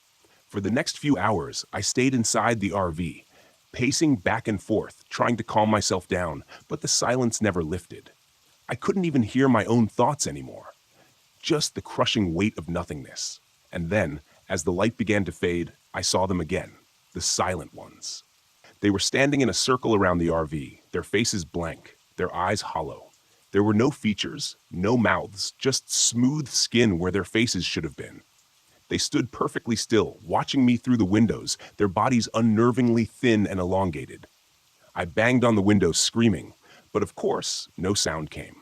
For the next few hours, I stayed inside the RV, pacing back and forth, trying to calm myself down, but the silence never lifted. I couldn't even hear my own thoughts anymore. Just the crushing weight of nothingness. And then, as the light began to fade, I saw them again, the silent ones. They were standing in a circle around the RV, their faces blank, their eyes hollow. There were no features, no mouths, just smooth skin where their faces should have been. They stood perfectly still, watching me through the windows, their bodies unnervingly thin and elongated. I banged on the window, screaming, but of course, no sound came.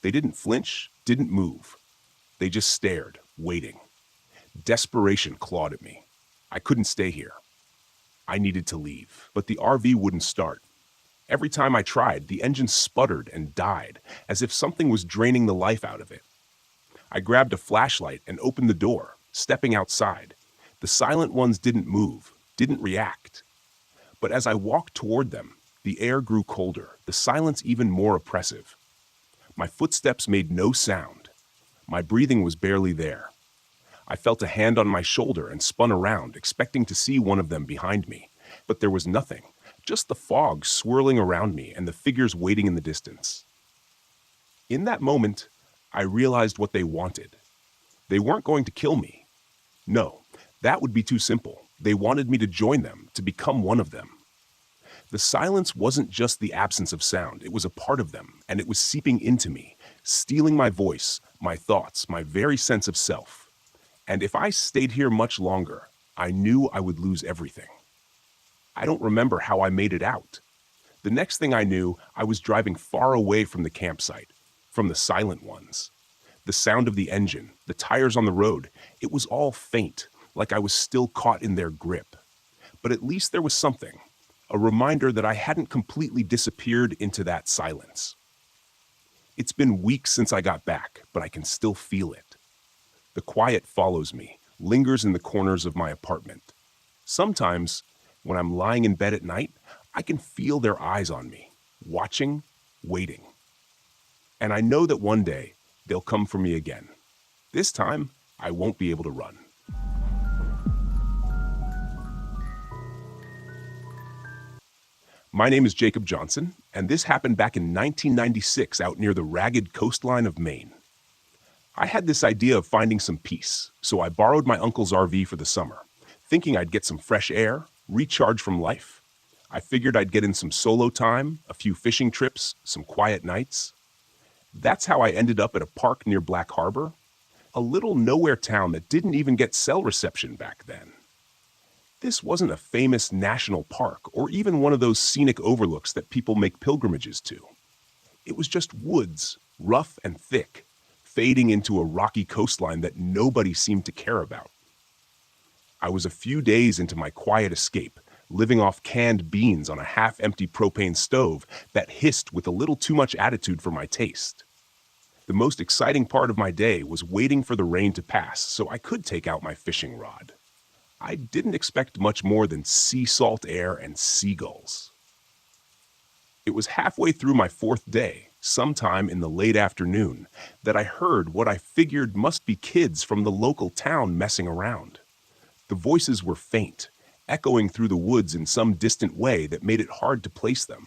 They didn't flinch, didn't move. They just stared, waiting. Desperation clawed at me. I couldn't stay here. I needed to leave, but the RV wouldn't start. Every time I tried, the engine sputtered and died, as if something was draining the life out of it. I grabbed a flashlight and opened the door, stepping outside. The silent ones didn't move, didn't react. But as I walked toward them, the air grew colder, the silence even more oppressive. My footsteps made no sound. My breathing was barely there. I felt a hand on my shoulder and spun around, expecting to see one of them behind me. But there was nothing, just the fog swirling around me and the figures waiting in the distance. In that moment, I realized what they wanted. They weren't going to kill me. No, that would be too simple. They wanted me to join them, to become one of them. The silence wasn't just the absence of sound, it was a part of them, and it was seeping into me, stealing my voice, my thoughts, my very sense of self. And if I stayed here much longer, I knew I would lose everything. I don't remember how I made it out. The next thing I knew, I was driving far away from the campsite, from the silent ones. The sound of the engine, the tires on the road, it was all faint, like I was still caught in their grip. But at least there was something, a reminder that I hadn't completely disappeared into that silence. It's been weeks since I got back, but I can still feel it. The quiet follows me, lingers in the corners of my apartment. Sometimes, when I'm lying in bed at night, I can feel their eyes on me, watching, waiting. And I know that one day, they'll come for me again. This time, I won't be able to run. My name is Jacob Johnson, and this happened back in 1996 out near the ragged coastline of Maine. I had this idea of finding some peace, so I borrowed my uncle's RV for the summer, thinking I'd get some fresh air, recharge from life. I figured I'd get in some solo time, a few fishing trips, some quiet nights. That's how I ended up at a park near Black Harbor, a little nowhere town that didn't even get cell reception back then. This wasn't a famous national park or even one of those scenic overlooks that people make pilgrimages to. It was just woods, rough and thick, fading into a rocky coastline that nobody seemed to care about. I was a few days into my quiet escape, living off canned beans on a half-empty propane stove that hissed with a little too much attitude for my taste. The most exciting part of my day was waiting for the rain to pass so I could take out my fishing rod. I didn't expect much more than sea salt air and seagulls. It was halfway through my fourth day, sometime in the late afternoon, that I heard what I figured must be kids from the local town messing around. The voices were faint, echoing through the woods in some distant way that made it hard to place them.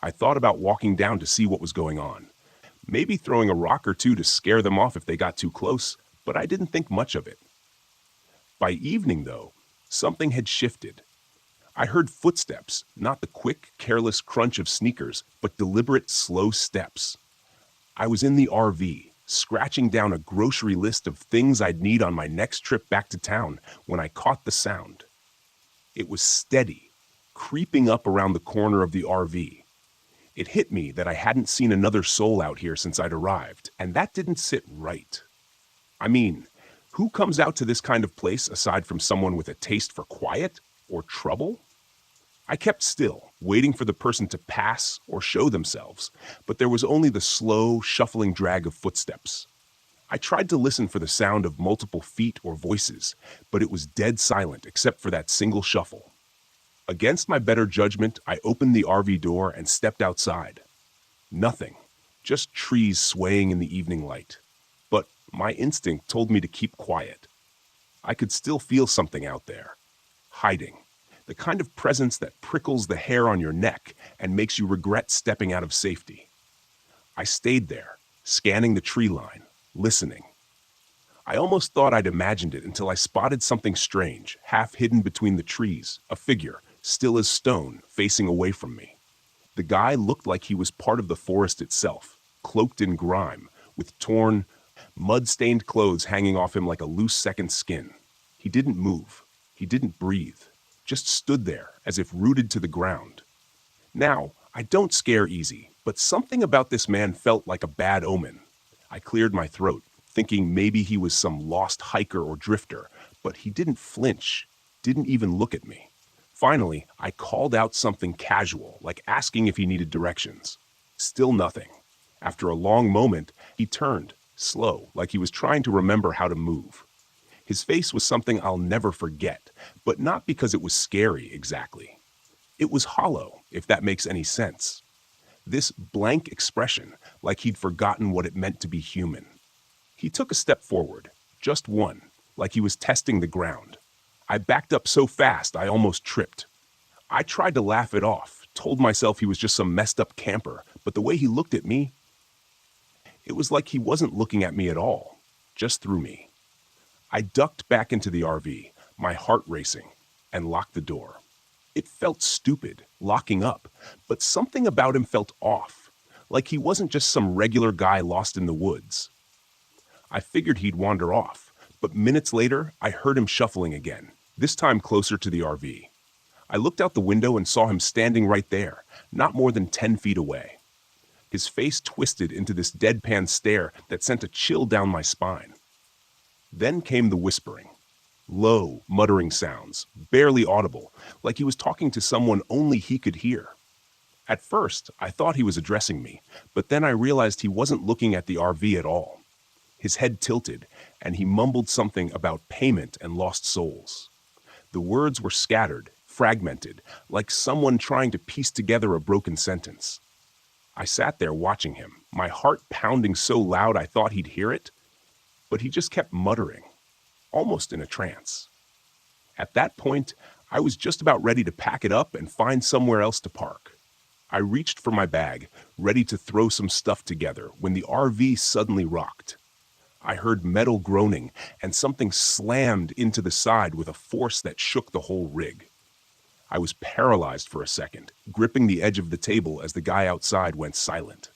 I thought about walking down to see what was going on, maybe throwing a rock or two to scare them off if they got too close, but I didn't think much of it. By evening, though, something had shifted. I heard footsteps, not the quick, careless crunch of sneakers, but deliberate, slow steps. I was in the RV, scratching down a grocery list of things I'd need on my next trip back to town when I caught the sound. It was steady, creeping up around the corner of the RV. It hit me that I hadn't seen another soul out here since I'd arrived, and that didn't sit right. I mean, who comes out to this kind of place aside from someone with a taste for quiet or trouble? I kept still, waiting for the person to pass or show themselves, but there was only the slow, shuffling drag of footsteps. I tried to listen for the sound of multiple feet or voices, but it was dead silent except for that single shuffle. Against my better judgment, I opened the RV door and stepped outside. Nothing, just trees swaying in the evening light. But my instinct told me to keep quiet. I could still feel something out there, hiding. The kind of presence that prickles the hair on your neck and makes you regret stepping out of safety. I stayed there, scanning the tree line, listening. I almost thought I'd imagined it until I spotted something strange, half hidden between the trees, a figure, still as stone, facing away from me. The guy looked like he was part of the forest itself, cloaked in grime, with torn, mud-stained clothes hanging off him like a loose second skin. He didn't move. He didn't breathe. Just stood there, as if rooted to the ground. Now, I don't scare easy, but something about this man felt like a bad omen. I cleared my throat, thinking maybe he was some lost hiker or drifter, but he didn't flinch, didn't even look at me. Finally, I called out something casual, like asking if he needed directions. Still nothing. After a long moment, he turned, slow, like he was trying to remember how to move. His face was something I'll never forget, but not because it was scary exactly. It was hollow, if that makes any sense. This blank expression, like he'd forgotten what it meant to be human. He took a step forward, just one, like he was testing the ground. I backed up so fast I almost tripped. I tried to laugh it off, told myself he was just some messed up camper, but the way he looked at me, it was like he wasn't looking at me at all, just through me. I ducked back into the RV, my heart racing, and locked the door. It felt stupid, locking up, but something about him felt off, like he wasn't just some regular guy lost in the woods. I figured he'd wander off, but minutes later, I heard him shuffling again, this time closer to the RV. I looked out the window and saw him standing right there, not more than 10 feet away. His face twisted into this deadpan stare that sent a chill down my spine. Then came the whispering. Low, muttering sounds, barely audible, like he was talking to someone only he could hear. At first, I thought he was addressing me, but then I realized he wasn't looking at the RV at all. His head tilted, and he mumbled something about payment and lost souls. The words were scattered, fragmented, like someone trying to piece together a broken sentence. I sat there watching him, my heart pounding so loud I thought he'd hear it, but he just kept muttering, almost in a trance. At that point, I was just about ready to pack it up and find somewhere else to park. I reached for my bag, ready to throw some stuff together, when the RV suddenly rocked. I heard metal groaning, and something slammed into the side with a force that shook the whole rig. I was paralyzed for a second, gripping the edge of the table as the guy outside went silent.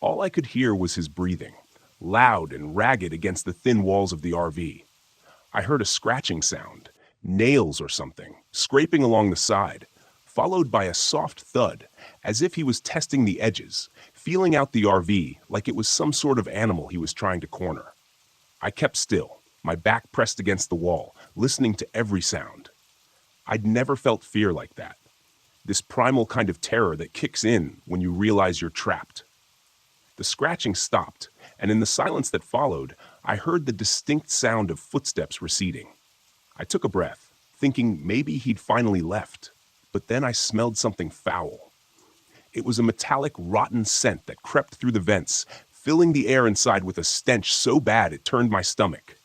All I could hear was his breathing, loud and ragged against the thin walls of the RV. I heard a scratching sound, nails or something, scraping along the side, followed by a soft thud, as if he was testing the edges, feeling out the RV like it was some sort of animal he was trying to corner. I kept still, my back pressed against the wall, listening to every sound. I'd never felt fear like that. This primal kind of terror that kicks in when you realize you're trapped. The scratching stopped, and in the silence that followed, I heard the distinct sound of footsteps receding. I took a breath, thinking maybe he'd finally left, but then I smelled something foul. It was a metallic, rotten scent that crept through the vents, filling the air inside with a stench so bad it turned my stomach.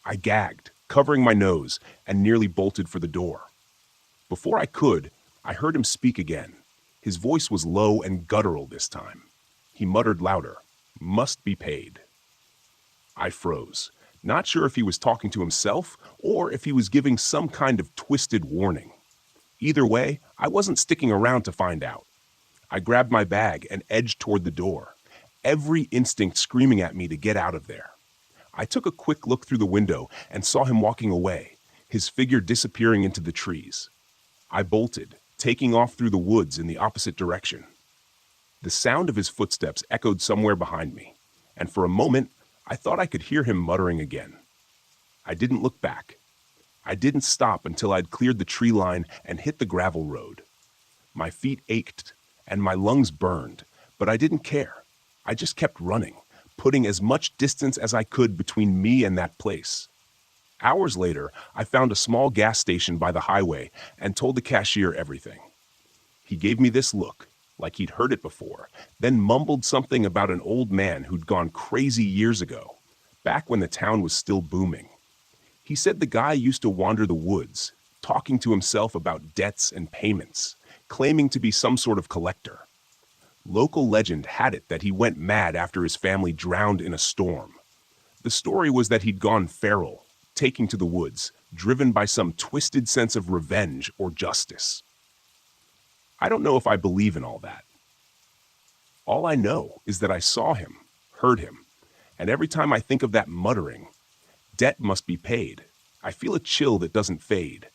I gagged, covering my nose, and nearly bolted for the door. Before I could, I heard him speak again. His voice was low and guttural this time. He muttered louder, "Must be paid." I froze, not sure if he was talking to himself or if he was giving some kind of twisted warning. Either way, I wasn't sticking around to find out. I grabbed my bag and edged toward the door, every instinct screaming at me to get out of there. I took a quick look through the window and saw him walking away, his figure disappearing into the trees. I bolted, taking off through the woods in the opposite direction. The sound of his footsteps echoed somewhere behind me, and for a moment, I thought I could hear him muttering again. I didn't look back. I didn't stop until I'd cleared the tree line and hit the gravel road. My feet ached, and my lungs burned, but I didn't care. I just kept running, putting as much distance as I could between me and that place. Hours later, I found a small gas station by the highway and told the cashier everything. He gave me this look, like he'd heard it before, then mumbled something about an old man who'd gone crazy years ago, back when the town was still booming. He said the guy used to wander the woods, talking to himself about debts and payments, claiming to be some sort of collector. Local legend had it that he went mad after his family drowned in a storm. The story was that he'd gone feral, taking to the woods, driven by some twisted sense of revenge or justice. I don't know if I believe in all that. All I know is that I saw him, heard him, and every time I think of that muttering, "Debt must be paid," I feel a chill that doesn't fade.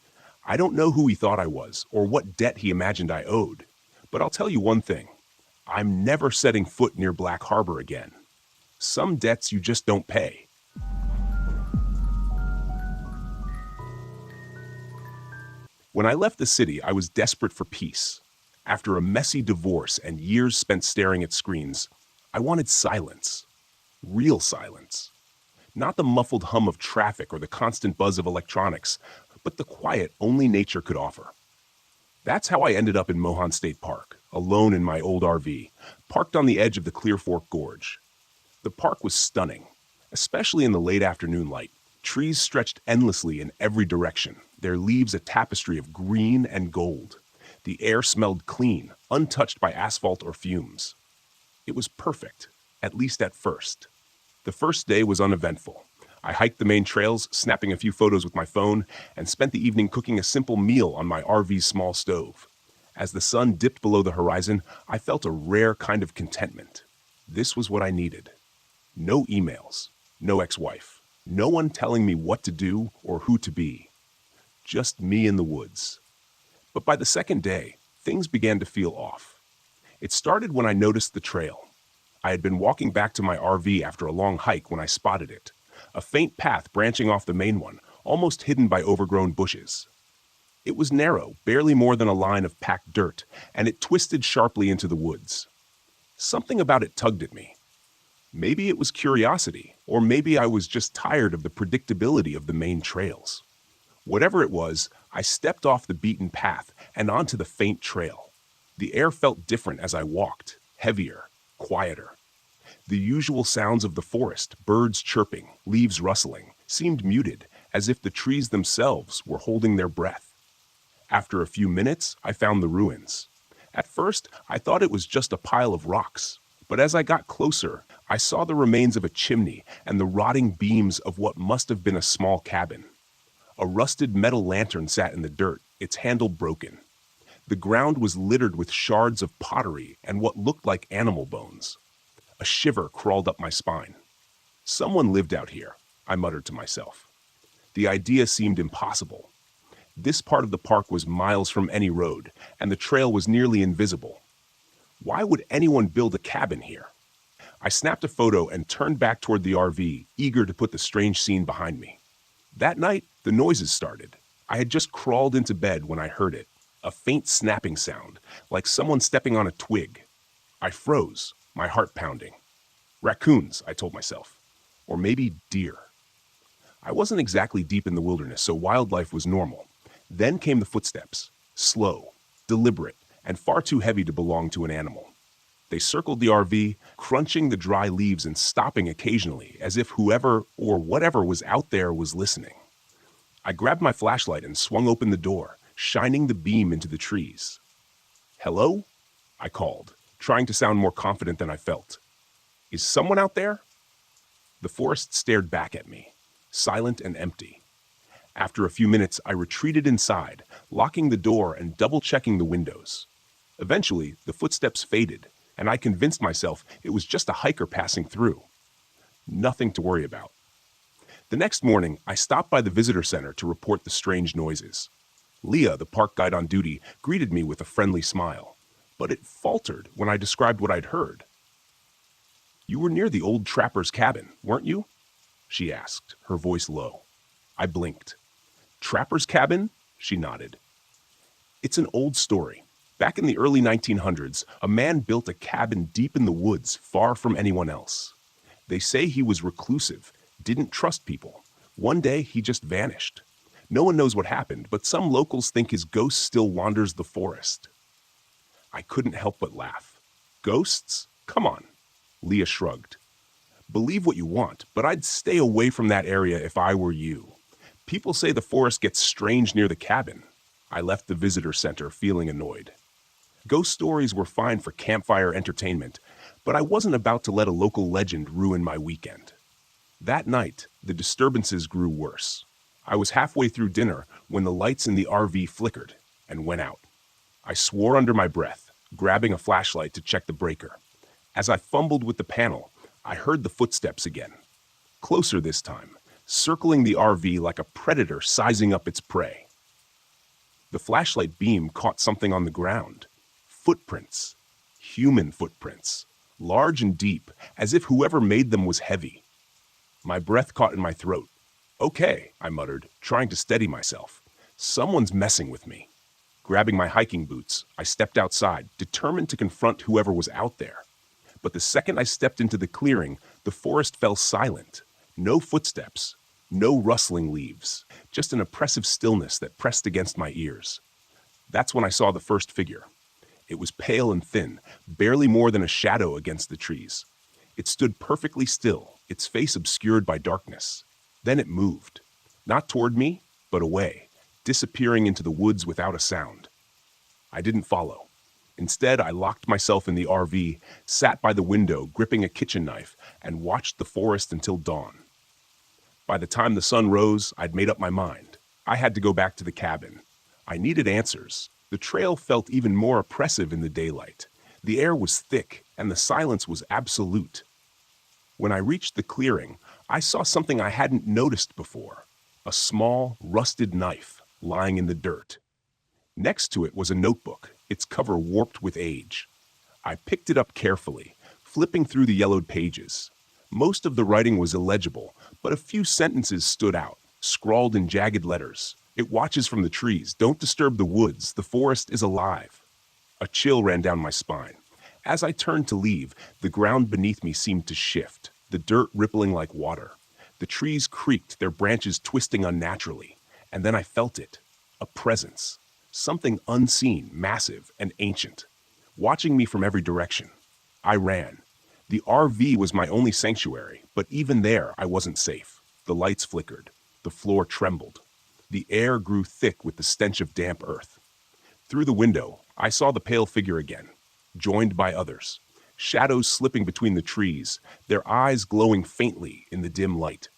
I don't know who he thought I was or what debt he imagined I owed, but I'll tell you one thing. I'm never setting foot near Black Harbor again. Some debts you just don't pay. When I left the city, I was desperate for peace. After a messy divorce and years spent staring at screens, I wanted silence. Real silence. Not the muffled hum of traffic or the constant buzz of electronics, but the quiet only nature could offer. That's how I ended up in Mohan State Park, alone in my old RV, parked on the edge of the Clear Fork Gorge. The park was stunning, especially in the late afternoon light. Trees stretched endlessly in every direction, their leaves a tapestry of green and gold. The air smelled clean, untouched by asphalt or fumes. It was perfect, at least at first. The first day was uneventful. I hiked the main trails, snapping a few photos with my phone, and spent the evening cooking a simple meal on my RV's small stove. As the sun dipped below the horizon, I felt a rare kind of contentment. This was what I needed. No emails, no ex-wife, no one telling me what to do or who to be. Just me in the woods. But by the second day, things began to feel off. It started when I noticed the trail. I had been walking back to my RV after a long hike when I spotted it. A faint path branching off the main one, almost hidden by overgrown bushes. It was narrow, barely more than a line of packed dirt, and it twisted sharply into the woods. Something about it tugged at me. Maybe it was curiosity, or maybe I was just tired of the predictability of the main trails. Whatever it was, I stepped off the beaten path and onto the faint trail. The air felt different as I walked, heavier, quieter. The usual sounds of the forest, birds chirping, leaves rustling, seemed muted, as if the trees themselves were holding their breath. After a few minutes, I found the ruins. At first, I thought it was just a pile of rocks, but as I got closer, I saw the remains of a chimney and the rotting beams of what must have been a small cabin. A rusted metal lantern sat in the dirt, its handle broken. The ground was littered with shards of pottery and what looked like animal bones. A shiver crawled up my spine. Someone lived out here, I muttered to myself. The idea seemed impossible. This part of the park was miles from any road, and the trail was nearly invisible. Why would anyone build a cabin here? I snapped a photo and turned back toward the RV, eager to put the strange scene behind me. That night, the noises started. I had just crawled into bed when I heard it, a faint snapping sound, like someone stepping on a twig. I froze, my heart pounding. Raccoons, I told myself. Or maybe deer. I wasn't exactly deep in the wilderness, so wildlife was normal. Then came the footsteps, slow, deliberate, and far too heavy to belong to an animal. They circled the RV, crunching the dry leaves and stopping occasionally, as if whoever or whatever was out there was listening. I grabbed my flashlight and swung open the door, shining the beam into the trees. "Hello?" I called, trying to sound more confident than I felt. "Is someone out there?" The forest stared back at me, silent and empty. After a few minutes, I retreated inside, locking the door and double-checking the windows. Eventually, the footsteps faded, and I convinced myself it was just a hiker passing through. Nothing to worry about. The next morning, I stopped by the visitor center to report the strange noises. Leah, the park guide on duty, greeted me with a friendly smile, but it faltered when I described what I'd heard. "You were near the old trapper's cabin, weren't you?" she asked, her voice low. I blinked. "Trapper's cabin?" she nodded. "It's an old story. Back in the early 1900s, a man built a cabin deep in the woods, far from anyone else. They say he was reclusive, didn't trust people. One day, he just vanished. No one knows what happened, but some locals think his ghost still wanders the forest." I couldn't help but laugh. "Ghosts? Come on." Leah shrugged. "Believe what you want, but I'd stay away from that area if I were you. People say the forest gets strange near the cabin." I left the visitor center feeling annoyed. Ghost stories were fine for campfire entertainment, but I wasn't about to let a local legend ruin my weekend. That night, the disturbances grew worse. I was halfway through dinner when the lights in the RV flickered and went out. I swore under my breath, grabbing a flashlight to check the breaker. As I fumbled with the panel, I heard the footsteps again. Closer this time, circling the RV like a predator sizing up its prey. The flashlight beam caught something on the ground. Footprints. Human footprints. Large and deep, as if whoever made them was heavy. My breath caught in my throat. "Okay," I muttered, trying to steady myself. "Someone's messing with me." Grabbing my hiking boots, I stepped outside, determined to confront whoever was out there. But the second I stepped into the clearing, the forest fell silent. No footsteps, no rustling leaves, just an oppressive stillness that pressed against my ears. That's when I saw the first figure. It was pale and thin, barely more than a shadow against the trees. It stood perfectly still, its face obscured by darkness. Then it moved, not toward me, but away, disappearing into the woods without a sound. I didn't follow. Instead, I locked myself in the RV, sat by the window gripping a kitchen knife, and watched the forest until dawn. By the time the sun rose, I'd made up my mind. I had to go back to the cabin. I needed answers. The trail felt even more oppressive in the daylight. The air was thick, and the silence was absolute. When I reached the clearing, I saw something I hadn't noticed before. A small, rusted knife lying in the dirt. Next to it was a notebook, its cover warped with age. I picked it up carefully, flipping through the yellowed pages. Most of the writing was illegible, but a few sentences stood out, scrawled in jagged letters. "It watches from the trees. Don't disturb the woods. The forest is alive." A chill ran down my spine. As I turned to leave, the ground beneath me seemed to shift, the dirt rippling like water. The trees creaked, their branches twisting unnaturally. And then I felt it. A presence. Something unseen, massive, and ancient. Watching me from every direction. I ran. The RV was my only sanctuary, but even there I wasn't safe. The lights flickered. The floor trembled. The air grew thick with the stench of damp earth. Through the window, I saw the pale figure again, joined by others. Shadows slipping between the trees, their eyes glowing faintly in the dim light.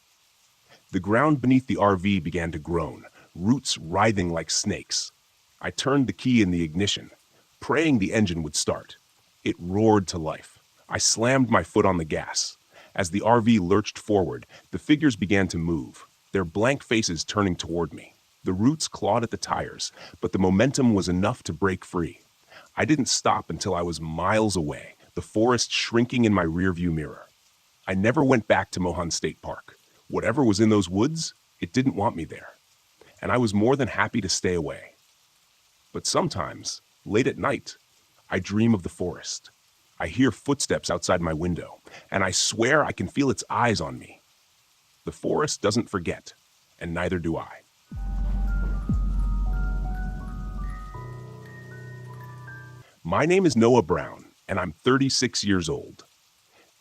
The ground beneath the RV began to groan, roots writhing like snakes. I turned the key in the ignition, praying the engine would start. It roared to life. I slammed my foot on the gas. As the RV lurched forward, the figures began to move, their blank faces turning toward me. The roots clawed at the tires, but the momentum was enough to break free. I didn't stop until I was miles away, the forest shrinking in my rearview mirror. I never went back to Mohan State Park. Whatever was in those woods, it didn't want me there. And I was more than happy to stay away. But sometimes, late at night, I dream of the forest. I hear footsteps outside my window, and I swear I can feel its eyes on me. The forest doesn't forget, and neither do I. My name is Noah Brown, and I'm 36 years old.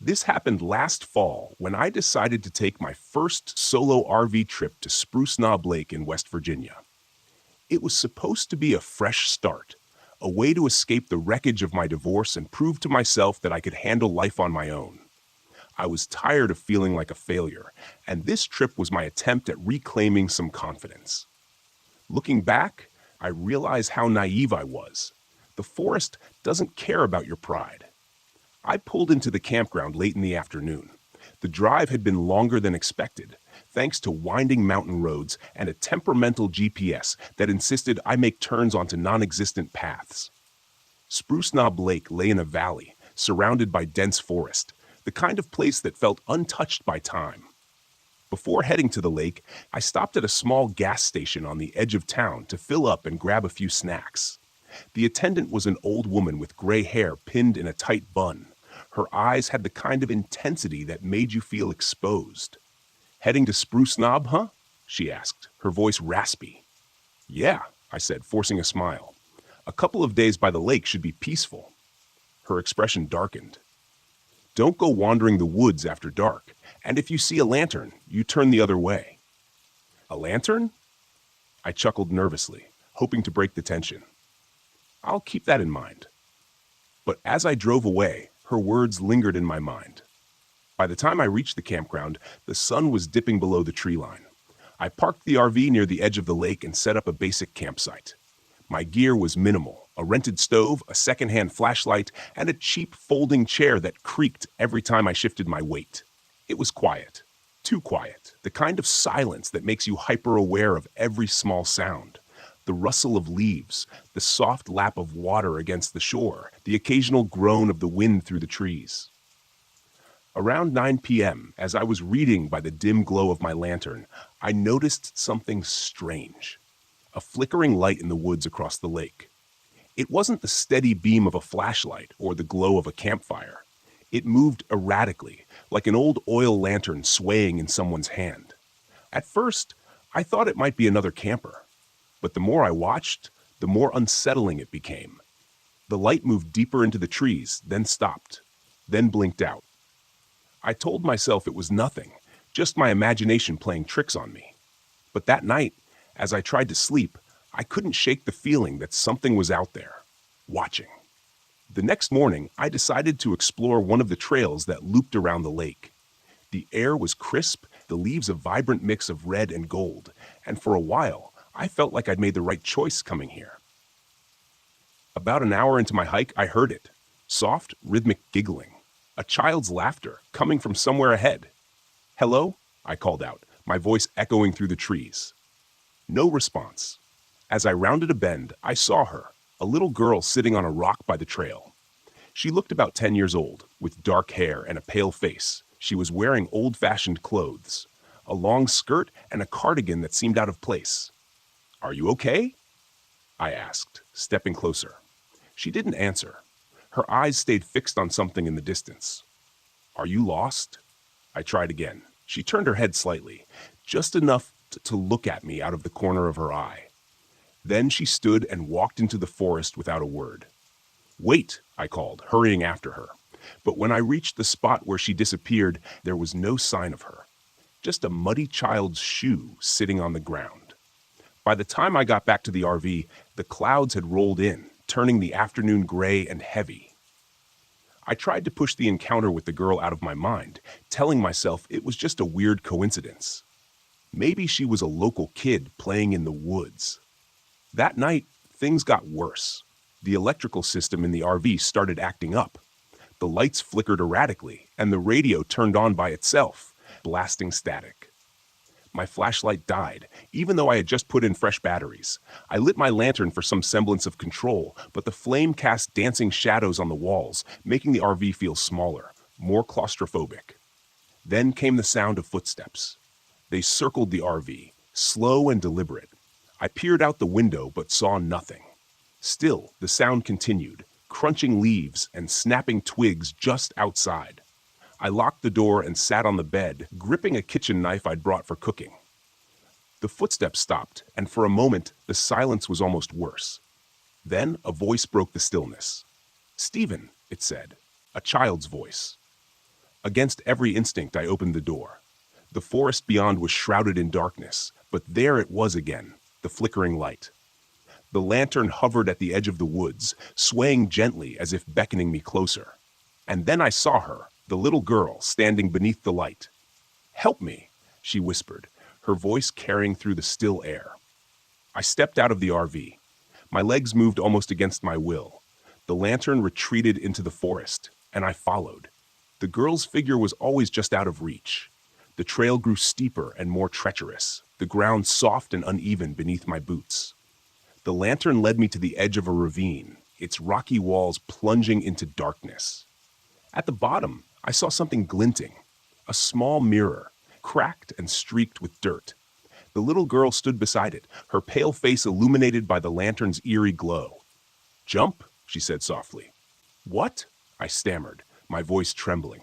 This happened last fall when I decided to take my first solo RV trip to Spruce Knob Lake in West Virginia. It was supposed to be a fresh start, a way to escape the wreckage of my divorce and prove to myself that I could handle life on my own. I was tired of feeling like a failure, and this trip was my attempt at reclaiming some confidence. Looking back, I realize how naive I was. The forest doesn't care about your pride. I pulled into the campground late in the afternoon. The drive had been longer than expected, thanks to winding mountain roads and a temperamental GPS that insisted I make turns onto non-existent paths. Spruce Knob Lake lay in a valley, surrounded by dense forest, the kind of place that felt untouched by time. Before heading to the lake, I stopped at a small gas station on the edge of town to fill up and grab a few snacks. The attendant was an old woman with gray hair pinned in a tight bun. Her eyes had the kind of intensity that made you feel exposed. "Heading to Spruce Knob, huh?" she asked, her voice raspy. "Yeah," I said, forcing a smile. "A couple of days by the lake should be peaceful." Her expression darkened. "Don't go wandering the woods after dark, and if you see a lantern, you turn the other way." "A lantern?" I chuckled nervously, hoping to break the tension. "I'll keep that in mind." But as I drove away, her words lingered in my mind. By the time I reached the campground, the sun was dipping below the tree line. I parked the RV near the edge of the lake and set up a basic campsite. My gear was minimal: a rented stove, a secondhand flashlight, and a cheap folding chair that creaked every time I shifted my weight. It was quiet. Too quiet. The kind of silence that makes you hyper-aware of every small sound. The rustle of leaves, the soft lap of water against the shore, the occasional groan of the wind through the trees. Around 9 p.m., as I was reading by the dim glow of my lantern, I noticed something strange. A flickering light in the woods across the lake. It wasn't the steady beam of a flashlight or the glow of a campfire. It moved erratically, like an old oil lantern swaying in someone's hand. At first, I thought it might be another camper. But the more I watched, the more unsettling it became. The light moved deeper into the trees, then stopped, then blinked out. I told myself it was nothing, just my imagination playing tricks on me. But that night, as I tried to sleep, I couldn't shake the feeling that something was out there, watching. The next morning, I decided to explore one of the trails that looped around the lake. The air was crisp, the leaves a vibrant mix of red and gold, and for a while, I felt like I'd made the right choice coming here. About an hour into my hike, I heard it. Soft, rhythmic giggling. A child's laughter coming from somewhere ahead. "Hello?" I called out, my voice echoing through the trees. No response. As I rounded a bend, I saw her, a little girl sitting on a rock by the trail. She looked about 10 years old, with dark hair and a pale face. She was wearing old-fashioned clothes, a long skirt and a cardigan that seemed out of place. "Are you okay?" I asked, stepping closer. She didn't answer. Her eyes stayed fixed on something in the distance. "Are you lost?" I tried again. She turned her head slightly, just enough to look at me out of the corner of her eye. Then she stood and walked into the forest without a word. "Wait," I called, hurrying after her. But when I reached the spot where she disappeared, there was no sign of her. Just a muddy child's shoe sitting on the ground. By the time I got back to the RV, the clouds had rolled in, turning the afternoon gray and heavy. I tried to push the encounter with the girl out of my mind, telling myself it was just a weird coincidence. Maybe she was a local kid playing in the woods. That night, things got worse. The electrical system in the RV started acting up. The lights flickered erratically, and the radio turned on by itself, blasting static. My flashlight died, even though I had just put in fresh batteries. I lit my lantern for some semblance of control, but the flame cast dancing shadows on the walls, making the RV feel smaller, more claustrophobic. Then came the sound of footsteps. They circled the RV, slow and deliberate. I peered out the window but saw nothing. Still, the sound continued, crunching leaves and snapping twigs just outside. I locked the door and sat on the bed, gripping a kitchen knife I'd brought for cooking. The footsteps stopped, and for a moment, the silence was almost worse. Then a voice broke the stillness. "Stephen," it said, a child's voice. Against every instinct, I opened the door. The forest beyond was shrouded in darkness, but there it was again, the flickering light. The lantern hovered at the edge of the woods, swaying gently as if beckoning me closer. And then I saw her, the little girl, standing beneath the light. "Help me," she whispered, her voice carrying through the still air. I stepped out of the RV. My legs moved almost against my will. The lantern retreated into the forest, and I followed. The girl's figure was always just out of reach. The trail grew steeper and more treacherous, the ground soft and uneven beneath my boots. The lantern led me to the edge of a ravine, its rocky walls plunging into darkness. At the bottom, I saw something glinting, a small mirror, cracked and streaked with dirt. The little girl stood beside it, her pale face illuminated by the lantern's eerie glow. "Jump," she said softly. "What?" I stammered, my voice trembling.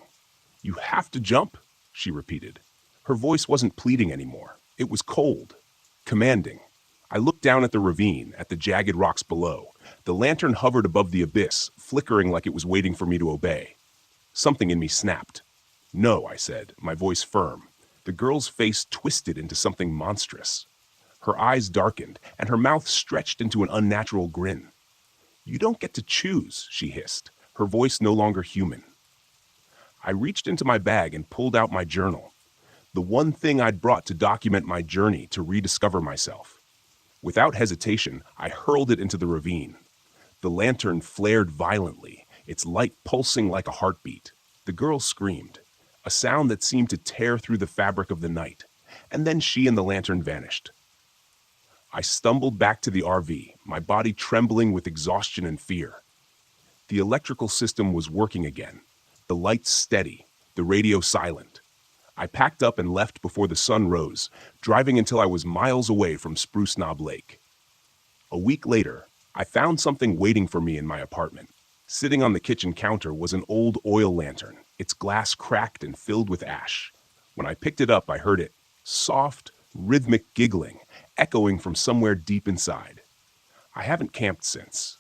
"You have to jump," she repeated. Her voice wasn't pleading anymore. It was cold, commanding. I looked down at the ravine, at the jagged rocks below. The lantern hovered above the abyss, flickering like it was waiting for me to obey. Something in me snapped. "No," I said, my voice firm. The girl's face twisted into something monstrous. Her eyes darkened, and her mouth stretched into an unnatural grin. "You don't get to choose," she hissed, her voice no longer human. I reached into my bag and pulled out my journal, the one thing I'd brought to document my journey to rediscover myself. Without hesitation, I hurled it into the ravine. The lantern flared violently, its light pulsing like a heartbeat. The girl screamed, a sound that seemed to tear through the fabric of the night, and then she and the lantern vanished. I stumbled back to the RV, my body trembling with exhaustion and fear. The electrical system was working again, the lights steady, the radio silent. I packed up and left before the sun rose, driving until I was miles away from Spruce Knob Lake. A week later, I found something waiting for me in my apartment. Sitting on the kitchen counter was an old oil lantern, its glass cracked and filled with ash. When I picked it up, I heard it, soft, rhythmic giggling, echoing from somewhere deep inside. I haven't camped since.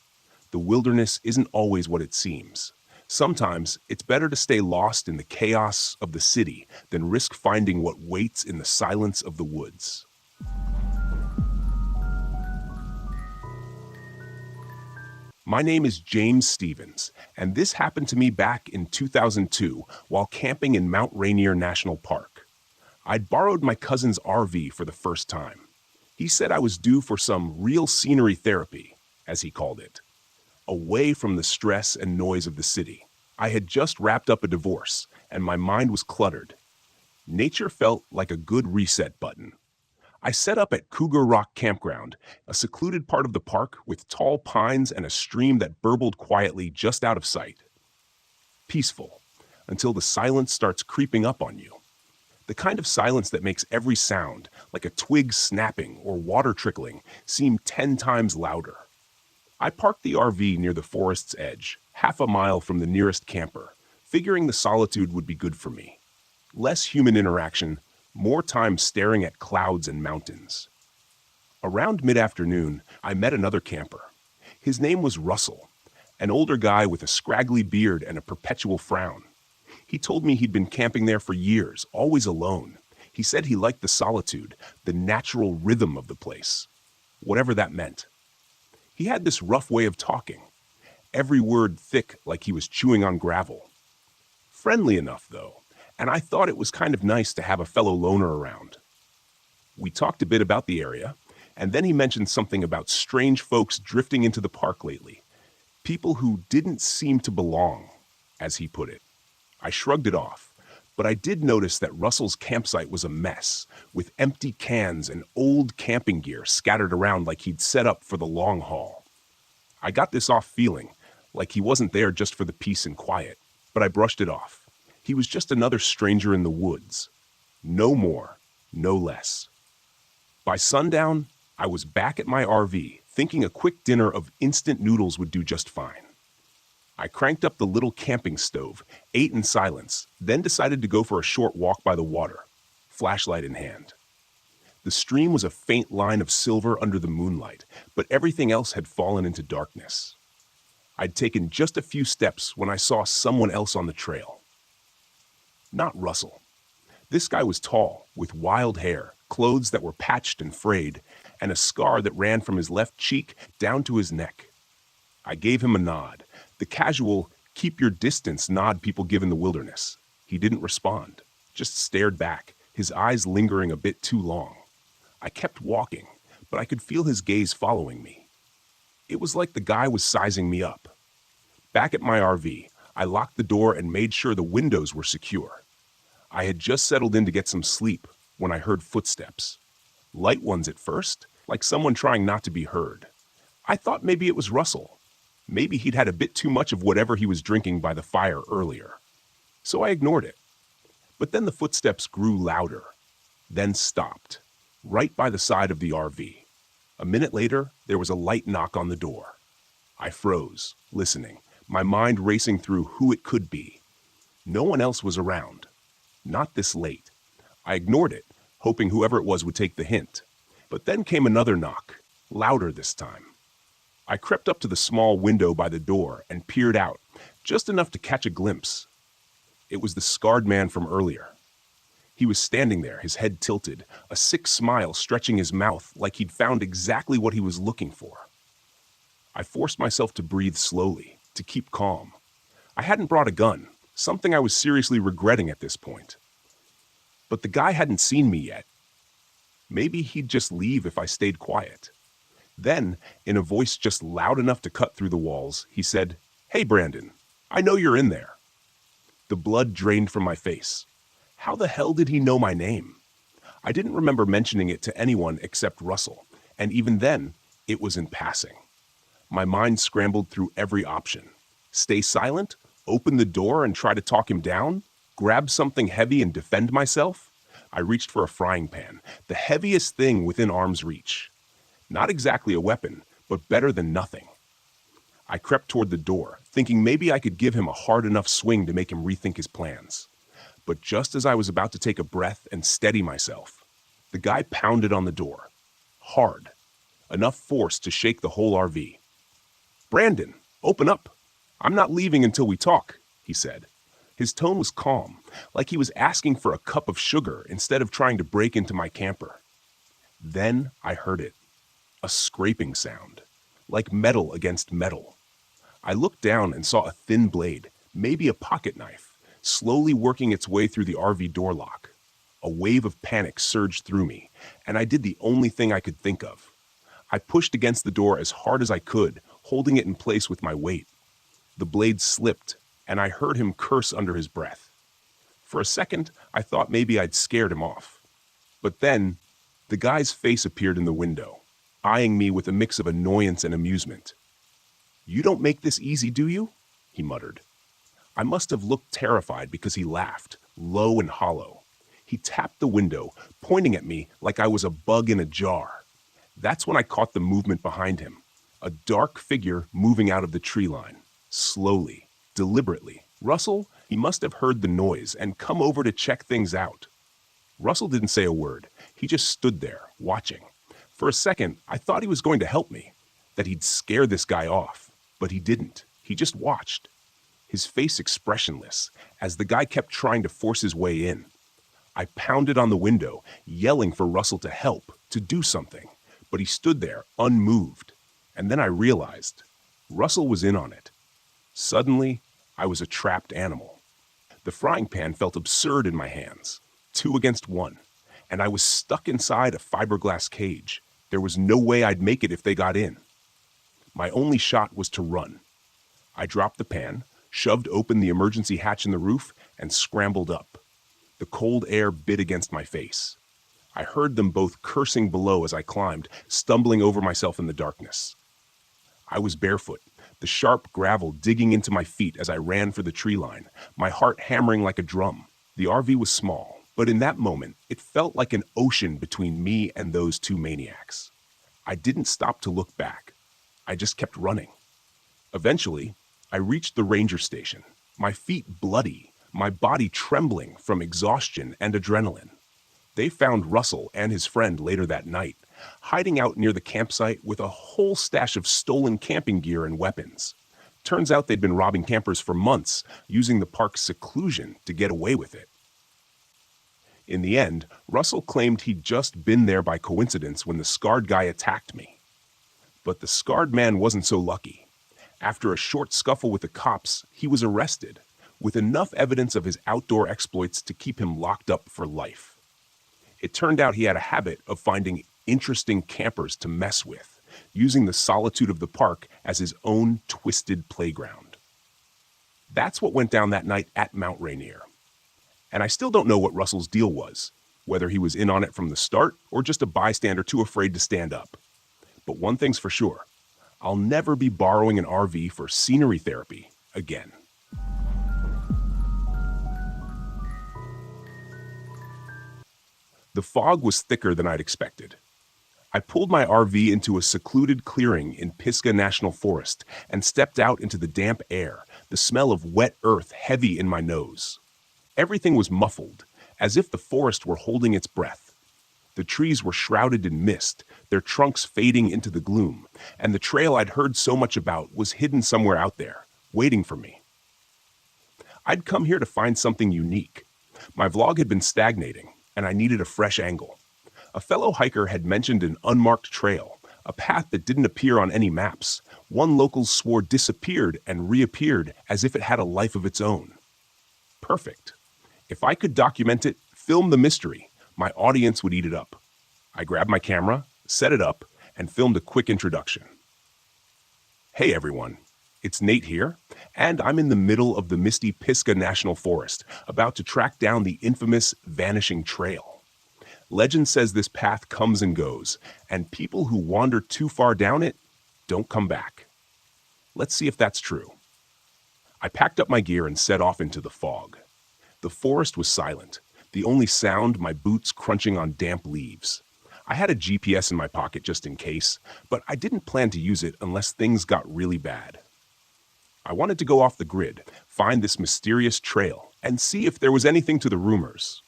The wilderness isn't always what it seems. Sometimes it's better to stay lost in the chaos of the city than risk finding what waits in the silence of the woods. My name is James Stevens, and this happened to me back in 2002 while camping in Mount Rainier National Park. I'd borrowed my cousin's RV for the first time. He said I was due for some real scenery therapy, as he called it, away from the stress and noise of the city. I had just wrapped up a divorce, and my mind was cluttered. Nature felt like a good reset button. I set up at Cougar Rock Campground, a secluded part of the park with tall pines and a stream that burbled quietly just out of sight. Peaceful, until the silence starts creeping up on you. The kind of silence that makes every sound, like a twig snapping or water trickling, seem 10 times louder. I parked the RV near the forest's edge, half a mile from the nearest camper, figuring the solitude would be good for me. Less human interaction, more time staring at clouds and mountains. Around mid-afternoon, I met another camper. His name was Russell, an older guy with a scraggly beard and a perpetual frown. He told me he'd been camping there for years, always alone. He said he liked the solitude, the natural rhythm of the place, whatever that meant. He had this rough way of talking, every word thick like he was chewing on gravel. Friendly enough, though, and I thought it was kind of nice to have a fellow loner around. We talked a bit about the area, and then he mentioned something about strange folks drifting into the park lately, people who didn't seem to belong. as he put it. I shrugged it off, but I did notice that Russell's campsite was a mess, with empty cans and old camping gear scattered around like he'd set up for the long haul. I got this off feeling like he wasn't there just for the peace and quiet, but I brushed it off. He was just another stranger in the woods. No more, no less. By sundown, I was back at my RV, thinking a quick dinner of instant noodles would do just fine. I cranked up the little camping stove, ate in silence, then decided to go for a short walk by the water, flashlight in hand. The stream was a faint line of silver under the moonlight, but everything else had fallen into darkness. I'd taken just a few steps when I saw someone else on the trail. Not Russell. This guy was tall, with wild hair, clothes that were patched and frayed, and a scar that ran from his left cheek down to his neck. I gave him a nod, the casual, keep your distance nod people give in the wilderness. He didn't respond, just stared back, his eyes lingering a bit too long. I kept walking, but I could feel his gaze following me. It was like the guy was sizing me up. Back at my RV, I locked the door and made sure the windows were secure. I had just settled in to get some sleep when I heard footsteps. Light ones at first, like someone trying not to be heard. I thought maybe it was Russell. Maybe he'd had a bit too much of whatever he was drinking by the fire earlier. So I ignored it. But then the footsteps grew louder, then stopped, right by the side of the RV. A minute later, there was a light knock on the door. I froze, listening, my mind racing through who it could be. No one else was around. Not this late. I ignored it, hoping whoever it was would take the hint. But then came another knock, louder this time. I crept up to the small window by the door and peered out, just enough to catch a glimpse. It was the scarred man from earlier. He was standing there, his head tilted, a sick smile stretching his mouth like he'd found exactly what he was looking for. I forced myself to breathe slowly, to keep calm. I hadn't brought a gun, something I was seriously regretting at this point. But the guy hadn't seen me yet. Maybe he'd just leave if I stayed quiet. Then, in a voice just loud enough to cut through the walls, he said, "Hey, Brandon, I know you're in there." The blood drained from my face. How the hell did he know my name? I didn't remember mentioning it to anyone except Russell, and even then, it was in passing. My mind scrambled through every option. Stay silent? Open the door and try to talk him down? Grab something heavy and defend myself? I reached for a frying pan, the heaviest thing within arm's reach. Not exactly a weapon, but better than nothing. I crept toward the door, thinking maybe I could give him a hard enough swing to make him rethink his plans. But just as I was about to take a breath and steady myself, the guy pounded on the door. Hard. Enough force to shake the whole RV. "Brandon, open up. I'm not leaving until we talk," he said. His tone was calm, like he was asking for a cup of sugar instead of trying to break into my camper. Then I heard it. A scraping sound, like metal against metal. I looked down and saw a thin blade, maybe a pocket knife, slowly working its way through the RV door lock. A wave of panic surged through me, and I did the only thing I could think of. I pushed against the door as hard as I could, holding it in place with my weight. The blade slipped, and I heard him curse under his breath. For a second, I thought maybe I'd scared him off. But then, the guy's face appeared in the window, eyeing me with a mix of annoyance and amusement. "You don't make this easy, do you?" he muttered. I must have looked terrified because he laughed, low and hollow. He tapped the window, pointing at me like I was a bug in a jar. That's when I caught the movement behind him, a dark figure moving out of the tree line, slowly, deliberately. Russell, he must have heard the noise and come over to check things out. Russell didn't say a word. He just stood there, watching. For a second, I thought he was going to help me, that he'd scare this guy off, but he didn't. He just watched, his face expressionless, as the guy kept trying to force his way in. I pounded on the window, yelling for Russell to help, to do something, but he stood there, unmoved. And then I realized, Russell was in on it. Suddenly, I was a trapped animal. The frying pan felt absurd in my hands, 2 against 1, and I was stuck inside a fiberglass cage. There was no way I'd make it if they got in. My only shot was to run. I dropped the pan, shoved open the emergency hatch in the roof, and scrambled up. The cold air bit against my face. I heard them both cursing below as I climbed, stumbling over myself in the darkness. I was barefoot, the sharp gravel digging into my feet as I ran for the tree line, my heart hammering like a drum. The RV was small, but in that moment, it felt like an ocean between me and those two maniacs. I didn't stop to look back. I just kept running. Eventually, I reached the ranger station, my feet bloody, my body trembling from exhaustion and adrenaline. They found Russell and his friend later that night, hiding out near the campsite with a whole stash of stolen camping gear and weapons. Turns out they'd been robbing campers for months, using the park's seclusion to get away with it. In the end, Russell claimed he'd just been there by coincidence when the scarred guy attacked me. But the scarred man wasn't so lucky. After a short scuffle with the cops, he was arrested, with enough evidence of his outdoor exploits to keep him locked up for life. It turned out he had a habit of finding interesting campers to mess with, using the solitude of the park as his own twisted playground. That's what went down that night at Mount Rainier. And I still don't know what Russell's deal was, whether he was in on it from the start or just a bystander too afraid to stand up. But one thing's for sure, I'll never be borrowing an RV for scenery therapy again. The fog was thicker than I'd expected. I pulled my RV into a secluded clearing in Pisgah National Forest and stepped out into the damp air, the smell of wet earth heavy in my nose. Everything was muffled, as if the forest were holding its breath. The trees were shrouded in mist, their trunks fading into the gloom, and the trail I'd heard so much about was hidden somewhere out there, waiting for me. I'd come here to find something unique. My vlog had been stagnating, and I needed a fresh angle. A fellow hiker had mentioned an unmarked trail, a path that didn't appear on any maps. One locals swore disappeared and reappeared as if it had a life of its own. Perfect. If I could document it, film the mystery, my audience would eat it up. I grabbed my camera, set it up, and filmed a quick introduction. Hey everyone, it's Nate here, and I'm in the middle of the misty Pisgah National Forest, about to track down the infamous Vanishing Trail. Legend says this path comes and goes, and people who wander too far down it don't come back. Let's see if that's true. I packed up my gear and set off into the fog. The forest was silent, the only sound my boots crunching on damp leaves. I had a GPS in my pocket just in case, but I didn't plan to use it unless things got really bad. I wanted to go off the grid, find this mysterious trail, and see if there was anything to the rumors.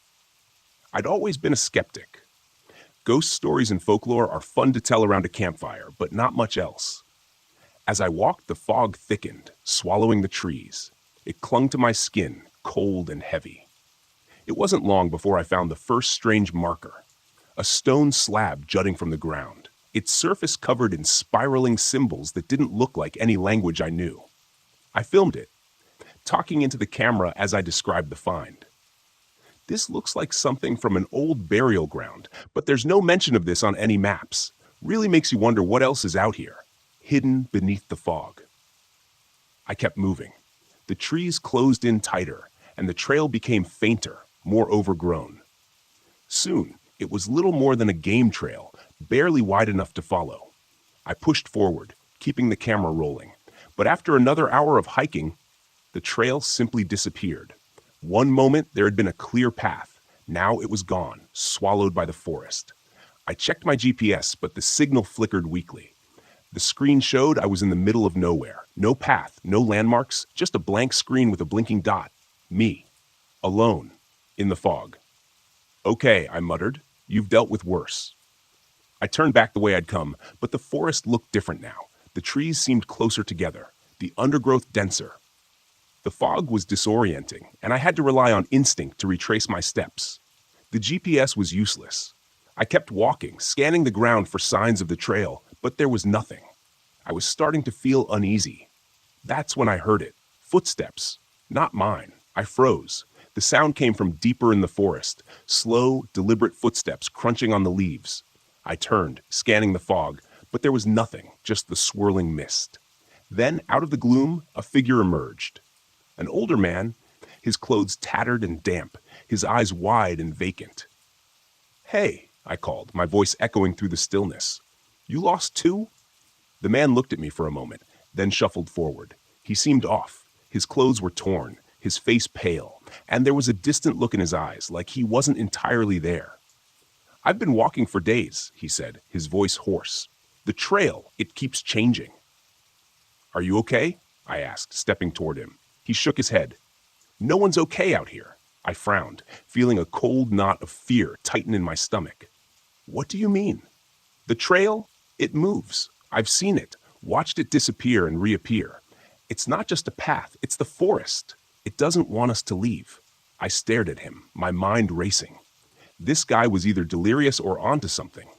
I'd always been a skeptic. Ghost stories and folklore are fun to tell around a campfire, but not much else. As I walked, the fog thickened, swallowing the trees. It clung to my skin, cold and heavy. It wasn't long before I found the first strange marker, a stone slab jutting from the ground, its surface covered in spiraling symbols that didn't look like any language I knew. I filmed it, talking into the camera as I described the find. This looks like something from an old burial ground, but there's no mention of this on any maps. Really makes you wonder what else is out here, hidden beneath the fog. I kept moving. The trees closed in tighter, and the trail became fainter, more overgrown. Soon, it was little more than a game trail, barely wide enough to follow. I pushed forward, keeping the camera rolling, but after another hour of hiking, the trail simply disappeared. One moment there had been a clear path, now it was gone, swallowed by the forest. I checked my GPS, but the signal flickered weakly. The screen showed I was in the middle of nowhere. No path, no landmarks, just a blank screen with a blinking dot. Me. Alone. In the fog. Okay, I muttered. You've dealt with worse. I turned back the way I'd come, but the forest looked different now. The trees seemed closer together, the undergrowth denser. The fog was disorienting, and I had to rely on instinct to retrace my steps. The GPS was useless. I kept walking, scanning the ground for signs of the trail, but there was nothing. I was starting to feel uneasy. That's when I heard it. Footsteps. Not mine. I froze. The sound came from deeper in the forest. Slow, deliberate footsteps crunching on the leaves. I turned, scanning the fog, but there was nothing, just the swirling mist. Then, out of the gloom, a figure emerged. An older man, his clothes tattered and damp, his eyes wide and vacant. "Hey," I called, my voice echoing through the stillness. "You lost too?" The man looked at me for a moment, then shuffled forward. He seemed off. His clothes were torn, his face pale, and there was a distant look in his eyes, like he wasn't entirely there. "I've been walking for days," he said, his voice hoarse. "The trail, it keeps changing." "Are you okay?" I asked, stepping toward him. He shook his head. "No one's okay out here." I frowned, feeling a cold knot of fear tighten in my stomach. "What do you mean?" "The trail, it moves. I've seen it, watched it disappear and reappear. It's not just a path, it's the forest. It doesn't want us to leave." I stared at him, my mind racing. This guy was either delirious or onto something.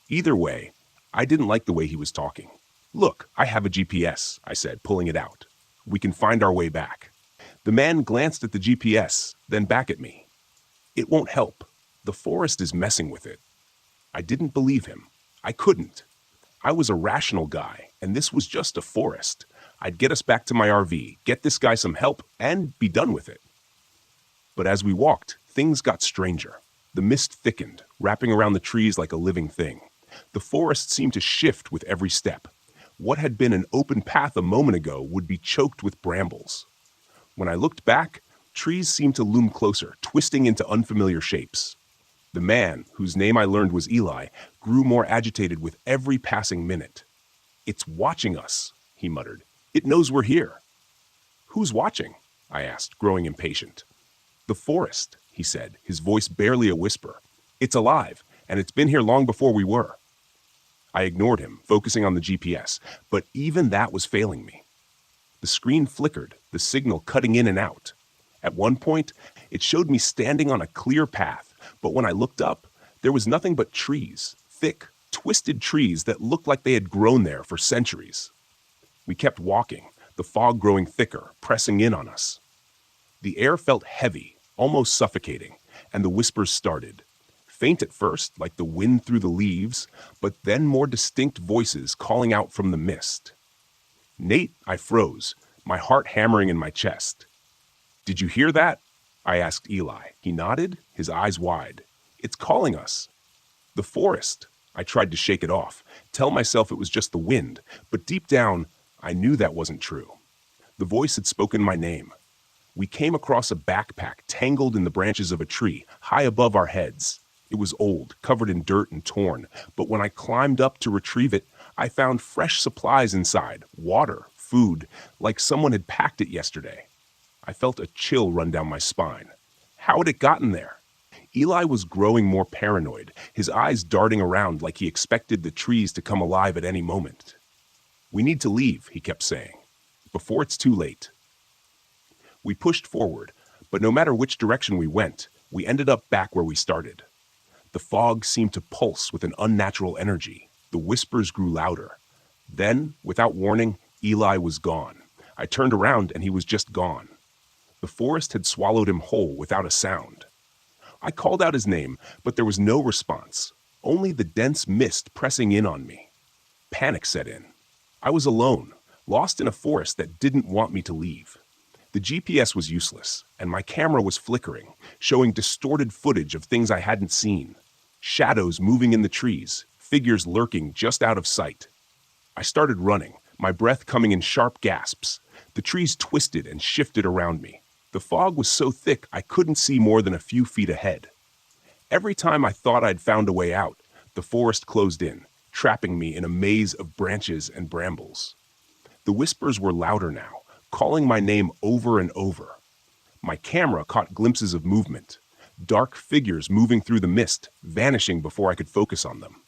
Either way, I didn't like the way he was talking. "Look, I have a GPS," I said, pulling it out. "We can find our way back." The man glanced at the GPS, then back at me. "It won't help. The forest is messing with it." I didn't believe him. I couldn't. I was a rational guy, and this was just a forest. I'd get us back to my RV, get this guy some help, and be done with it. But as we walked, things got stranger. The mist thickened, wrapping around the trees like a living thing. The forest seemed to shift with every step. What had been an open path a moment ago would be choked with brambles. When I looked back, trees seemed to loom closer, twisting into unfamiliar shapes. The man, whose name I learned was Eli, grew more agitated with every passing minute. "It's watching us," he muttered. "It knows we're here." "Who's watching?" I asked, growing impatient. "The forest," he said, his voice barely a whisper. "It's alive, and it's been here long before we were." I ignored him, focusing on the GPS, but even that was failing me. The screen flickered, the signal cutting in and out. At one point, it showed me standing on a clear path, but when I looked up, there was nothing but trees, thick, twisted trees that looked like they had grown there for centuries. We kept walking, the fog growing thicker, pressing in on us. The air felt heavy, almost suffocating, and the whispers started. Faint at first, like the wind through the leaves, but then more distinct voices calling out from the mist. "Nate," I froze, my heart hammering in my chest. "Did you hear that?" I asked Eli. He nodded, his eyes wide. "It's calling us." "The forest." I tried to shake it off, tell myself it was just the wind, but deep down, I knew that wasn't true. The voice had spoken my name. We came across a backpack tangled in the branches of a tree, high above our heads. It was old, covered in dirt and torn, but when I climbed up to retrieve it, I found fresh supplies inside, water, food, like someone had packed it yesterday. I felt a chill run down my spine. How had it gotten there? Eli was growing more paranoid, his eyes darting around like he expected the trees to come alive at any moment. "We need to leave," he kept saying, "before it's too late." We pushed forward, but no matter which direction we went, we ended up back where we started. The fog seemed to pulse with an unnatural energy. The whispers grew louder. Then, without warning, Eli was gone. I turned around and he was just gone. The forest had swallowed him whole without a sound. I called out his name, but there was no response, only the dense mist pressing in on me. Panic set in. I was alone, lost in a forest that didn't want me to leave. The GPS was useless, and my camera was flickering, showing distorted footage of things I hadn't seen. Shadows moving in the trees, figures lurking just out of sight. I started running, my breath coming in sharp gasps. The trees twisted and shifted around me. The fog was so thick I couldn't see more than a few feet ahead. Every time I thought I'd found a way out, the forest closed in, trapping me in a maze of branches and brambles. The whispers were louder now, calling my name over and over. My camera caught glimpses of movement, dark figures moving through the mist, vanishing before I could focus on them.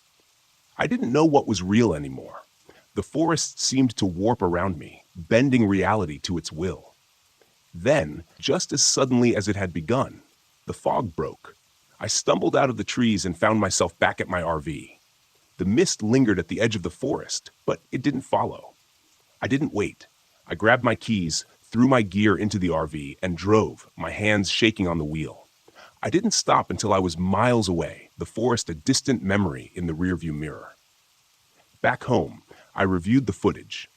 I didn't know what was real anymore. The forest seemed to warp around me, bending reality to its will. Then, just as suddenly as it had begun, the fog broke. I stumbled out of the trees and found myself back at my RV. The mist lingered at the edge of the forest, but it didn't follow. I didn't wait. I grabbed my keys, threw my gear into the RV, and drove, my hands shaking on the wheel. I didn't stop until I was miles away, the forest a distant memory in the rearview mirror. Back home, I reviewed the footage.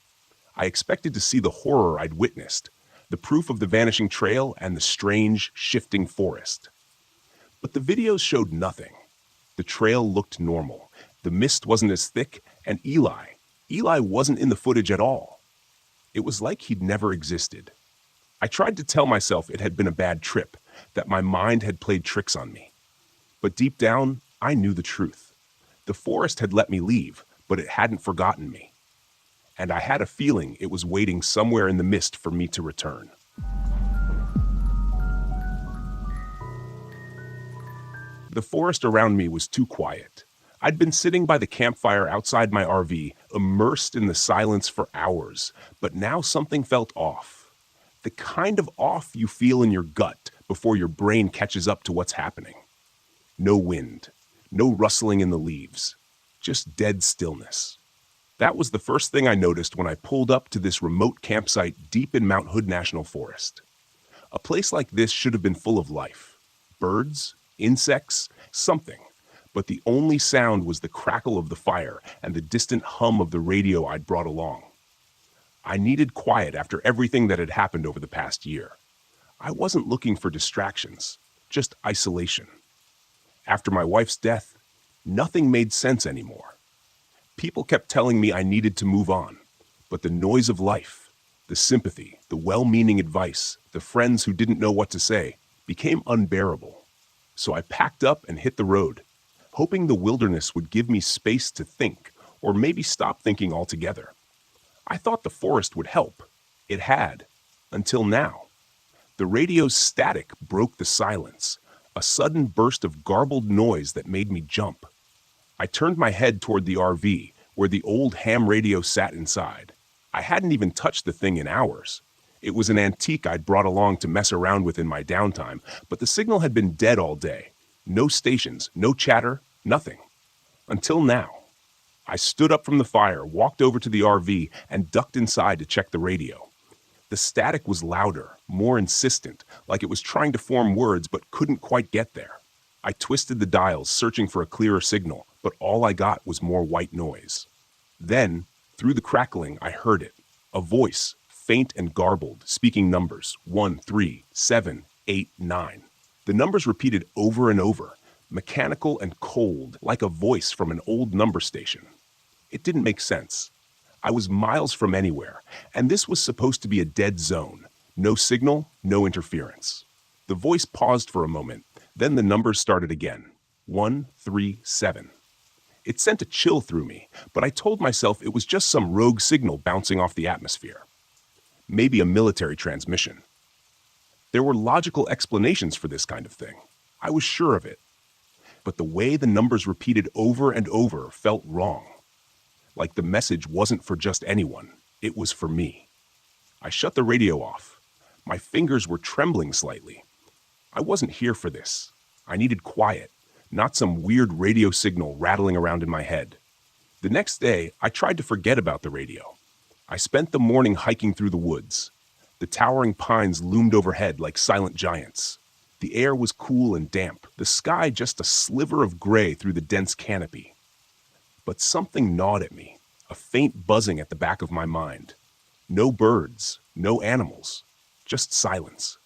I expected to see the horror I'd witnessed, the proof of the vanishing trail and the strange, shifting forest. But the videos showed nothing. The trail looked normal. The mist wasn't as thick, and Eli wasn't in the footage at all. It was like he'd never existed. I tried to tell myself it had been a bad trip, that my mind had played tricks on me. But deep down, I knew the truth. The forest had let me leave, but it hadn't forgotten me. And I had a feeling it was waiting somewhere in the mist for me to return. The forest around me was too quiet. I'd been sitting by the campfire outside my RV, immersed in the silence for hours, but now something felt off. The kind of off you feel in your gut before your brain catches up to what's happening. No wind, no rustling in the leaves, just dead stillness. That was the first thing I noticed when I pulled up to this remote campsite deep in Mount Hood National Forest. A place like this should have been full of life. Birds, insects, something. But the only sound was the crackle of the fire and the distant hum of the radio I'd brought along. I needed quiet after everything that had happened over the past year. I wasn't looking for distractions, just isolation. After my wife's death, nothing made sense anymore. People kept telling me I needed to move on, but the noise of life, the sympathy, the well-meaning advice, the friends who didn't know what to say, became unbearable. So I packed up and hit the road, hoping the wilderness would give me space to think, or maybe stop thinking altogether. I thought the forest would help. It had, until now. The radio's static broke the silence, a sudden burst of garbled noise that made me jump. I turned my head toward the RV, where the old ham radio sat inside. I hadn't even touched the thing in hours. It was an antique I'd brought along to mess around with in my downtime, but the signal had been dead all day. No stations, no chatter, nothing. Until now. I stood up from the fire, walked over to the RV, and ducked inside to check the radio. The static was louder, more insistent, like it was trying to form words but couldn't quite get there. I twisted the dials, searching for a clearer signal, but all I got was more white noise. Then, through the crackling, I heard it. A voice, faint and garbled, speaking numbers, 1, 3, 7, 8, 9. The numbers repeated over and over, mechanical and cold, like a voice from an old number station. It didn't make sense. I was miles from anywhere, and this was supposed to be a dead zone. No signal, no interference. The voice paused for a moment, then the numbers started again. 1, 3, 7. It sent a chill through me, but I told myself it was just some rogue signal bouncing off the atmosphere. Maybe a military transmission. There were logical explanations for this kind of thing. I was sure of it. But the way the numbers repeated over and over felt wrong. Like the message wasn't for just anyone, it was for me. I shut the radio off. My fingers were trembling slightly. I wasn't here for this. I needed quiet, not some weird radio signal rattling around in my head. The next day, I tried to forget about the radio. I spent the morning hiking through the woods. The towering pines loomed overhead like silent giants. The air was cool and damp, the sky just a sliver of gray through the dense canopy. But something gnawed at me, a faint buzzing at the back of my mind. No birds, no animals, just silence.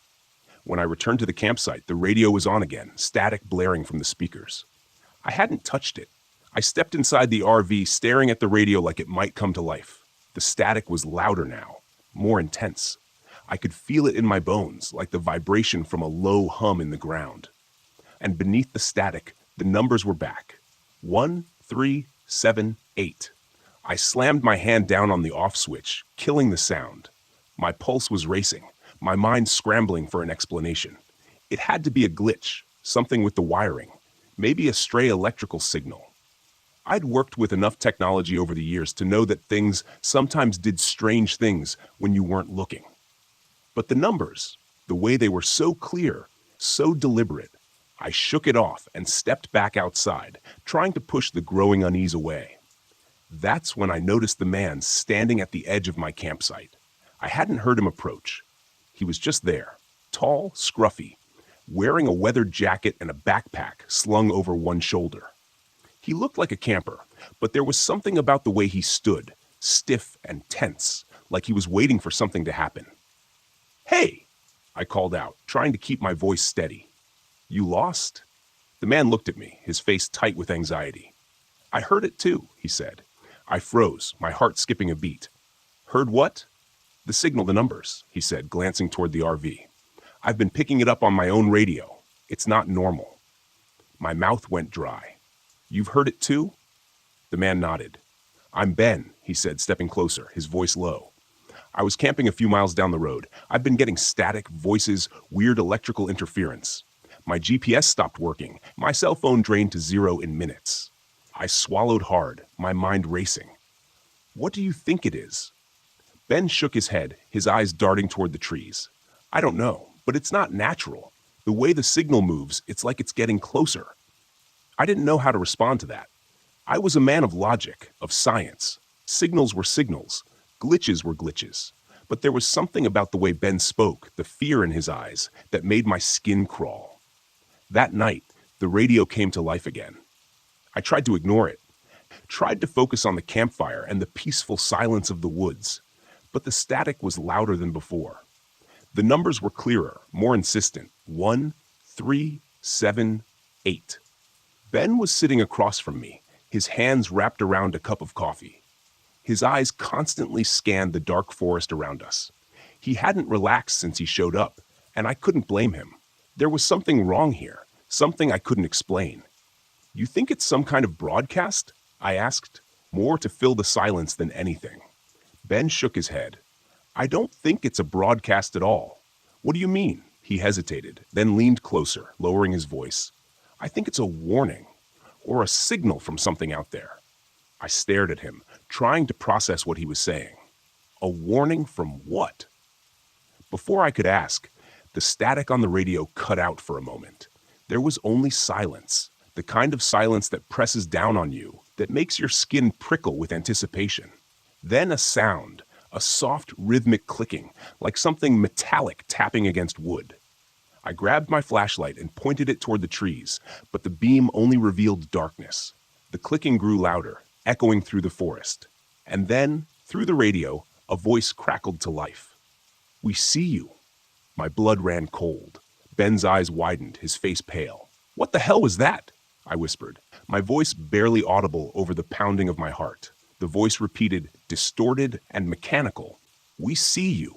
When I returned to the campsite, the radio was on again, static blaring from the speakers. I hadn't touched it. I stepped inside the RV, staring at the radio like it might come to life. The static was louder now, more intense. I could feel it in my bones, like the vibration from a low hum in the ground. And beneath the static, the numbers were back. 1, 3, 7, 8. I slammed my hand down on the off switch, killing the sound. My pulse was racing, my mind scrambling for an explanation. It had to be a glitch, something with the wiring, maybe a stray electrical signal. I'd worked with enough technology over the years to know that things sometimes did strange things when you weren't looking. But the numbers, the way they were so clear, so deliberate, I shook it off and stepped back outside, trying to push the growing unease away. That's when I noticed the man standing at the edge of my campsite. I hadn't heard him approach. He was just there, tall, scruffy, wearing a weathered jacket and a backpack slung over one shoulder. He looked like a camper, but there was something about the way he stood, stiff and tense, like he was waiting for something to happen. Hey, I called out, trying to keep my voice steady. You lost? The man looked at me, his face tight with anxiety. I heard it too, he said. I froze, my heart skipping a beat. Heard what? The signal, the numbers, he said, glancing toward the RV. I've been picking it up on my own radio. It's not normal. My mouth went dry. You've heard it too? The man nodded. I'm Ben, he said, stepping closer, his voice low. I was camping a few miles down the road. I've been getting static, voices, weird electrical interference. My GPS stopped working. My cell phone drained to 0 in minutes. I swallowed hard, my mind racing. What do you think it is? Ben shook his head, his eyes darting toward the trees. I don't know, but it's not natural. The way the signal moves, it's like it's getting closer. I didn't know how to respond to that. I was a man of logic, of science. Signals were signals. Glitches were glitches. But there was something about the way Ben spoke, the fear in his eyes, that made my skin crawl. That night, the radio came to life again. I tried to ignore it, tried to focus on the campfire and the peaceful silence of the woods, but the static was louder than before. The numbers were clearer, more insistent. 1, 3, 7, 8. Ben was sitting across from me, his hands wrapped around a cup of coffee. His eyes constantly scanned the dark forest around us. He hadn't relaxed since he showed up, and I couldn't blame him. There was something wrong here, something I couldn't explain. You think it's some kind of broadcast? I asked, more to fill the silence than anything. Ben shook his head. I don't think it's a broadcast at all. What do you mean? He hesitated, then leaned closer, lowering his voice. I think it's a warning, or a signal from something out there. I stared at him, trying to process what he was saying. A warning from what? Before I could ask, the static on the radio cut out for a moment. There was only silence, the kind of silence that presses down on you, that makes your skin prickle with anticipation. Then a sound, a soft rhythmic clicking, like something metallic tapping against wood. I grabbed my flashlight and pointed it toward the trees, but the beam only revealed darkness. The clicking grew louder, echoing through the forest. And then, through the radio, a voice crackled to life. We see you. My blood ran cold. Ben's eyes widened, his face pale. What the hell was that? I whispered, my voice barely audible over the pounding of my heart. The voice repeated, distorted and mechanical. We see you.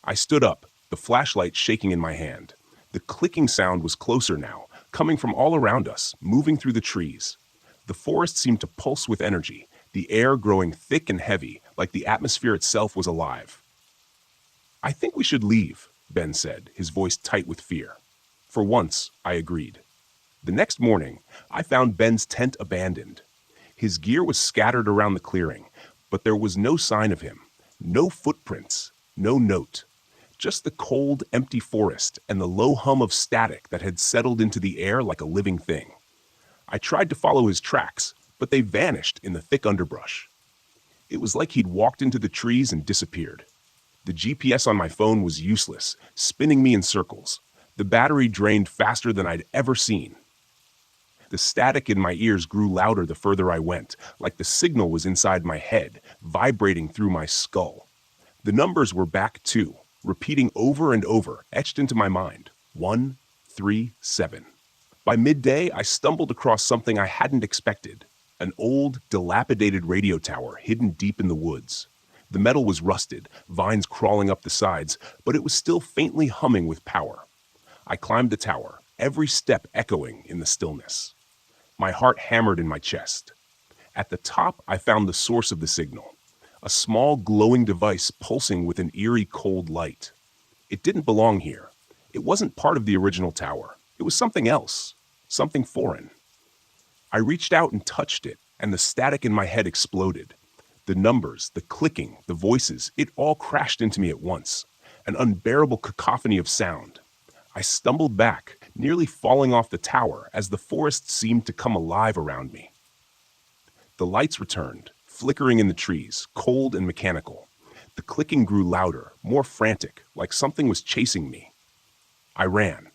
I stood up, the flashlight shaking in my hand. The clicking sound was closer now, coming from all around us, moving through the trees. The forest seemed to pulse with energy, the air growing thick and heavy, like the atmosphere itself was alive. I think we should leave, Ben said, his voice tight with fear. For once, I agreed. The next morning, I found Ben's tent abandoned. His gear was scattered around the clearing, but there was no sign of him, no footprints, no note. Just the cold, empty forest and the low hum of static that had settled into the air like a living thing. I tried to follow his tracks, but they vanished in the thick underbrush. It was like he'd walked into the trees and disappeared. The GPS on my phone was useless, spinning me in circles. The battery drained faster than I'd ever seen. The static in my ears grew louder the further I went, like the signal was inside my head, vibrating through my skull. The numbers were back too, repeating over and over, etched into my mind. 1, 3, 7. By midday, I stumbled across something I hadn't expected. An old, dilapidated radio tower hidden deep in the woods. The metal was rusted, vines crawling up the sides, but it was still faintly humming with power. I climbed the tower, every step echoing in the stillness. My heart hammered in my chest. At the top, I found the source of the signal. A small glowing device pulsing with an eerie cold light. It didn't belong here. It wasn't part of the original tower. It was something else, something foreign. I reached out and touched it, and the static in my head exploded. The numbers, the clicking, the voices, it all crashed into me at once. An unbearable cacophony of sound. I stumbled back, nearly falling off the tower as the forest seemed to come alive around me. The lights returned, flickering in the trees, cold and mechanical. The clicking grew louder, more frantic, like something was chasing me. I ran.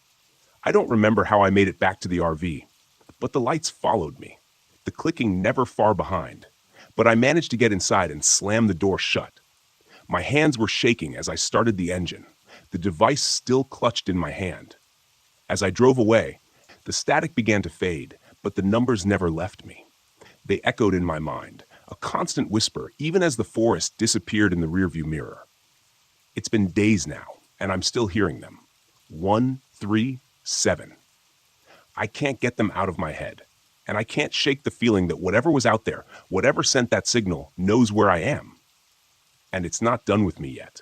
I don't remember how I made it back to the RV, but the lights followed me, the clicking never far behind. But I managed to get inside and slam the door shut. My hands were shaking as I started the engine. the device still clutched in my hand. As I drove away, the static began to fade, but the numbers never left me. They echoed in my mind, a constant whisper, even as the forest disappeared in the rearview mirror. It's been days now, and I'm still hearing them. 1, 3, 7. I can't get them out of my head, and I can't shake the feeling that whatever was out there, whatever sent that signal, knows where I am. And it's not done with me yet.